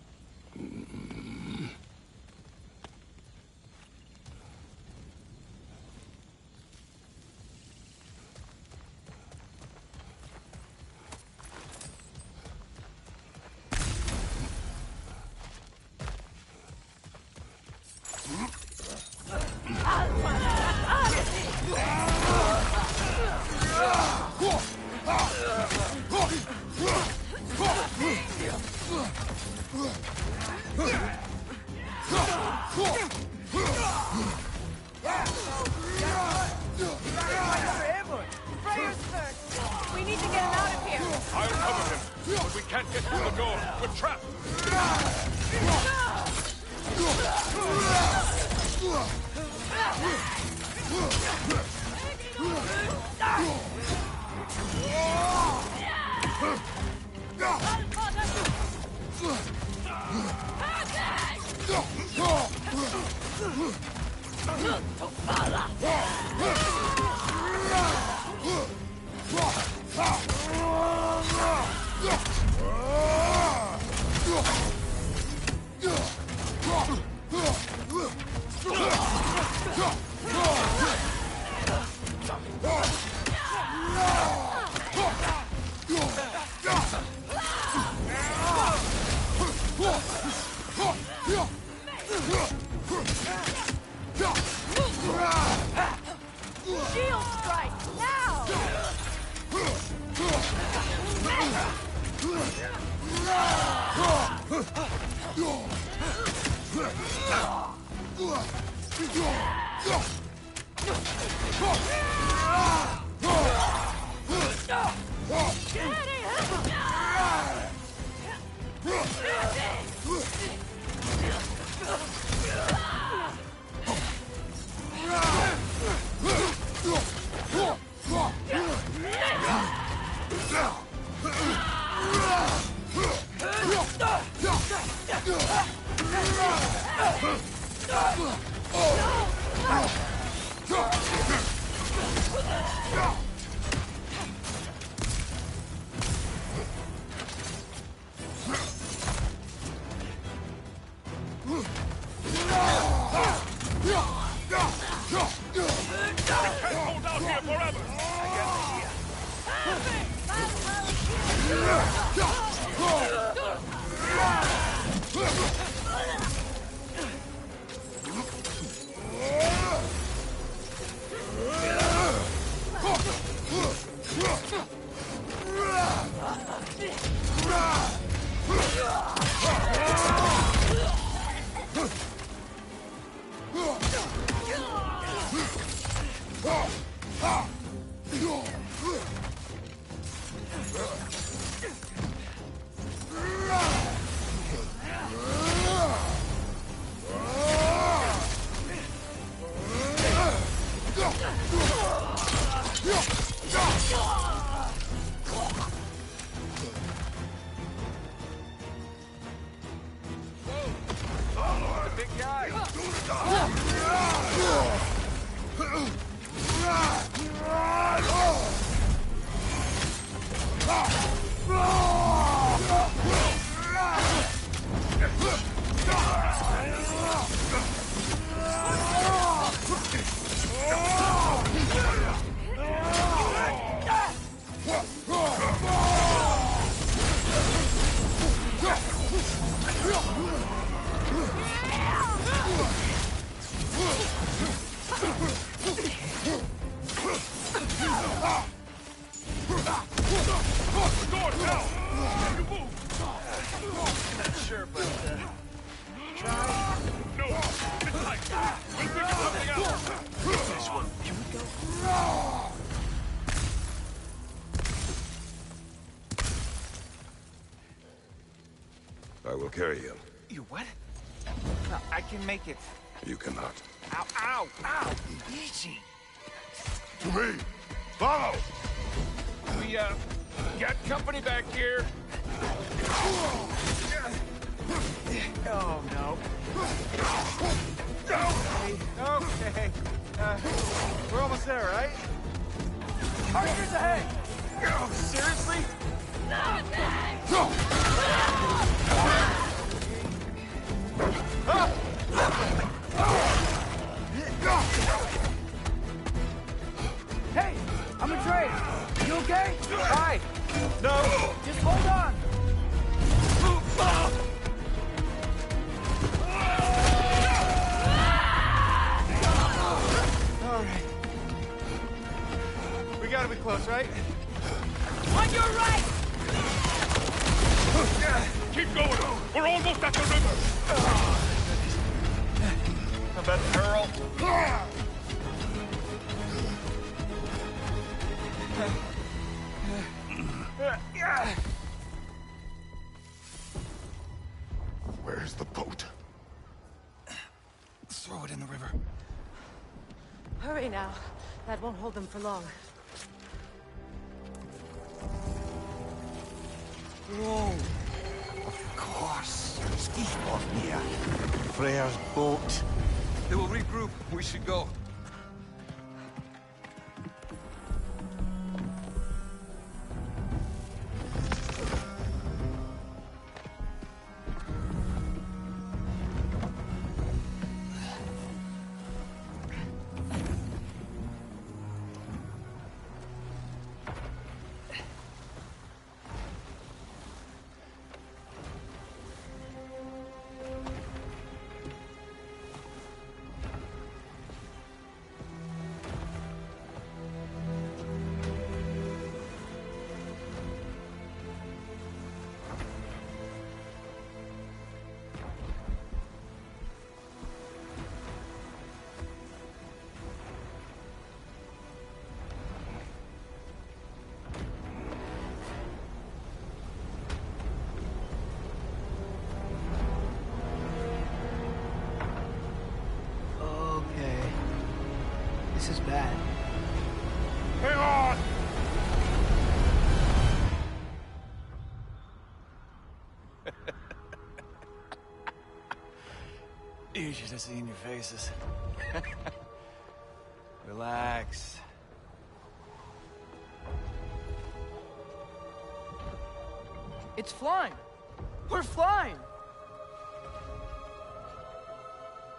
H: We need to get him out of here!
Q: I'll cover him, but we can't get through the door. We're trapped.
H: Shield strike, now!
I: I will carry him.
G: You what? No, I can make it.
I: You cannot.
G: Ow, ow, ow! Easy!
I: To me! Follow!
Q: We, got company back here.
G: Oh, no. Okay. We're almost there, right? Archers ahead! Oh, seriously?
P: Hey, I'm Atreus. You okay? Hi. No. Just hold on.
G: All right. We gotta be close, right?
P: On your right.
Q: Keep going! We're almost at the river!
G: How about Earl?
I: Where's the boat?
G: Throw it in the river.
N: Hurry now. That won't hold them for long.
B: Whoa! Of course. Ski spot here. Freyr's boat.
T: They will regroup. We should go.
P: Okay. This is bad.
Q: Hang on!
G: You should have seen your faces. Relax.
P: It's flying. We're flying.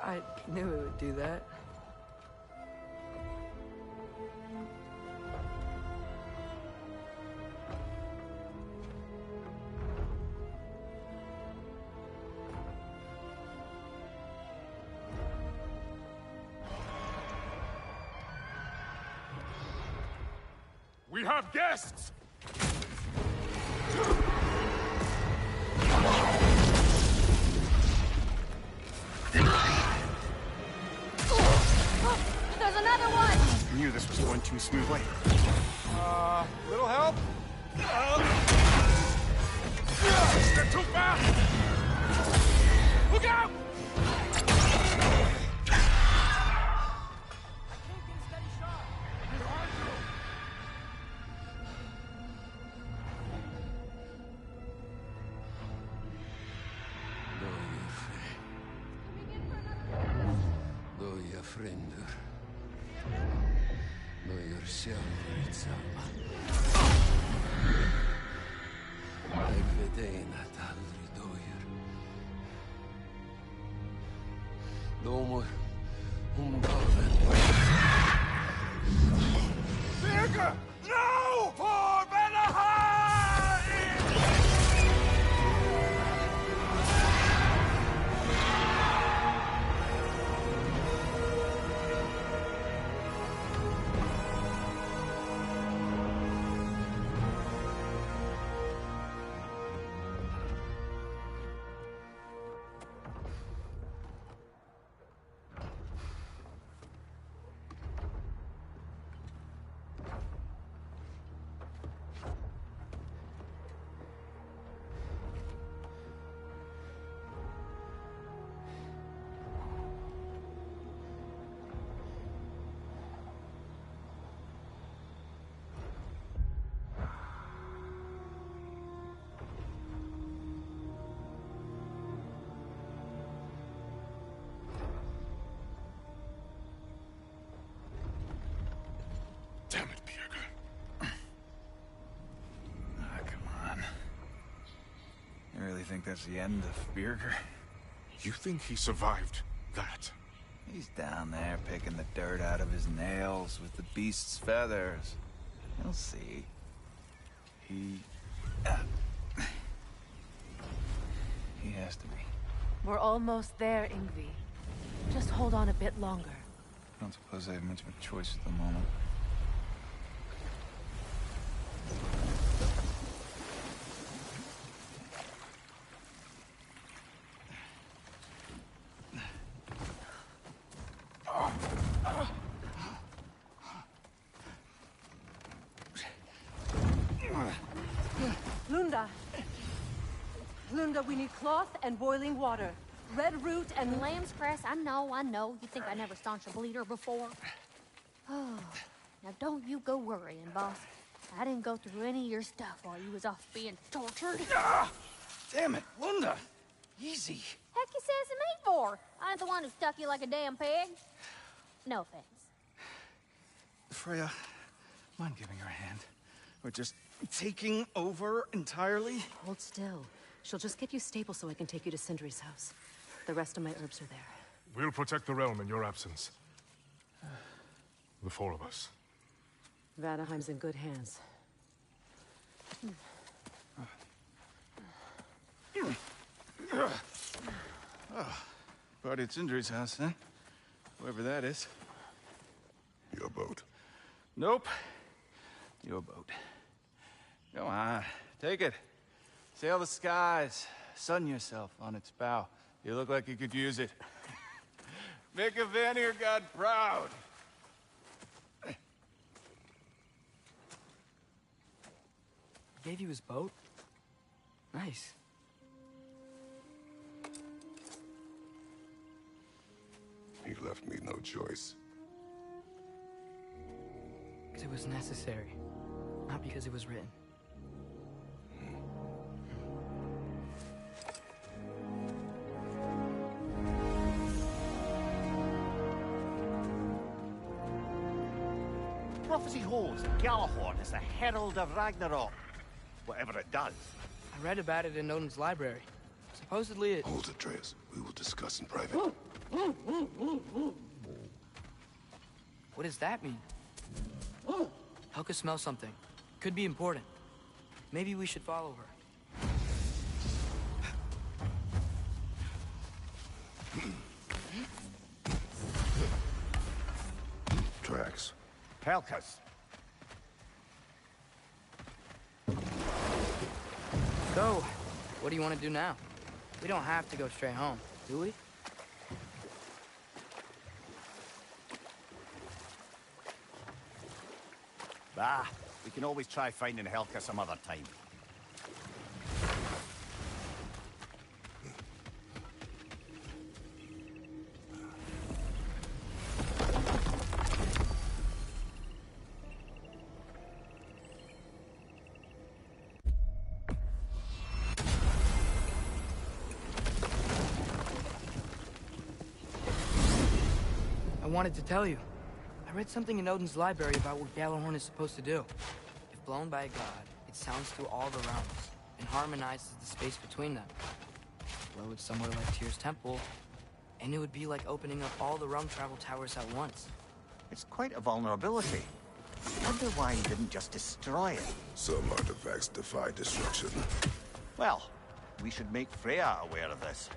P: I knew it would do that.
Q: We have guests!
H: There's another one!
B: Knew this was going too smoothly.
G: Little help?
Q: They're too fast! Look out!
R: Doja fränder. Doja själv samma. Jag vet en att aldrig dojer. Domor dagen.
Q: Virga! No! For Vanaheim!
U: think that's the end of Birger?
Q: You think he survived that?
U: He's down there picking the dirt out of his nails with the beast's feathers. You'll see. He has to be.
S: We're almost there, Ingvi. Just hold on a bit longer.
U: I don't suppose I have much of a choice at the moment.
S: Lunda, we need cloth and boiling water. Red root and
V: lamb's cress. I know. You think I never staunched a bleeder before? Oh, now don't you go worrying, boss. I didn't go through any of your stuff while you was off being tortured.
U: Ah! Damn it, Lunda! Easy.
V: Heck you sassing me for? I ain't the one who stuck you like a damn pig. No offense.
U: Freya, mind giving her a hand? Or just taking over entirely?
N: Hold still. She'll just get you stable so I can take you to Sindri's house. The rest of my herbs are there.
Q: We'll protect the realm in your absence. The four of us.
N: Vanaheim's in good hands.
U: Oh, party at Sindri's house, huh? Whoever that is.
I: Your boat.
U: Nope. Your boat. Come on, take it. Sail the skies. Sun yourself on its bow. You look like you could use it. Make a Vanir god proud.
D: He gave you his boat? Nice.
I: He left me no choice.
D: Because it was necessary, not because it was written.
O: Prophecy holds that Galahorn is the herald of Ragnarok. Whatever it does.
D: I read about it in Odin's library. Supposedly it...
I: Hold it, Atreus. We will discuss in private.
D: What does that mean? Helka smells something. Could be important. Maybe we should follow her.
I: Tracks.
O: Helka's.
D: So, what do you want to do now? We don't have to go straight home, do we?
O: Bah, we can always try finding Helka some other time.
D: I wanted to tell you. I read something in Odin's library about what Galahorn is supposed to do. If blown by a god, it sounds through all the realms and harmonizes the space between them. Blow it somewhere like Tyr's temple, and it would be like opening up all the realm travel towers at once.
O: It's quite a vulnerability. I wonder why he didn't just destroy it.
I: Some artifacts defy destruction.
O: Well, we should make Freya aware of this.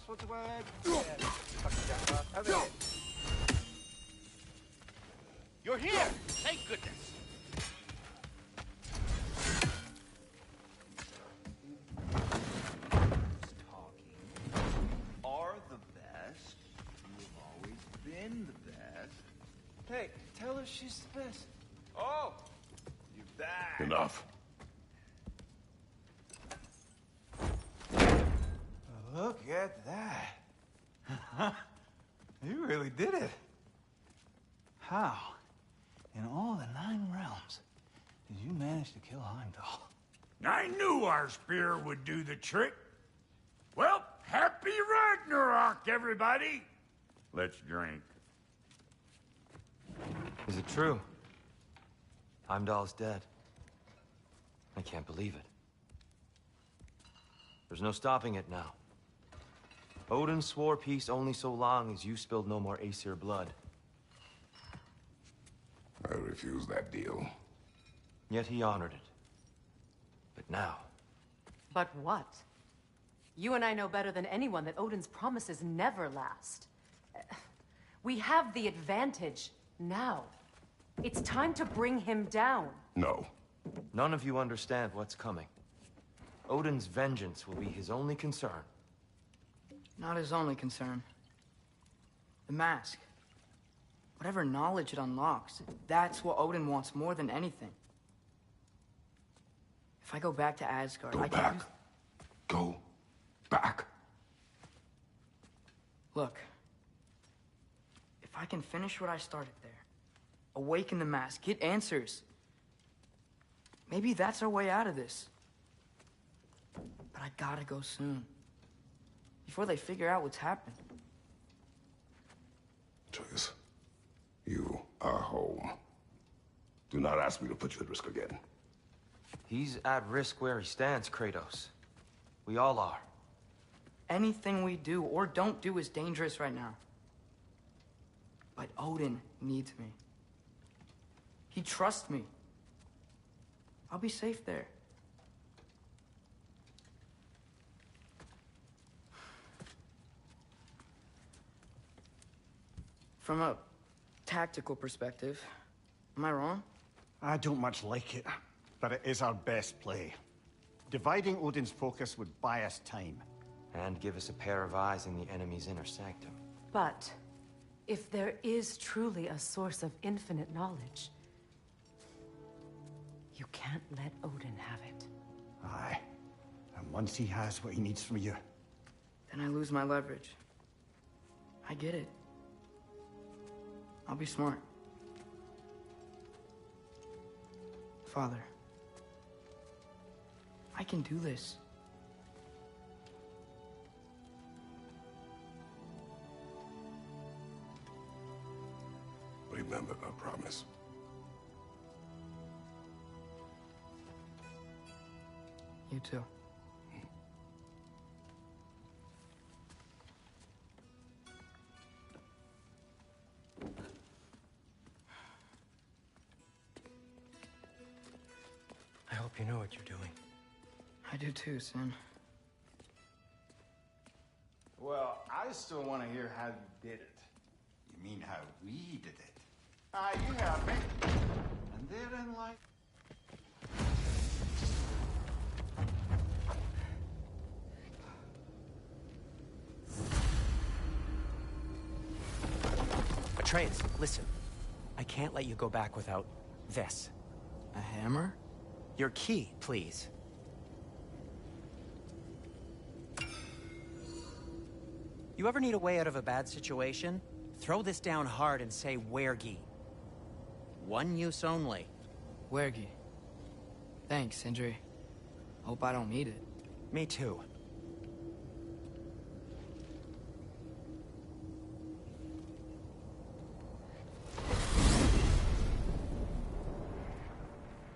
P: What's the word? Yeah, fucking jackass. Over here.
O: You're here! Thank goodness!
R: Are the best. You've always been the best. Hey, tell her she's the best. Oh! You back.
I: Enough.
U: Look at that. You really did it. How, in all the 9 realms, did you manage to kill Heimdall?
R: I knew our spear would do the trick. Well, happy Ragnarok, everybody. Let's drink.
C: Is it true? Heimdall's dead. I can't believe it. There's no stopping it now. Odin swore peace only so long as you spilled no more Aesir blood.
I: I refused that deal.
C: Yet he honored it. But now...
S: But what? You and I know better than anyone that Odin's promises never last. We have the advantage now. It's time to bring him down.
I: No.
C: None of you understand what's coming. Odin's vengeance will be his only concern.
D: Not his only concern. The mask. Whatever knowledge it unlocks, that's what Odin wants more than anything. If I go back to Asgard,
I: Go back. Go back.
D: Look. If I can finish what I started there, awaken the mask, get answers, maybe that's our way out of this. But I gotta go soon. Before they figure out what's happened.
I: Atreus, you are home. Do not ask me to put you at risk again.
C: He's at risk where he stands, Kratos. We all are.
D: Anything we do or don't do is dangerous right now. But Odin needs me. He trusts me. I'll be safe there. From a tactical perspective, am I wrong?
B: I don't much like it, but it is our best play. Dividing Odin's focus would buy us time.
C: And give us a pair of eyes in the enemy's inner sanctum.
S: But if there is truly a source of infinite knowledge, you can't let Odin have it.
B: Aye. And once he has what he needs from you...
D: Then I lose my leverage. I get it. I'll be smart. Father, I can do this.
I: Remember our promise.
D: You too.
C: I hope you know what you're doing.
D: I do too, Sin.
M: Well, I still want to hear how you did it.
O: You mean how we did it?
M: Ah, you have me. And therein lies...
E: Atreus, listen. I can't let you go back without this.
D: A hammer?
E: Your key, please. You ever need a way out of a bad situation? Throw this down hard and say Wergi. One use only.
D: Wergi. Thanks, Sindri. Hope I don't need it.
E: Me too.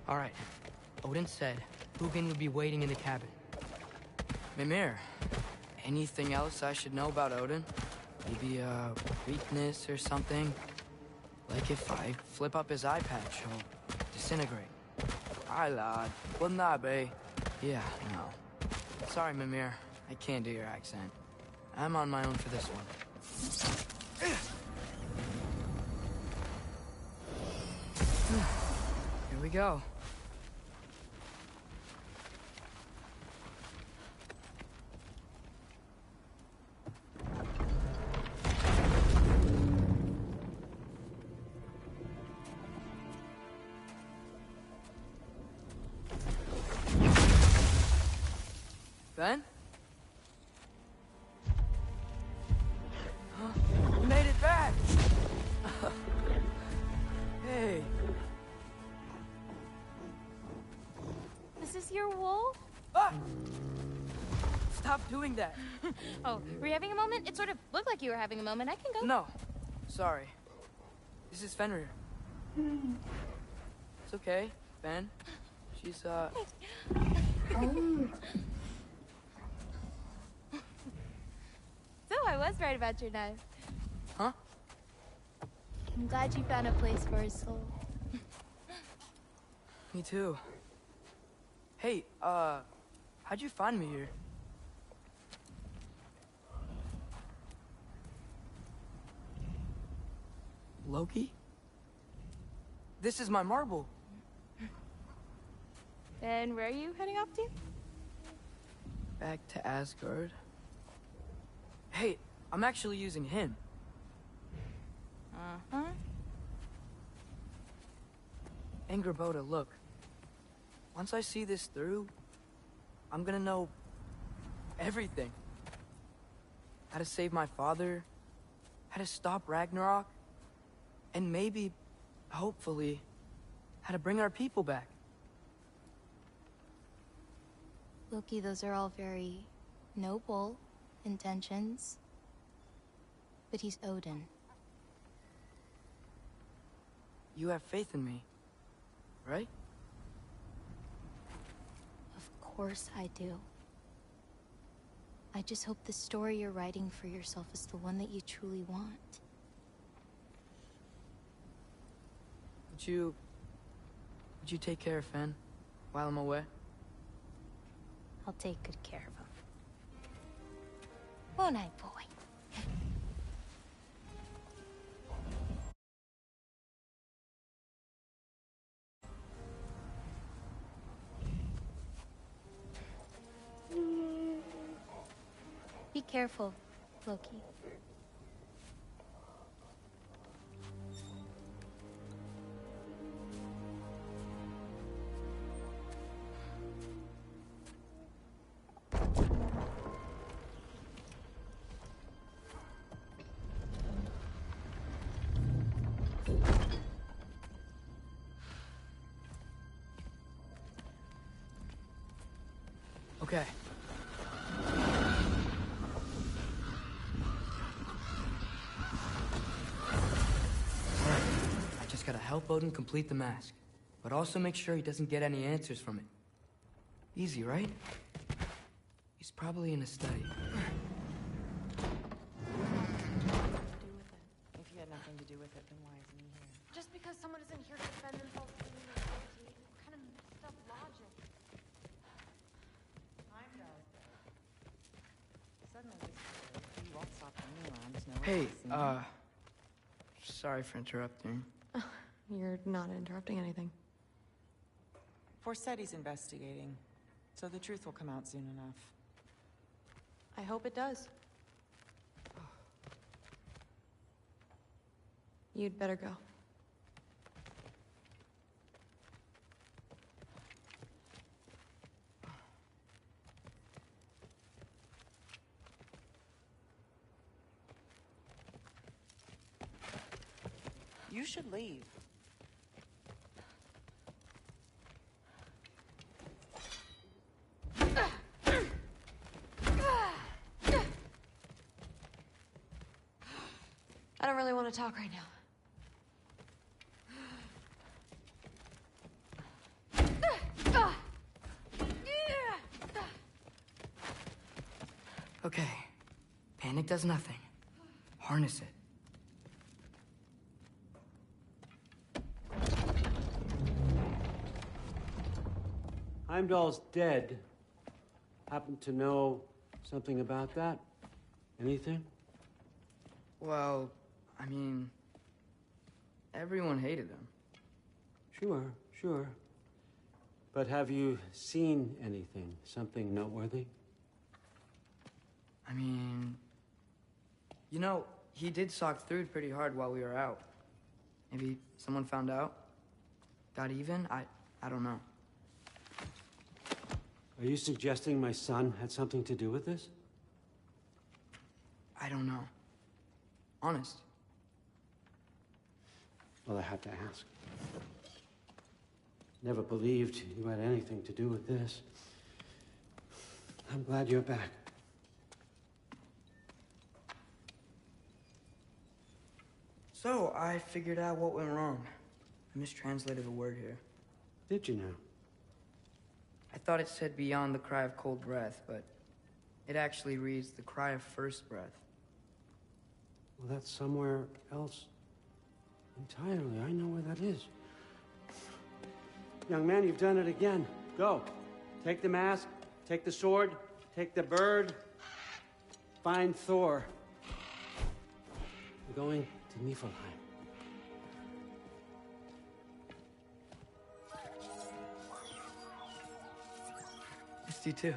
D: All right. Odin said Hugin would be waiting in the cabin. Mimir, anything else I should know about Odin? Maybe a weakness or something? Like if I flip up his eye patch, he'll disintegrate. Hi, lad. Wouldn't that be? Yeah, no. Sorry, Mimir. I can't do your accent. I'm on my own for this one. Here we go. Ben? You made it back! Hey.
V: Is this your wool?
D: Ah! Stop doing that.
V: Oh, were you having a moment? It sort of looked like you were having a moment. I can go.
D: No. Sorry. This is Fenrir. It's okay, Ben. She's,
V: So I was right about your knife.
D: Huh?
V: I'm glad you found a place for his soul.
D: Me too. Hey, how'd you find me here? Loki? This is my marble.
V: And where are you heading off to?
D: Back to Asgard. Hey, I'm actually using him.
V: Uh-huh.
D: Angrboda, look. Once I see this through, I'm gonna know everything. How to save my father, how to stop Ragnarok, and maybe, hopefully, how to bring our people back.
V: Loki, those are all very noble intentions. But he's Odin.
D: You have faith in me, right?
V: Of course I do. I just hope the story you're writing for yourself is the one that you truly want.
D: Would you take care of Fen while I'm away?
V: I'll take good care of him. Won't I, boy? Be careful, Loki.
D: Okay. I just gotta help Odin complete the mask, but also make sure he doesn't get any answers from it. Easy, right? He's probably in a study.
N: If you had nothing to do with it, then why isn't he here?
V: Just because someone isn't here to defend themselves from the guilty, kind of messed up logic.
N: Suddenly this you won't stop hanging around. No one
D: Hey,
N: will see him.
D: sorry for interrupting.
H: You're not interrupting anything.
N: Forseti's investigating, so the truth will come out soon enough.
H: I hope it does. You'd better go.
N: You should leave.
H: I don't really want to talk right now.
D: Okay. Panic does nothing. Harness it.
F: Heimdall's dead. Happen to know something about that? Anything?
D: Well, I mean, everyone hated him.
F: Sure. But have you seen anything? Something noteworthy?
D: I mean, you know, he did sock Thrud pretty hard while we were out. Maybe someone found out? Got even? I don't know.
F: Are you suggesting my son had something to do with this?
D: I don't know. Honest.
F: Well, I had to ask. Never believed you had anything to do with this. I'm glad you're back.
D: So, I figured out what went wrong. mistranslated a word here.
F: Did you now?
D: I thought it said beyond the cry of cold breath, but it actually reads the cry of first breath.
F: Well, that's somewhere else entirely. I know where that is. Young man, you've done it again. Go. Take the mask, take the sword, take the bird. Find Thor. We're going to Niflheim.
D: Missed you too.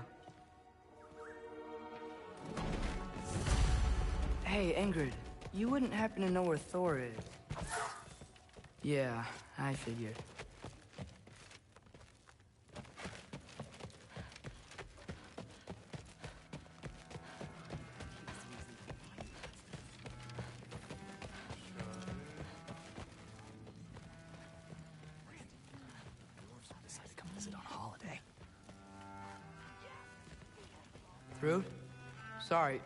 D: Hey, Ingrid, you wouldn't happen to know where Thor is? Yeah, I figured. Through? Sorry,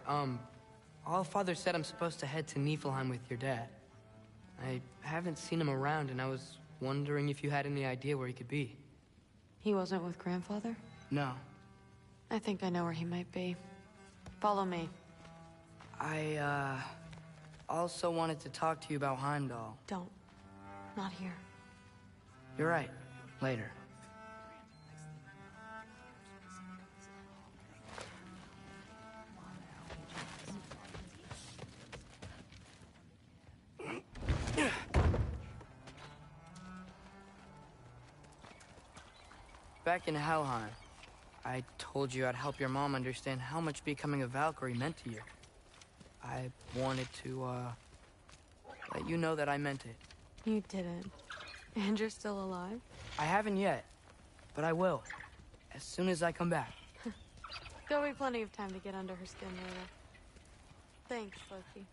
D: Allfather said I'm supposed to head to Niflheim with your dad. I haven't seen him around, and I was wondering if you had any idea where he could be.
H: He wasn't with Grandfather?
D: No.
H: I think I know where he might be. Follow me.
D: I, also wanted to talk to you about Heimdall.
H: Don't. Not here.
D: You're right. Later. Back in Helheim, I told you I'd help your mom understand how much becoming a Valkyrie meant to you. I wanted to, let you know that I meant it.
H: You didn't. And you're still alive?
D: I haven't yet, but I will. As soon as I come back.
H: There'll be plenty of time to get under her skin later. Thanks, Loki.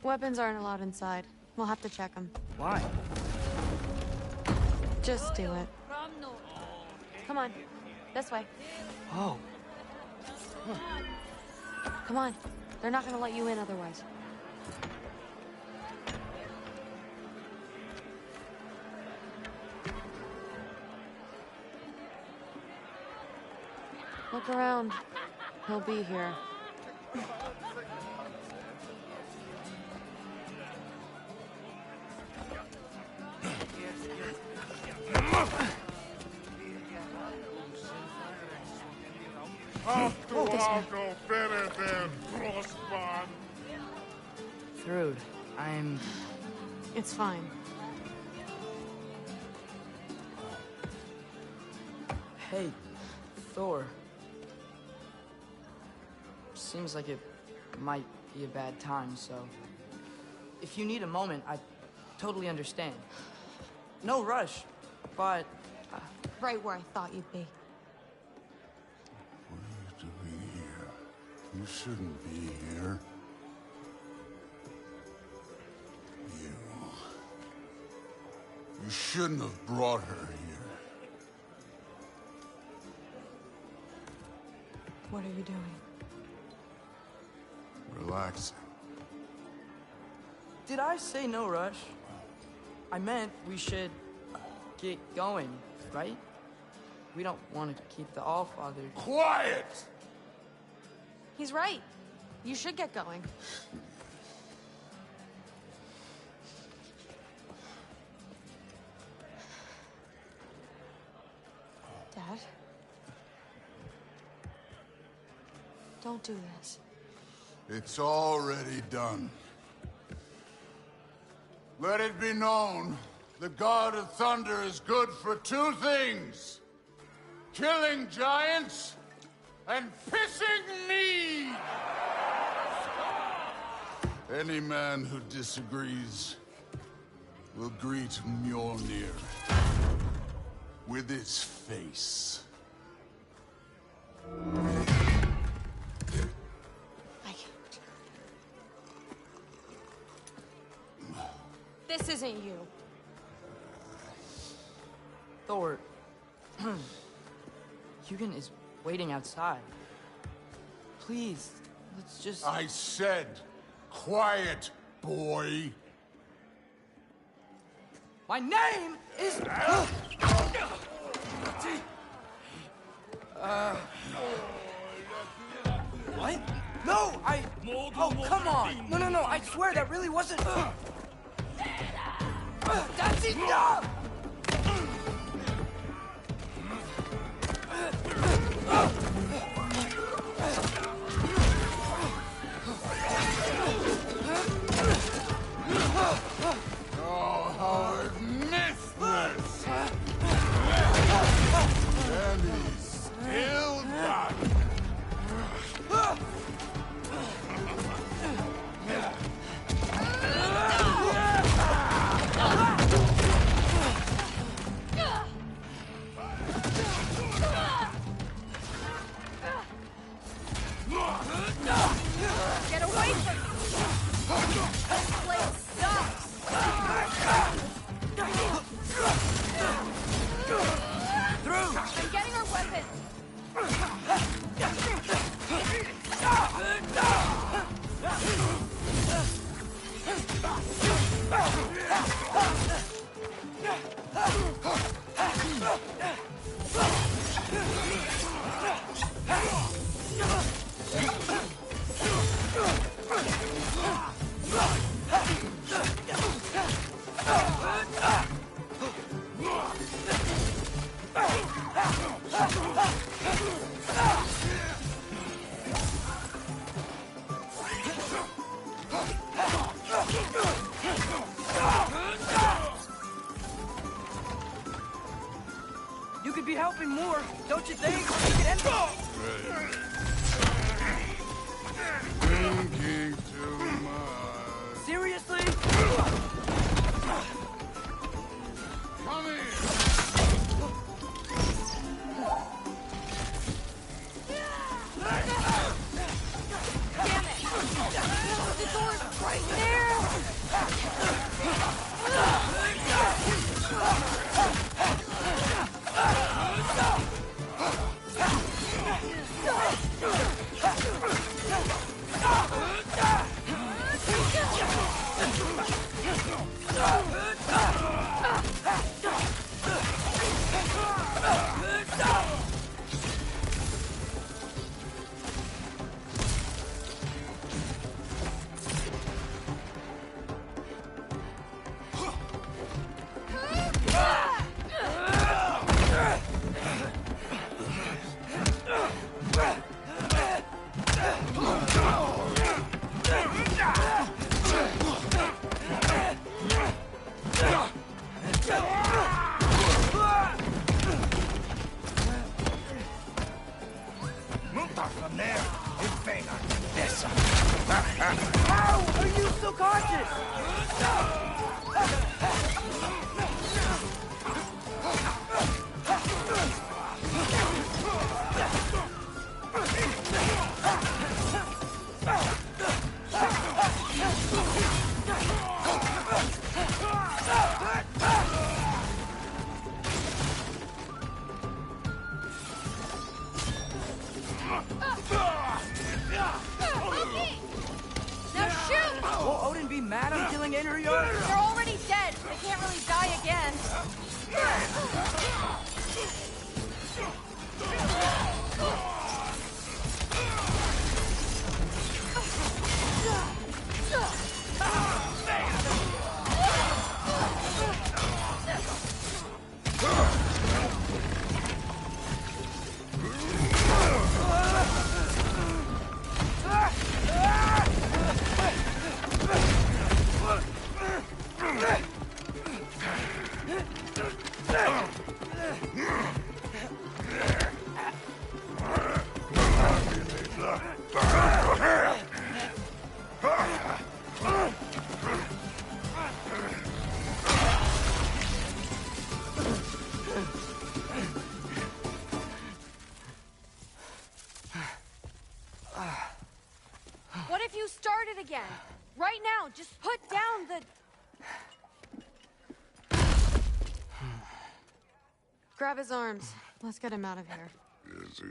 H: Weapons aren't allowed inside. We'll have to check them.
D: Why?
H: Just do it. Come on. This way.
D: Oh.
H: Come on. They're not gonna let you in otherwise. Look around. He'll be here.
D: Thrud,
H: It's fine.
D: Hey, Thor. Seems like it might be a bad time, so... If you need a moment, I totally understand. No rush, but...
H: Right where I thought you'd be.
I: What are you doing here? You shouldn't be here. You shouldn't have brought her here.
H: What are you doing?
I: Relaxing.
D: Did I say no rush? I meant we should get going, right? We don't want to keep the Allfather...
I: Quiet!
H: He's right. You should get going. Dad? Don't do this.
I: It's already done. Let it be known, the God of Thunder is good for two things. Killing giants
K: and pissing me! Any man who disagrees will greet Mjolnir with its face.
H: This isn't you.
D: Thor. Hugin is waiting outside. Please, let's just...
K: I said, quiet, boy.
D: My name is... What? No, Oh, come on! No, I swear that really wasn't... That's enough!
K: Oh, Howard missed this! And he's still got it.
H: Get away from me! This place sucks!
D: Through!
H: I'm getting our weapons!
D: You could be helping more, don't you think? You could end
K: Thinking too much.
D: Seriously?
K: Come here!
H: Damn it! The door's right there!
G: From there, it's Feanor. This.
D: How are you still conscious?
H: Now shoot!
D: Will Odin be mad I'm killing Einherjar?
H: They're already dead. They can't really die again. start it again. Right now, just put down the...
V: Grab his arms. Let's get him out of here.
K: It's a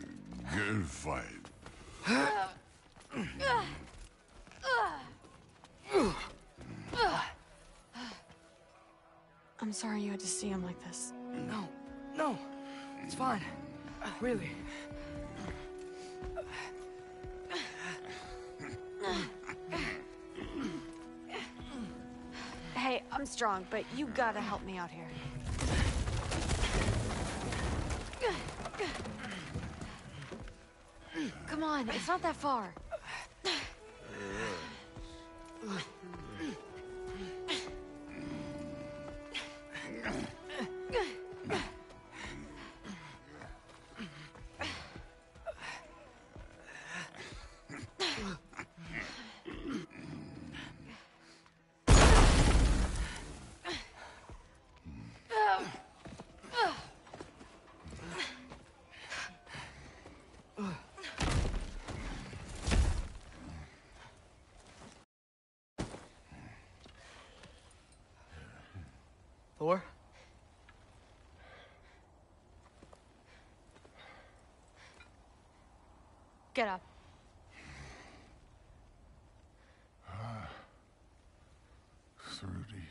K: good fight.
V: I'm sorry you had to see him like this.
D: No, it's fine. Really.
H: Hey, I'm strong, but you gotta help me out here.
V: Come on, it's not that far.
D: Thor?
V: Get up.
K: Thrudy.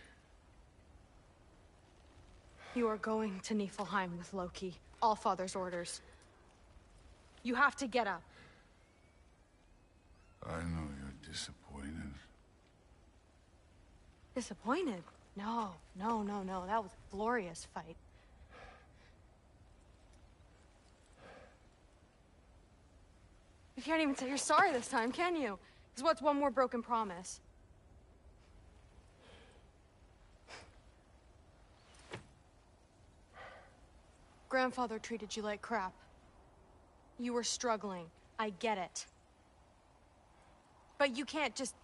V: You are going to Niflheim with Loki. Allfather's orders. You have to get up.
K: I know you're disappointed.
V: Disappointed? No. That was a glorious fight. You can't even say you're sorry this time, can you? Because what's one more broken promise? Grandfather treated you like crap. You were struggling. I get it. But you can't just...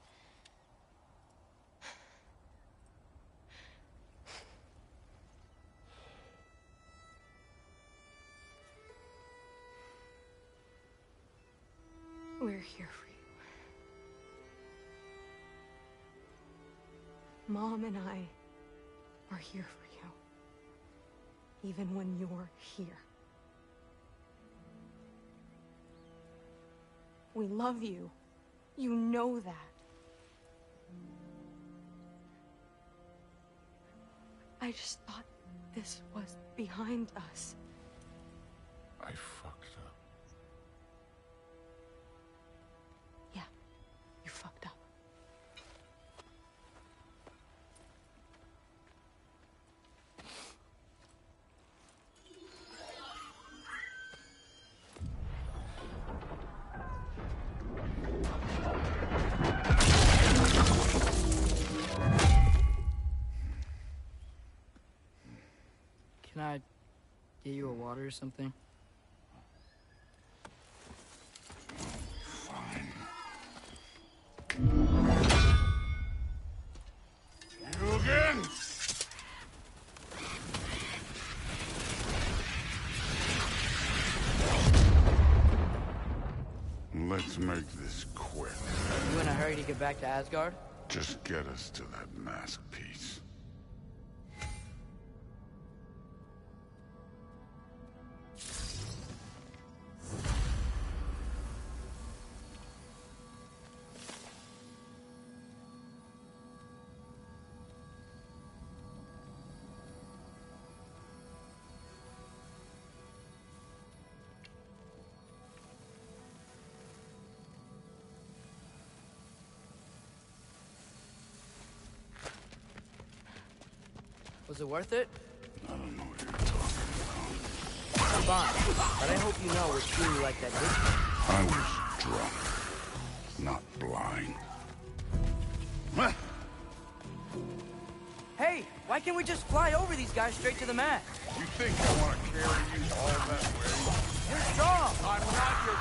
V: We're here for you. Mom and I are here for you. Even when you're here. We love you. You know that. I just thought this was behind us.
K: I fucked up.
V: Yeah, you fucked up.
D: Can I get you a water or something?
K: You again? Let's make this quick.
D: You in a hurry to get back to Asgard?
K: Just get us to that mask piece.
D: Was it worth it?
K: I don't know what you're talking
D: It's fine, but I hope you know we're truly like that, didn't you?
K: I was drunk, not blind.
D: Hey, why can't we just fly over these guys straight to the mat?
K: You think I want to carry you all that way?
D: You're strong!
K: I'm not your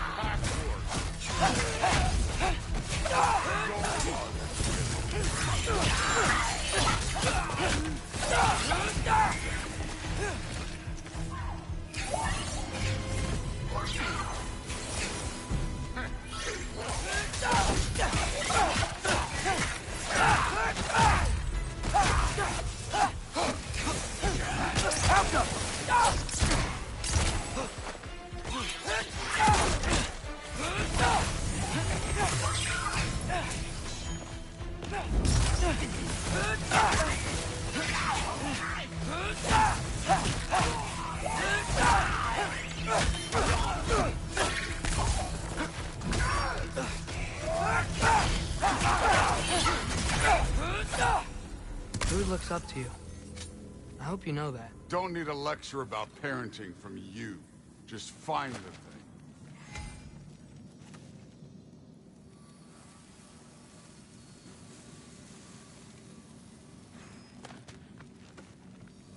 D: Food looks up to you. I hope you know that.
K: Don't need a lecture about parenting from you. Just find the thing.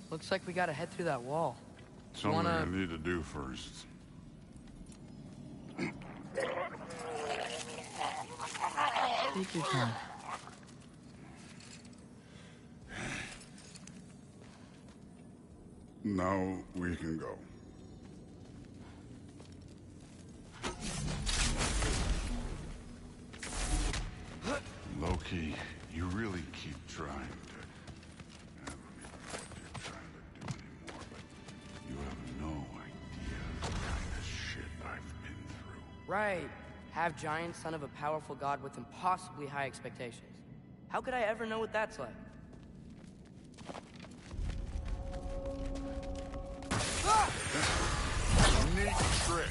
D: Looks like we gotta head through that wall.
K: Something I need to do first.
D: Take your time.
K: Now we can go. Loki, you really keep trying to... I don't even know what you're trying to do anymore, but you have no idea the kind of shit I've been through.
D: Right. Half giant, son of a powerful god with impossibly high expectations. How could I ever know what that's like?
K: Neat trick.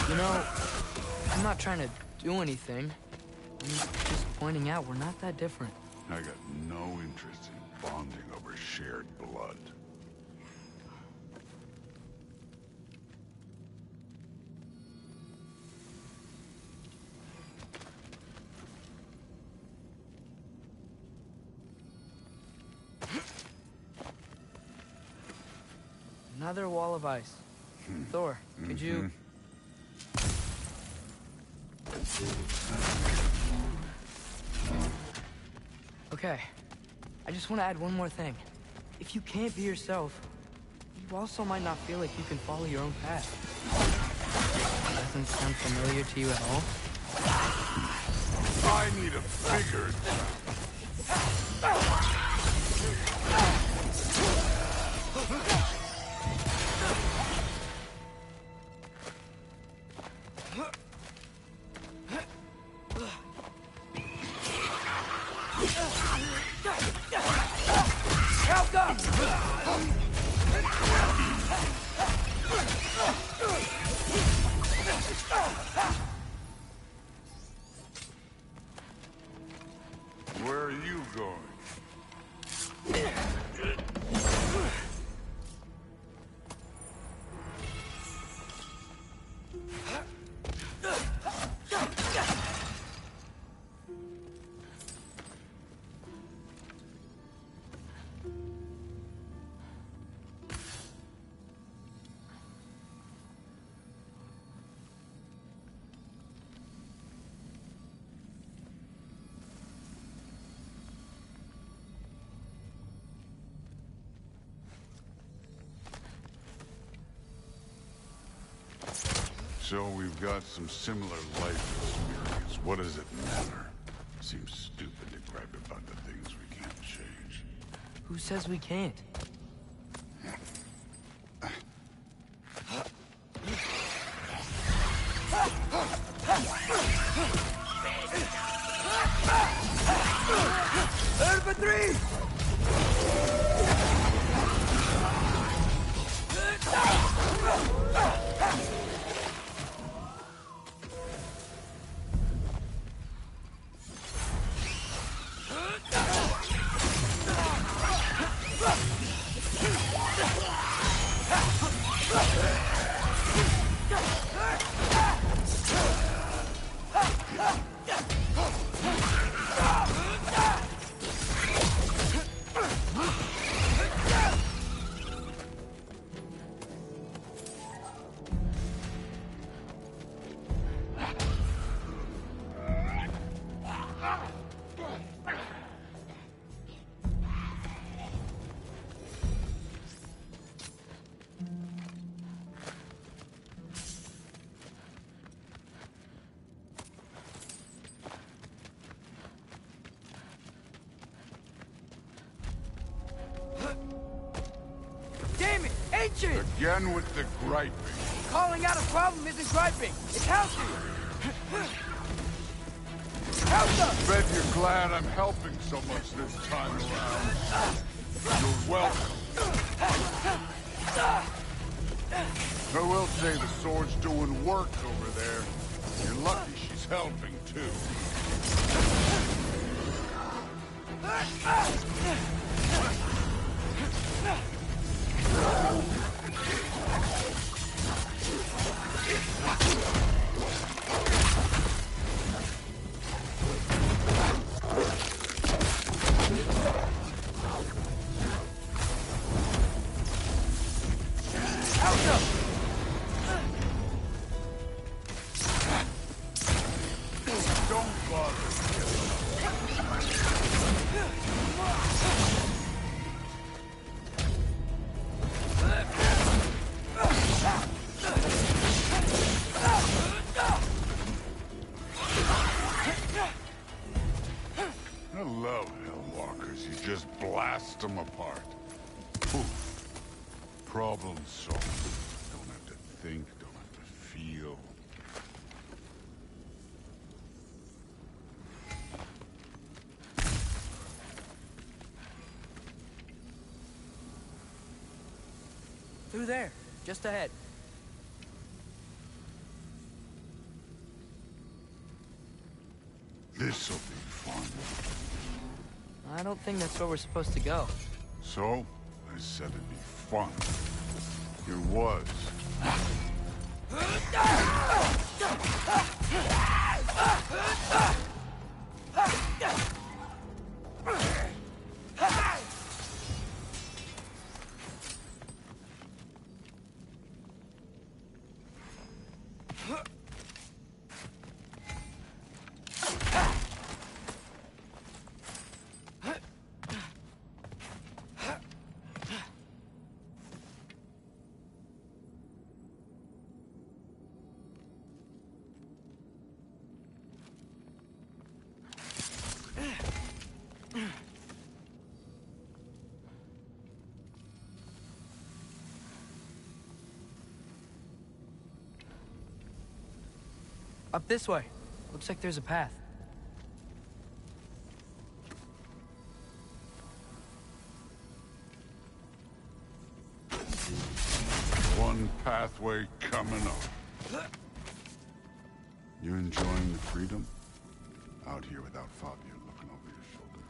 D: You know, I'm not trying to do anything. I'm just pointing out we're not that different.
K: I got no interest in bonding over shared blood.
D: Another wall of ice. Thor, could you... Okay. I just want to add one more thing. If you can't be yourself, you also might not feel like you can follow your own path. Doesn't sound familiar to you at all?
K: I need a bigger... Where are you going? So we've got some similar life experience. What does it matter? Seems stupid to gripe about the things we can't change.
D: Who says we can't?
A: Urban 3!
K: Again with the griping.
D: Calling out a problem isn't griping. It's healthy. Help!
K: Bet you're glad I'm helping so much this time around. You're welcome. I will say the sword's doing work over there. You're lucky she's helping, too. I love Hellwalkers. You just blast them apart. Poof. Problem solved. Don't have to think, don't have to feel.
D: Through there, just ahead.
K: This'll be fun.
D: I don't think that's where we're supposed to go.
K: So, I said it'd be fun. It was.
D: Up this way. Looks like there's a path.
K: One pathway coming up. You enjoying the freedom? Out here without Fabio looking over your shoulder.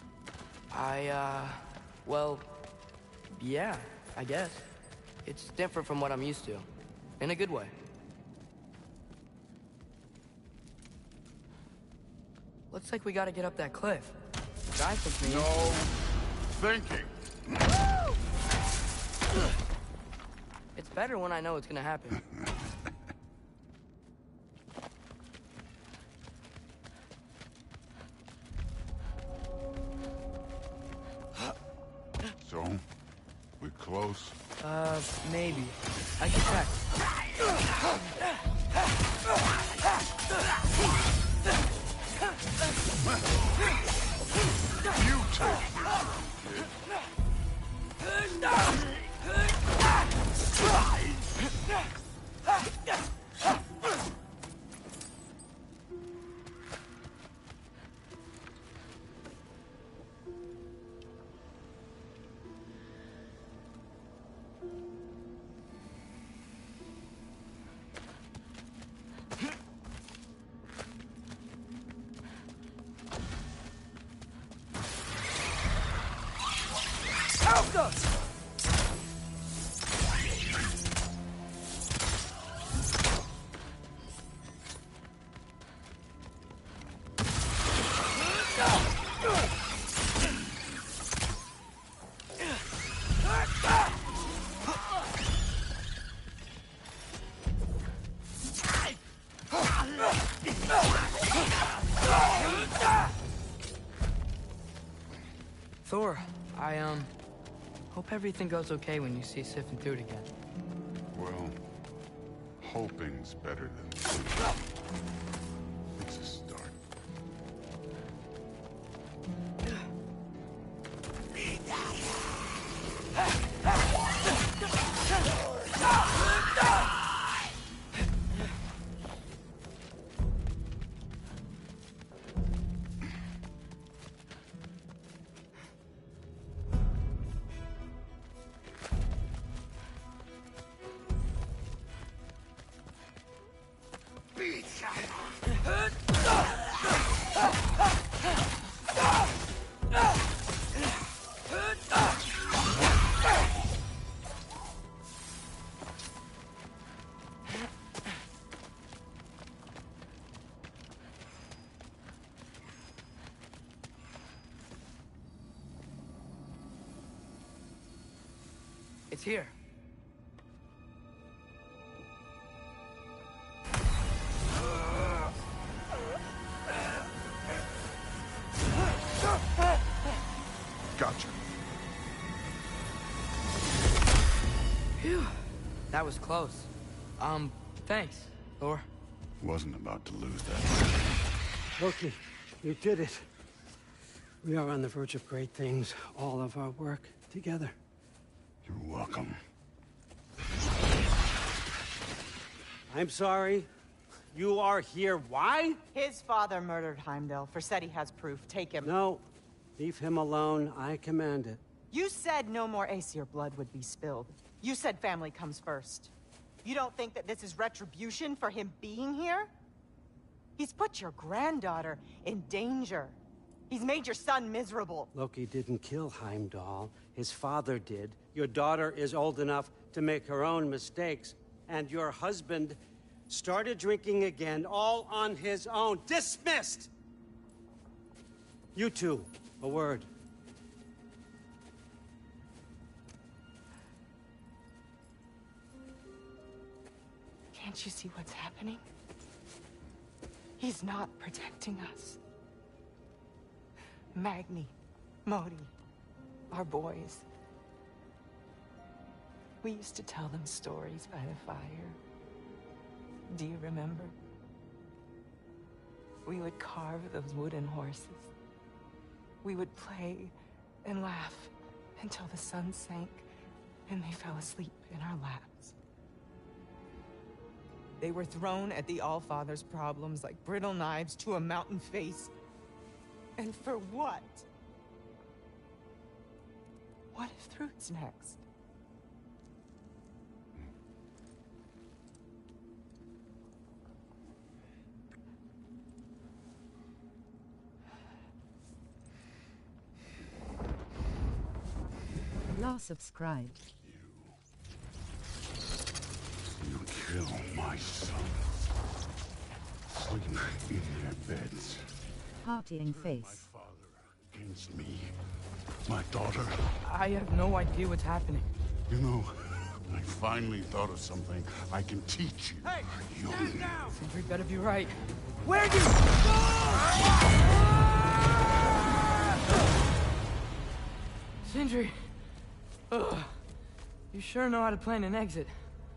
D: Well, yeah, I guess. It's different from what I'm used to. In a good way. Looks like we gotta get up that cliff. Guy took me.
K: No thinking.
D: It's better when I know it's gonna happen.
K: So, we close?
D: Maybe. I can check.
K: You take this,
D: Help us! Thor, I hope everything goes okay when you see Sif and Thud again.
K: Well, hoping's better than... It's a start.
D: It's here.
I: Gotcha.
D: Phew. That was close. Thanks, Thor.
K: Wasn't about to lose that.
F: Loki, you did it. We are on the verge of great things. All of our work together.
K: You're welcome.
F: I'm sorry. You are here. Why?
A: His father murdered Heimdall. Forseti has proof. Take him.
F: No. Leave him alone. I command it.
A: You said no more Aesir blood would be spilled. You said family comes first. You don't think that this is retribution for him being here? He's put your granddaughter in danger. He's made your son miserable.
F: Loki didn't kill Heimdall. His father did. Your daughter is old enough to make her own mistakes. And your husband started drinking again, all on his own. Dismissed! You two, a word.
A: Can't you see what's happening? He's not protecting us. Magni, Modi, our boys. We used to tell them stories by the fire. Do you remember? We would carve those wooden horses. We would play and laugh until the sun sank and they fell asleep in our laps. They were thrown at the Allfather's problems like brittle knives to a mountain face. And for what? What if Thrud's next?
L: Now subscribe.
K: You kill my sons. Sleep in their beds.
L: Partying face.
K: Against me. My daughter.
D: I have no idea what's happening.
K: You know, I finally thought of something I can teach you.
D: Hey!
K: You
D: Stand down! Sindri better be right. Where'd you go? Sindri! Ugh. You sure know how to plan an exit.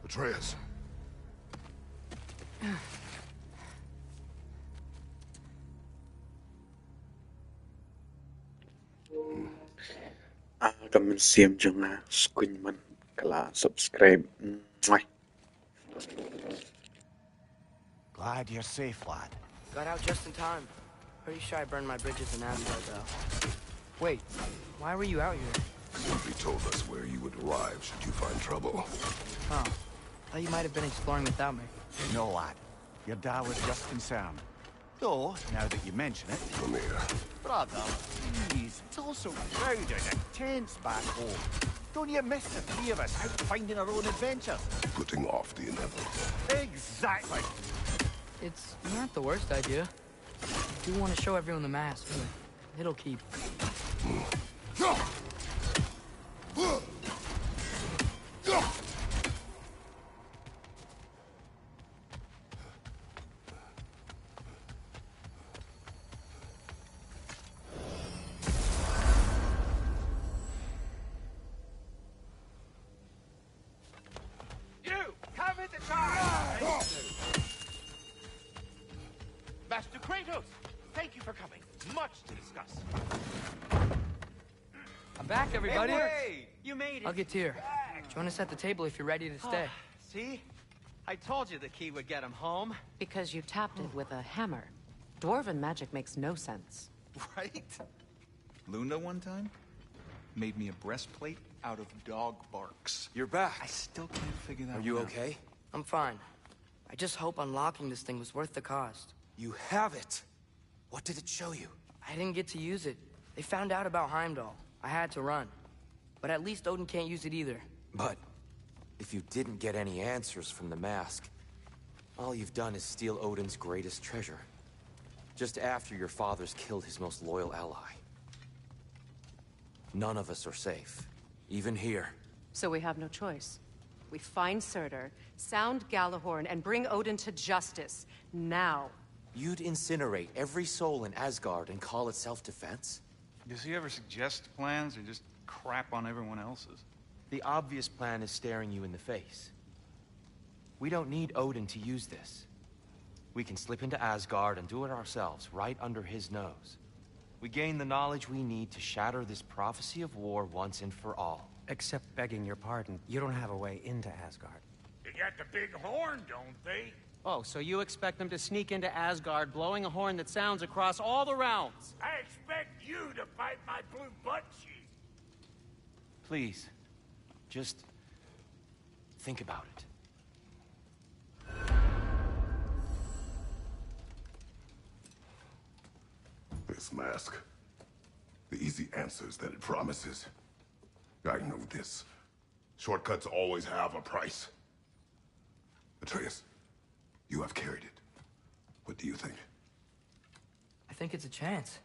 I: Atreus.
W: Kami siam jangan screen man kala subscribe.
O: Glad you're safe, lad.
D: Got out just in time. Pretty sure I burned my bridges in Asgard, though. Wait, why were you out here?
I: He told us where you would arrive should you find trouble.
D: Huh. Thought you might have been exploring without me.
O: No, lad. Your dad was just concerned. Though, now that you mention it...
I: Come here.
O: Brother, please. It's all so crowded and tense back home. Don't you miss the three of us out finding our own adventures?
I: Putting off the inevitable.
O: Exactly.
D: It's not the worst idea. I do want to show everyone the mask, but it'll keep.
O: Master Kratos, thank you for coming. Much to discuss.
D: I'm back, everybody.
E: Hey, you made it.
D: I'll get Tyr. Join us at the table if you're ready to stay.
E: See? I told you the key would get him home.
N: Because you tapped it with a hammer. Dwarven magic makes no sense.
R: Right? Luna one time made me a breastplate out of dog barks.
C: You're back.
R: I still can't figure that
C: Are you
R: one out.
C: okay?
D: I'm fine. I just hope unlocking this thing was worth the cost.
C: You have it. What did it show you?
D: I didn't get to use it. They found out about Heimdall. I had to run. But at least Odin can't use it either.
J: But if you didn't get any answers from the mask, all you've done is steal Odin's greatest treasure. Just after your father's killed his most loyal ally. None of us are safe. Even here.
N: So we have no choice. We find Surtur, sound Gjallarhorn, and bring Odin to justice. Now.
J: You'd incinerate every soul in Asgard and call it self-defense?
U: Does he ever suggest plans or just crap on everyone else's?
J: The obvious plan is staring you in the face. We don't need Odin to use this. We can slip into Asgard and do it ourselves, right under his nose. We gain the knowledge we need to shatter this prophecy of war once and for all.
E: Except begging your pardon, you don't have a way into Asgard.
P: They got the big horn, don't they?
E: Oh, so you expect them to sneak into Asgard, blowing a horn that sounds across all the realms?
P: I expect you to fight my blue butt cheek.
J: Please, just think about it.
I: This mask. The easy answers that it promises. I know this. Shortcuts always have a price. Atreus, you have carried it. What do you think?
D: I think it's a chance.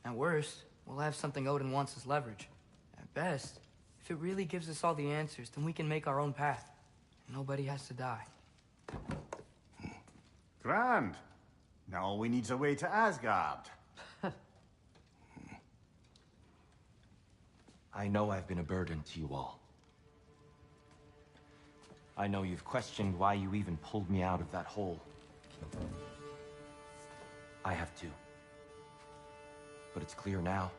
D: At worst, we'll have something Odin wants as leverage. At best, if it really gives us all the answers, then we can make our own path. Nobody has to die.
O: Grand. Now all we need's a way to Asgard.
J: I know I've been a burden to you all. I know you've questioned why you even pulled me out of that hole. I have too. But it's clear now.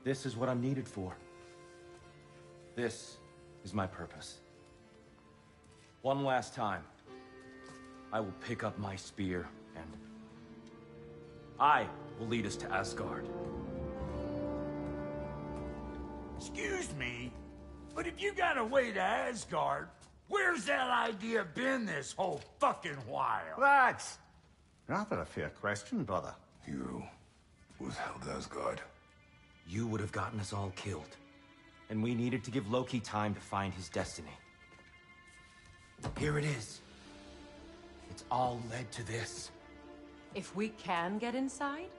J: This is what I'm needed for. This is my purpose. One last time, I will pick up my spear and I will lead us to Asgard.
P: Excuse me, but if you got a way to Asgard, where's that idea been this whole fucking while?
O: That's rather a fair question, brother.
I: You withheld Asgard.
J: You would have gotten us all killed. And we needed to give Loki time to find his destiny. Here it is. It's all led to this.
N: If we can get inside,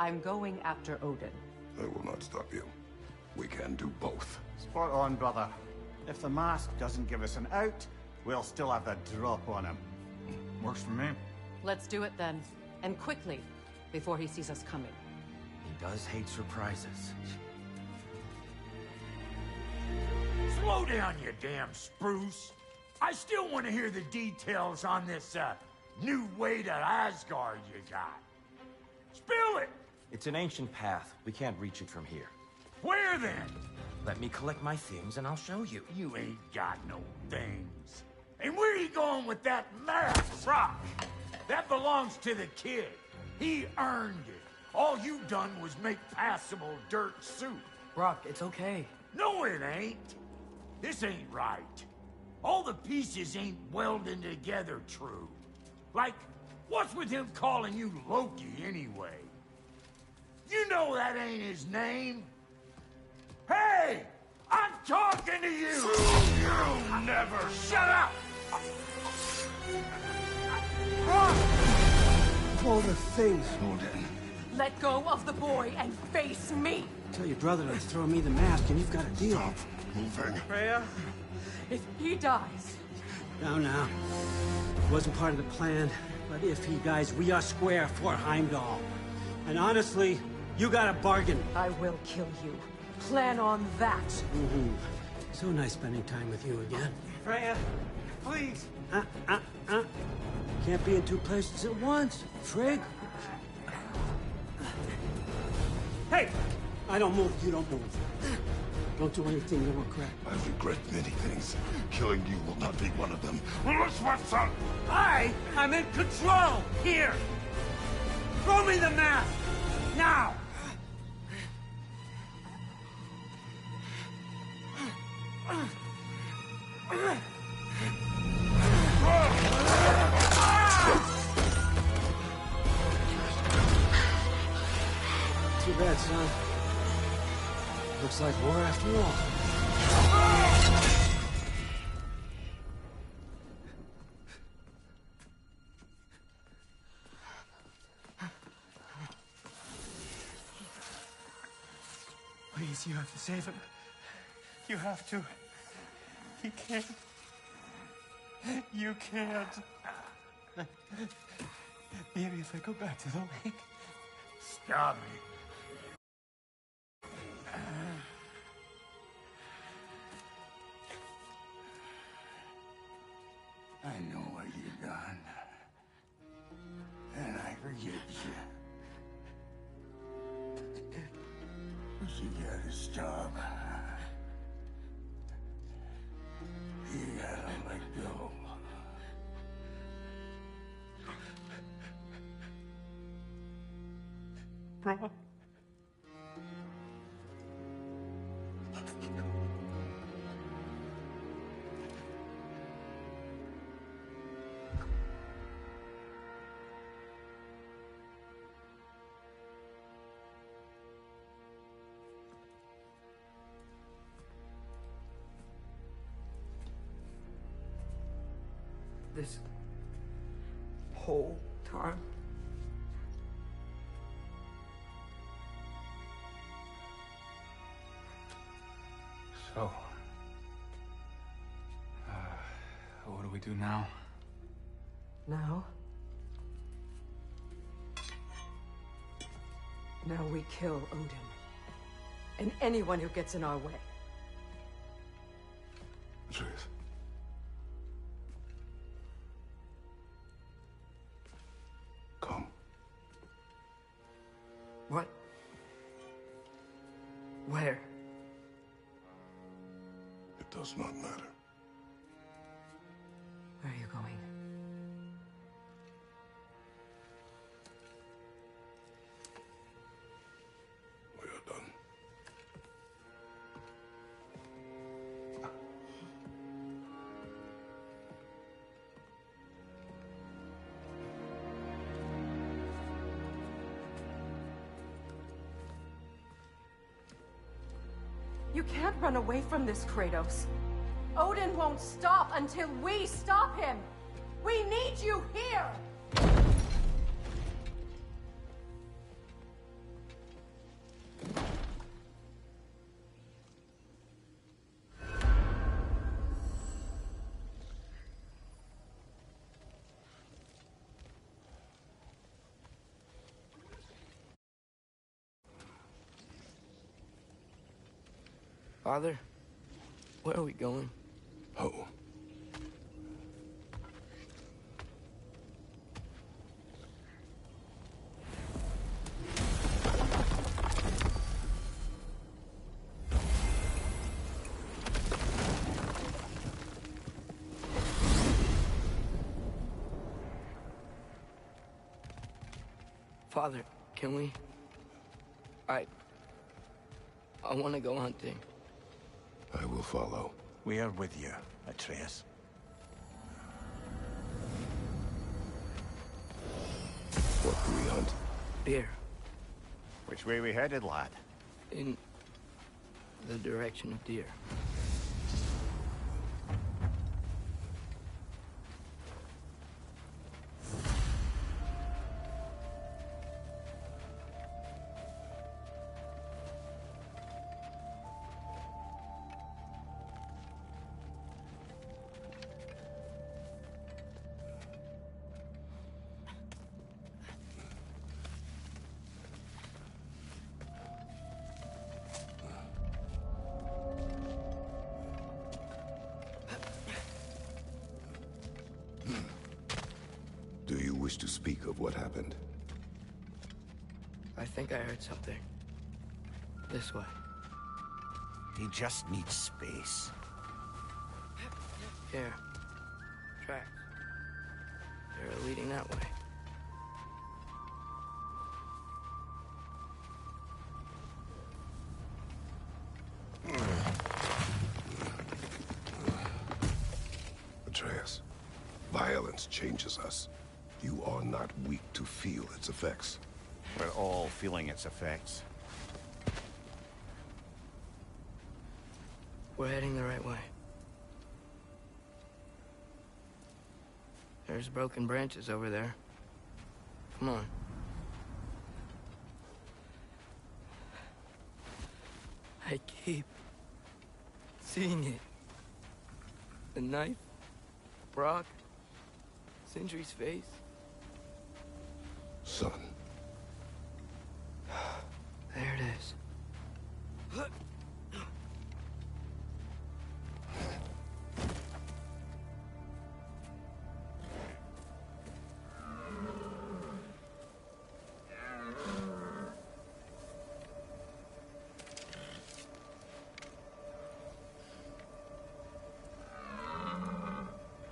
N: I'm going after Odin.
I: I will not stop you. We can do both.
O: Spot on, brother. If the mask doesn't give us an out, we'll still have the drop on him.
U: Works for me.
N: Let's do it then. And quickly, before he sees us coming.
J: He does hate surprises.
P: Slow down, you damn spruce. I still want to hear the details on this, new way to Asgard you got. Spill it!
J: It's an ancient path. We can't reach it from here.
P: Where then?
J: Let me collect my things and I'll show you.
P: You ain't got no things. And where you going with that mask, Brock? That belongs to the kid. He earned it. All you done was make passable dirt soup.
D: Brock, it's okay.
P: No, it ain't. This ain't right. All the pieces ain't welding together true. Like, what's with him calling you Loki anyway? You know that ain't his name. Hey! I'm talking to you! You never shut up!
F: All the things, Odin.
N: Let go of the boy and face me!
F: Tell your brother to throw me the mask and you've got a deal.
I: Moving.
N: Freya, if he dies...
F: Now. Wasn't part of the plan, but if he dies, we are square for Heimdall. And honestly, you got a bargain.
N: I will kill you. Plan on that.
F: So nice spending time with you again.
G: Freya, please.
F: Can't be in two places at once, Frigg. Hey! I don't move, you don't move. Don't do anything you regret.
I: I regret many things. Killing you will not be one of them.
F: I'm in control! Here! Throw me the mask! Now! Too bad, son. Looks like war after all.
G: Please, you have to save him. You have to. You can't. You can't. Maybe if I go back to the lake.
P: Stop it. I know what you've done. And I forgive you. But you gotta stop. You gotta let go.
G: Bro.
D: This whole time?
U: So, what do we do now?
D: Now? Now we kill Odin. And anyone who gets in our way.
I: Atreus. Come.
D: What? Where?
I: It does not matter.
D: Where are you going?
I: We are done.
H: You can't run away from this, Kratos. Odin won't stop until we stop him. We need you here!
D: Father, where are we going?
I: Home.
D: Father, can we? I want to go hunting.
I: I will follow.
B: We are with you, Atreus.
I: What do we hunt?
D: Deer.
O: Which way we headed, lad?
D: In the direction of deer.
I: Do you wish to speak of what happened?
D: I think I heard something. This way.
B: He just needs space.
D: Here. Tracks. They're leading that way.
I: Atreus, violence changes us. You are not weak to feel its effects.
B: We're all feeling its effects.
D: We're heading the right way. There's broken branches over there. Come on. I keep seeing it. The knife, Brock, Sindri's face.
I: Son.
D: There it is.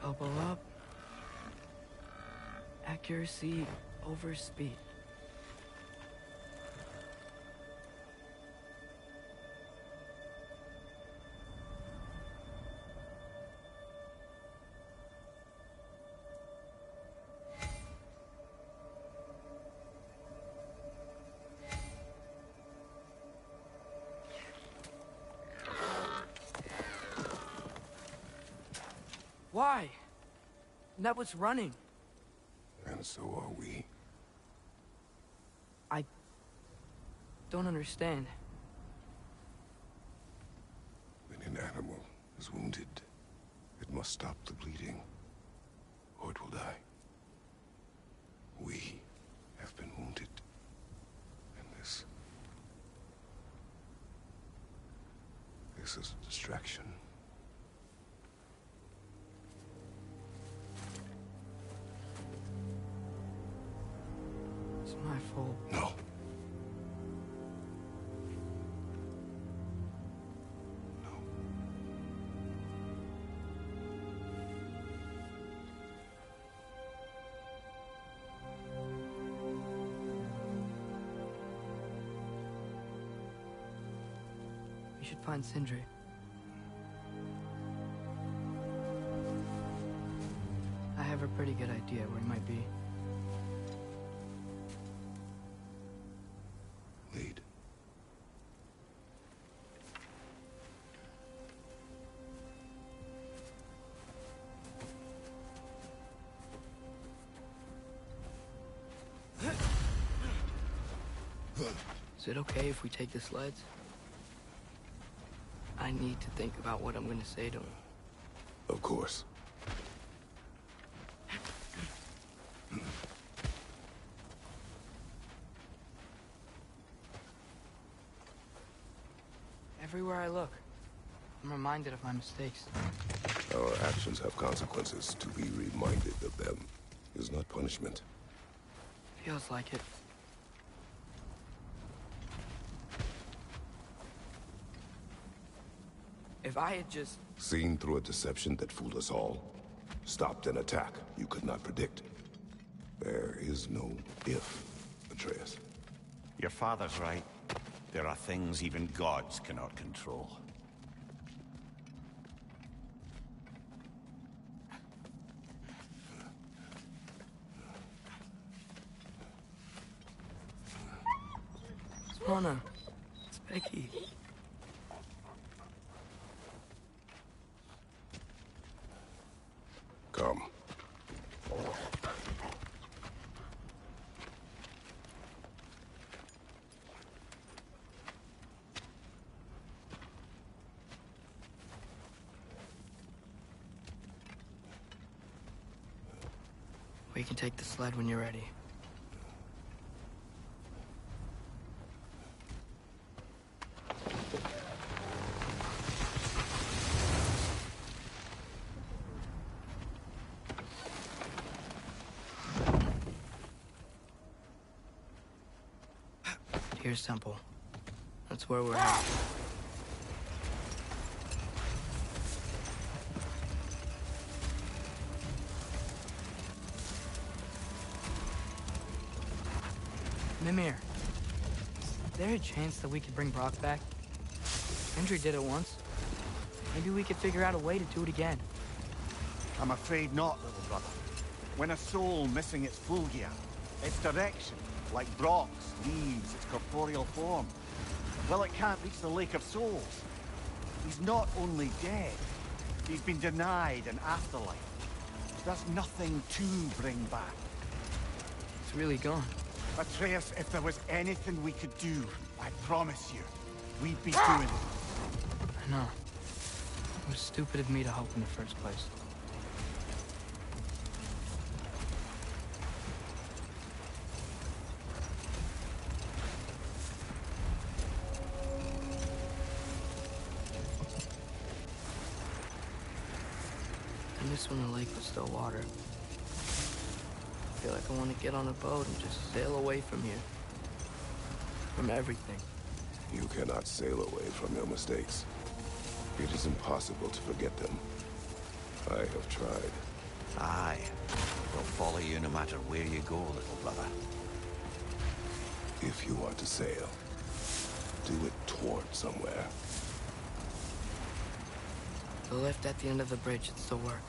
D: Elbow up. Accuracy over speed. Why? That was running.
I: And so are we.
D: I don't understand.
I: When an animal is wounded, it must stop the bleeding, or it will die. We have been wounded. And this is a distraction.
D: It's my fault.
I: No.
D: We should find Sindri. I have a pretty good idea where he might be.
I: Lead.
D: Is it okay if we take the sleds? I need to think about what I'm gonna say to him.
I: Of course.
D: Everywhere I look, I'm reminded of my mistakes.
I: Our actions have consequences. To be reminded of them is not punishment.
D: Feels like it. If I had just...
I: Seen through a deception that fooled us all. Stopped an attack you could not predict. There is no if, Atreus.
B: Your father's right. There are things even gods cannot control.
D: Swana, it's Becky.
I: Come.
D: We can take the sled when you're ready. Here's Temple. That's where we're at. Mimir, is there a chance that we could bring Brock back? Sindri did it once. Maybe we could figure out a way to do it again.
B: I'm afraid not, little brother. When a soul missing its full gear, its direction, like Brock's, leaves its corporeal form, well, it can't reach the Lake of Souls. He's not only dead, he's been denied an afterlife. There's nothing to bring back.
D: It's really gone.
B: Atreus, if there was anything we could do, I promise you, we'd be doing it.
D: I know. It was stupid of me to help in the first place. I miss when the lake was still water. I feel like I want to get on a boat and just sail away from here. From everything.
I: You cannot sail away from your mistakes. It is impossible to forget them. I have tried.
B: Aye. We'll follow you no matter where you go, little brother.
I: If you are to sail, do it toward somewhere.
D: The lift at the end of the bridge should still work.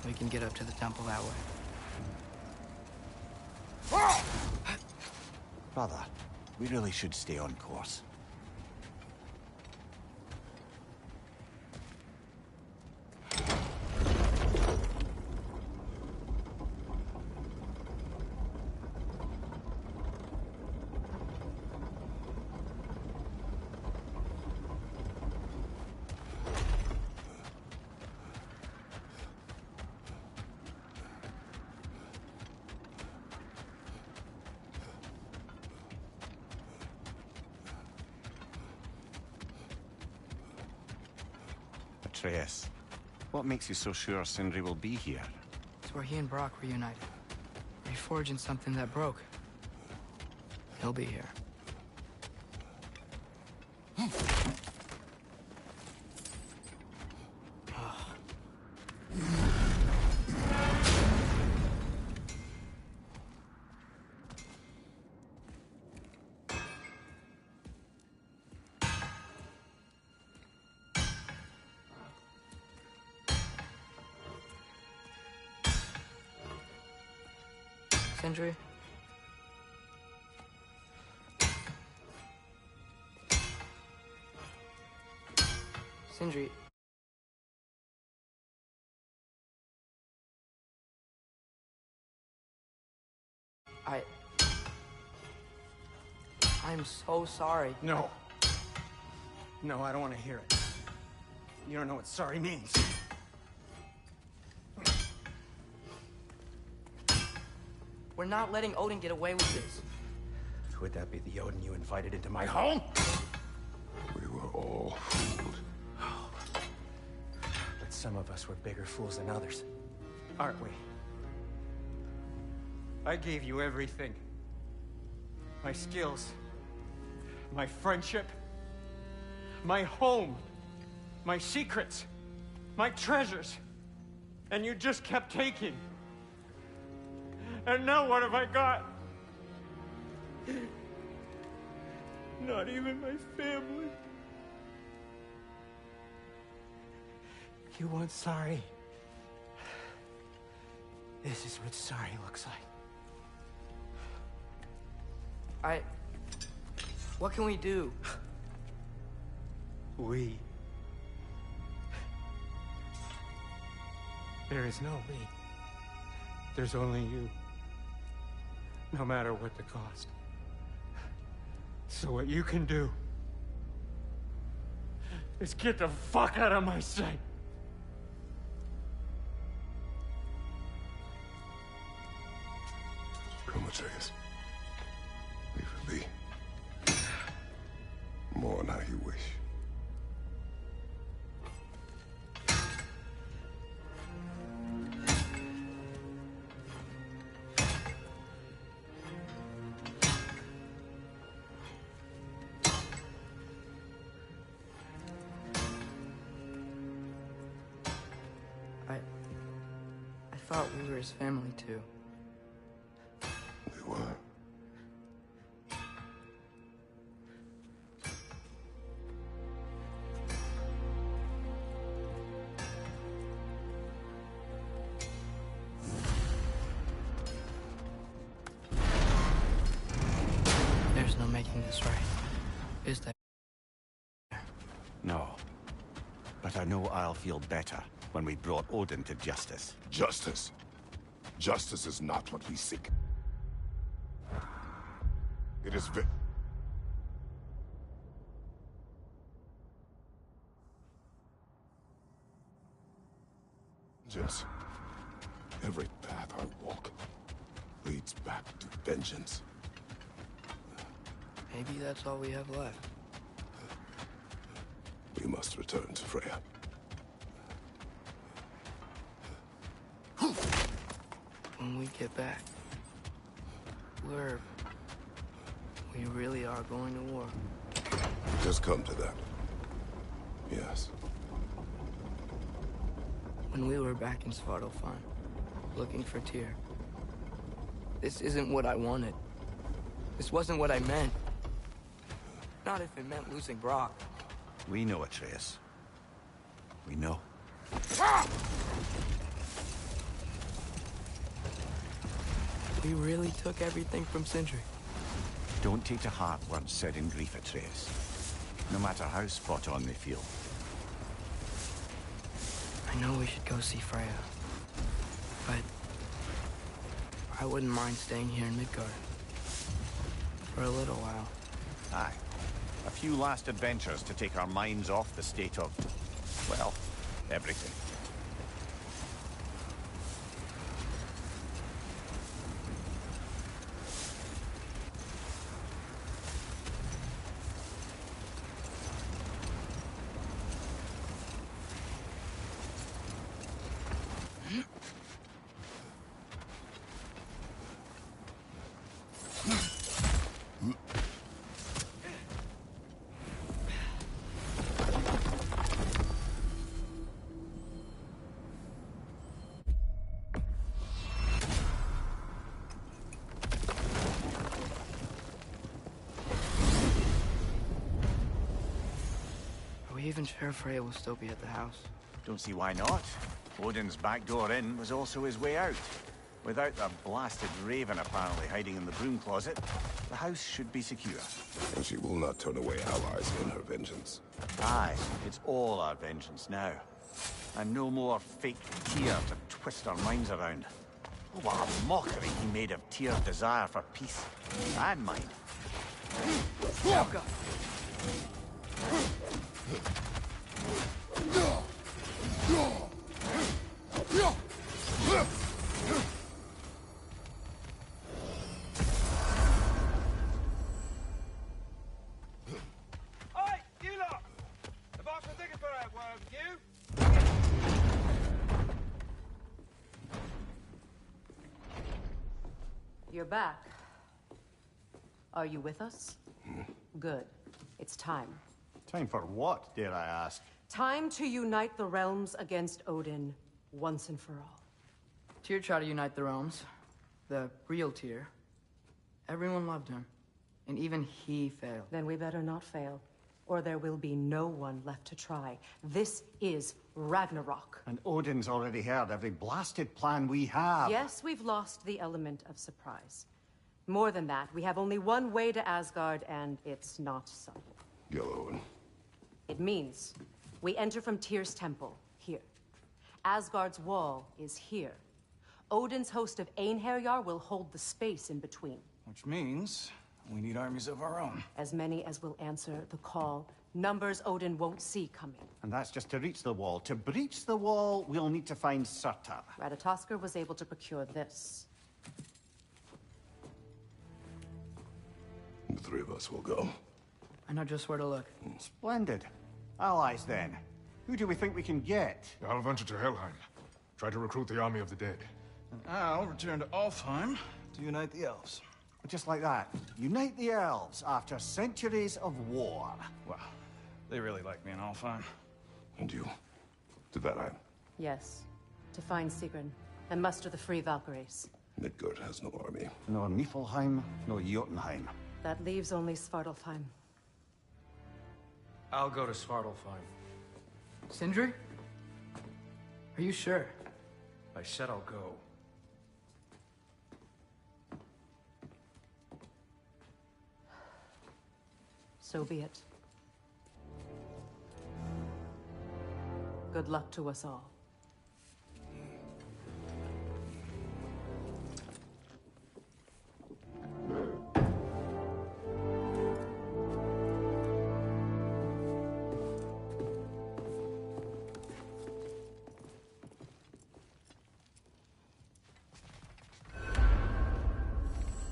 D: We can get up to the temple that way.
B: Brother, we really should stay on course. Atreus, what makes you so sure Sindri will be here?
D: It's where he and Brock reunited. Reforging something that broke. He'll be here. Sindri? Sindri. I'm so sorry.
F: No. No, I don't want to hear it. You don't know what sorry means.
D: We're not letting Odin get away with this.
F: Would that be the Odin you invited into my home?
I: We were all fooled.
F: But some of us were bigger fools than others, aren't we? I gave you everything. My skills, my friendship, my home, my secrets, my treasures. And you just kept taking. And now what have I got? Not even my family. You want sorry? This is what sorry looks like.
D: What can we do?
F: We. There is no we. There's only you. No matter what the cost. So what you can do is get the fuck out of my sight.
I: Come, Atreus. Leave it be. Mourn how you wish.
D: I thought we were his family too.
I: We were.
D: There's no making this right, is there?
B: No. But I know I'll feel better when we brought Odin to justice.
I: Justice? Justice is not what we seek. It is Jess, every path I walk leads back to vengeance.
D: Maybe that's all we have left.
I: We must return to Freya.
D: When we get back, we really are going to war.
I: Just come to that. Yes.
D: When we were back in Svartalfheim, looking for Tyr, this isn't what I wanted. This wasn't what I meant. Not if it meant losing Brock.
B: We know, Atreus. We know.
D: We really took everything from Sindri.
B: Don't take to heart words said in grief, Atreus. No matter how spot on they feel.
D: I know we should go see Freya, but I wouldn't mind staying here in Midgard for a little while.
B: Aye. A few last adventures to take our minds off the state of, well, everything.
D: Are we even sure Freya will still be at the house?
B: Don't see why not. Odin's back door in was also his way out. Without the blasted raven apparently hiding in the broom closet, the house should be secure.
I: And she will not turn away allies in her vengeance.
B: Aye, it's all our vengeance now. And no more fake Tyr to twist our minds around. Oh, what a mockery he made of Tyr's desire for peace. And mine.
D: Helga!
Q: Oi, you lot! The boss was looking for a word with you.
N: You're back. Are you with us? Good. It's time.
B: Time for what, dare I ask?
N: Time to unite the realms against Odin once and for all.
D: Tyr tried to unite the realms. The real Tyr. Everyone loved him. And even he failed.
N: Then we better not fail, or there will be no one left to try. This is Ragnarok.
B: And Odin's already heard every blasted plan we have.
N: Yes, we've lost the element of surprise. More than that, we have only one way to Asgard, and it's not subtle.
I: Yellowwood.
N: It means we enter from Tyr's temple, here. Asgard's wall is here. Odin's host of Einherjar will hold the space in between.
U: Which means we need armies of our own.
N: As many as will answer the call. Numbers Odin won't see coming.
B: And that's just to reach the wall. To breach the wall, we'll need to find Surtur.
N: Ratatoskr was able to procure this.
I: The three of us will go.
D: I know just where to look.
B: Splendid. Allies, then. Who do we think we can get?
S: I'll venture to Helheim. Try to recruit the army of the dead.
U: And I'll return to Alfheim to unite the elves.
B: Just like that. Unite the elves after centuries of war.
U: Well, they really like me in Alfheim.
I: And you? To Valheim?
N: Yes. To find Sigrun and muster the free Valkyries.
I: Midgard has no army.
B: No Niflheim, no Jotunheim.
N: That leaves only Svartalfheim.
T: I'll go to Svartalfheim.
D: Sindri? Are you sure?
T: I said I'll go.
N: So be it. Good luck to us all.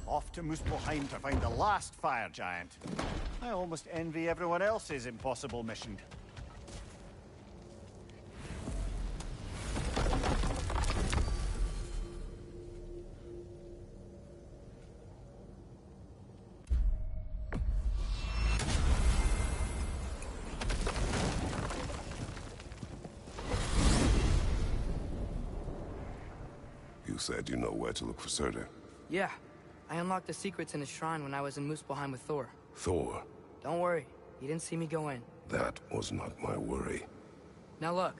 O: Off to Muspelheim to find the last fire giant. I almost envy everyone else's impossible mission.
I: You said you know where to look for Surtur.
D: Yeah. I unlocked the secrets in his shrine when I was in Muspelheim with Thor.
I: Thor?
D: Don't worry. He didn't see me go in.
I: That was not my worry.
D: Now look.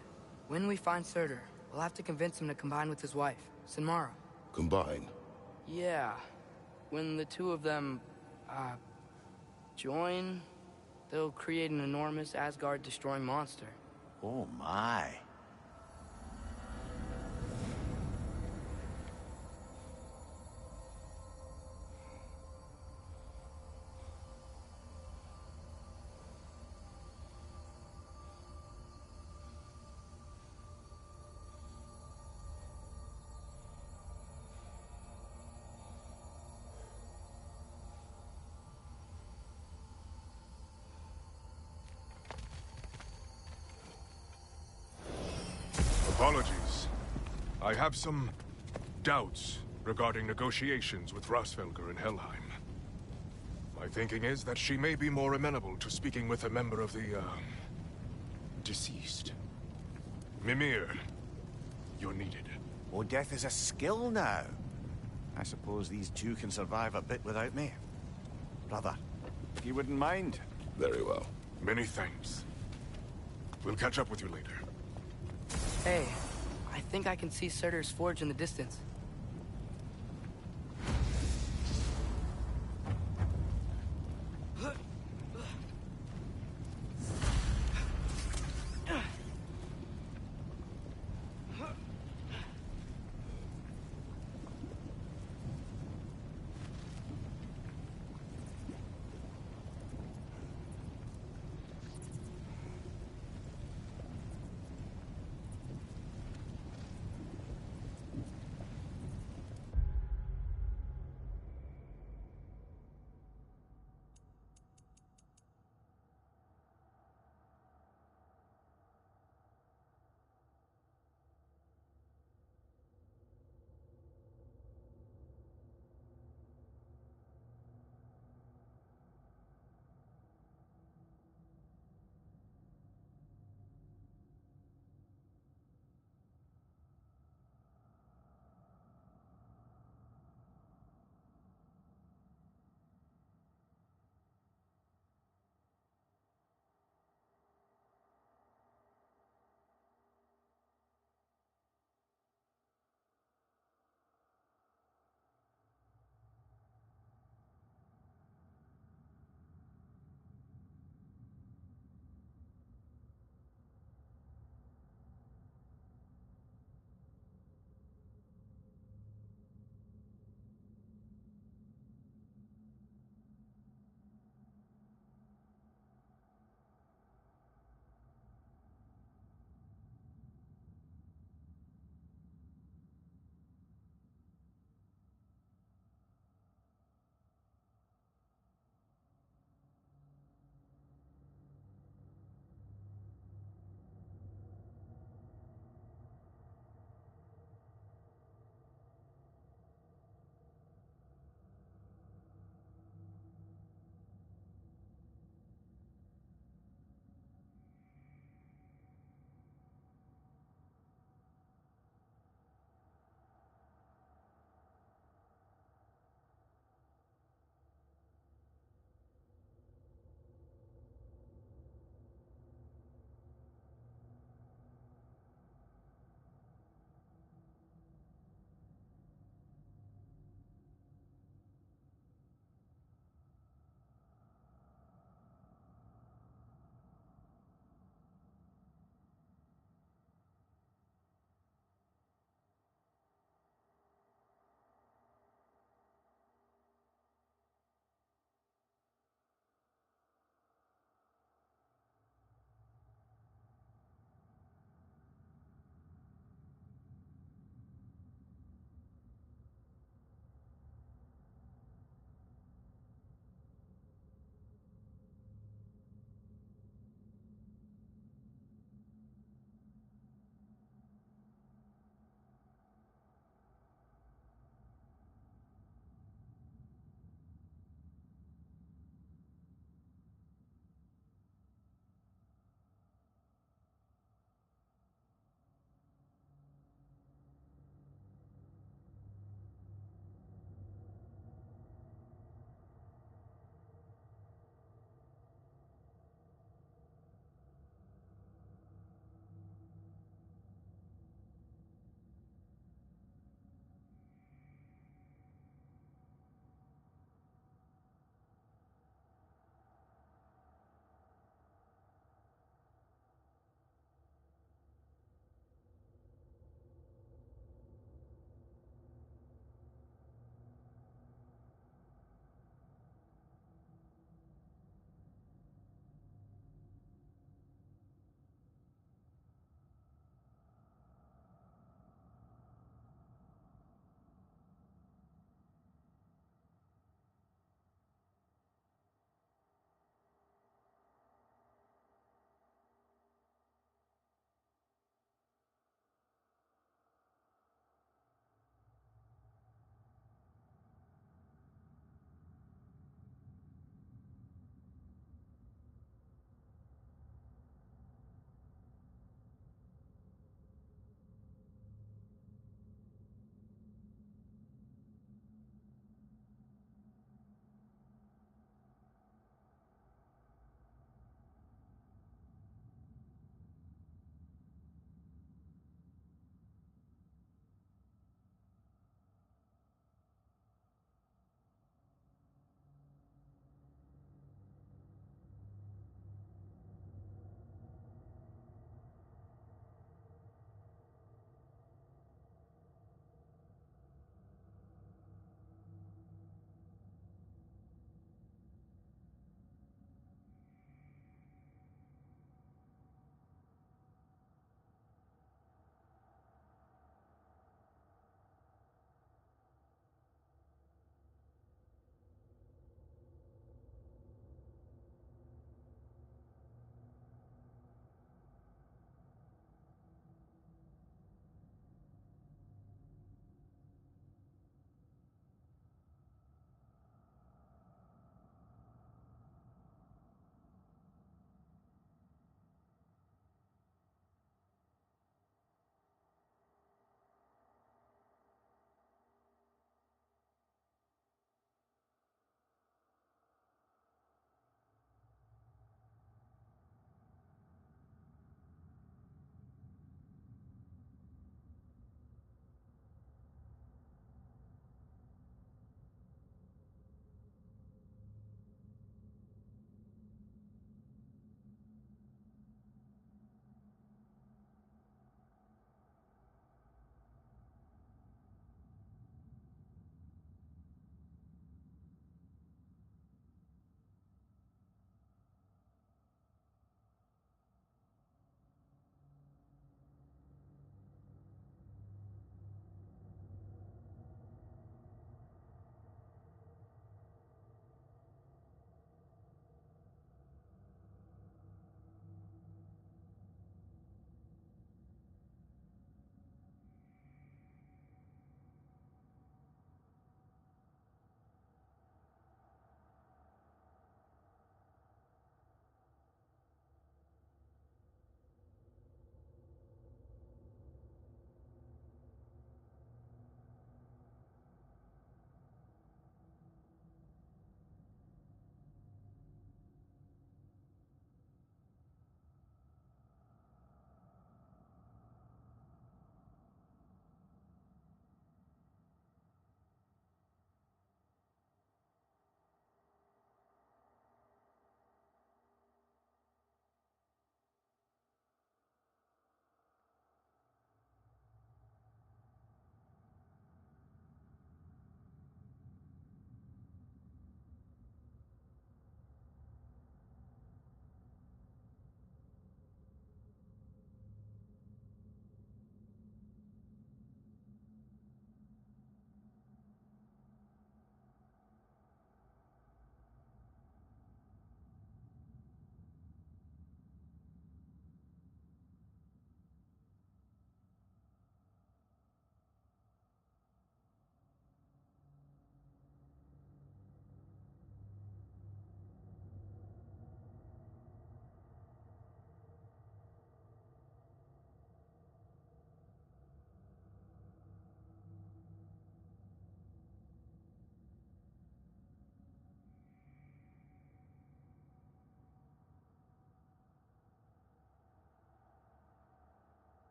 D: When we find Surtur, we'll have to convince him to combine with his wife, Sinmara.
I: Combine?
D: Yeah. When the two of them, join, they'll create an enormous Asgard-destroying monster.
O: Oh my.
S: Apologies. I have some doubts regarding negotiations with Rasfelger in Helheim. My thinking is that she may be more amenable to speaking with a member of the, deceased. Mimir, you're needed.
O: Oh, death is a skill now. I suppose these two can survive a bit without me. Brother, if you wouldn't mind.
I: Very well.
S: Many thanks. We'll catch up with you later.
D: Hey, I think I can see Surtur's forge in the distance.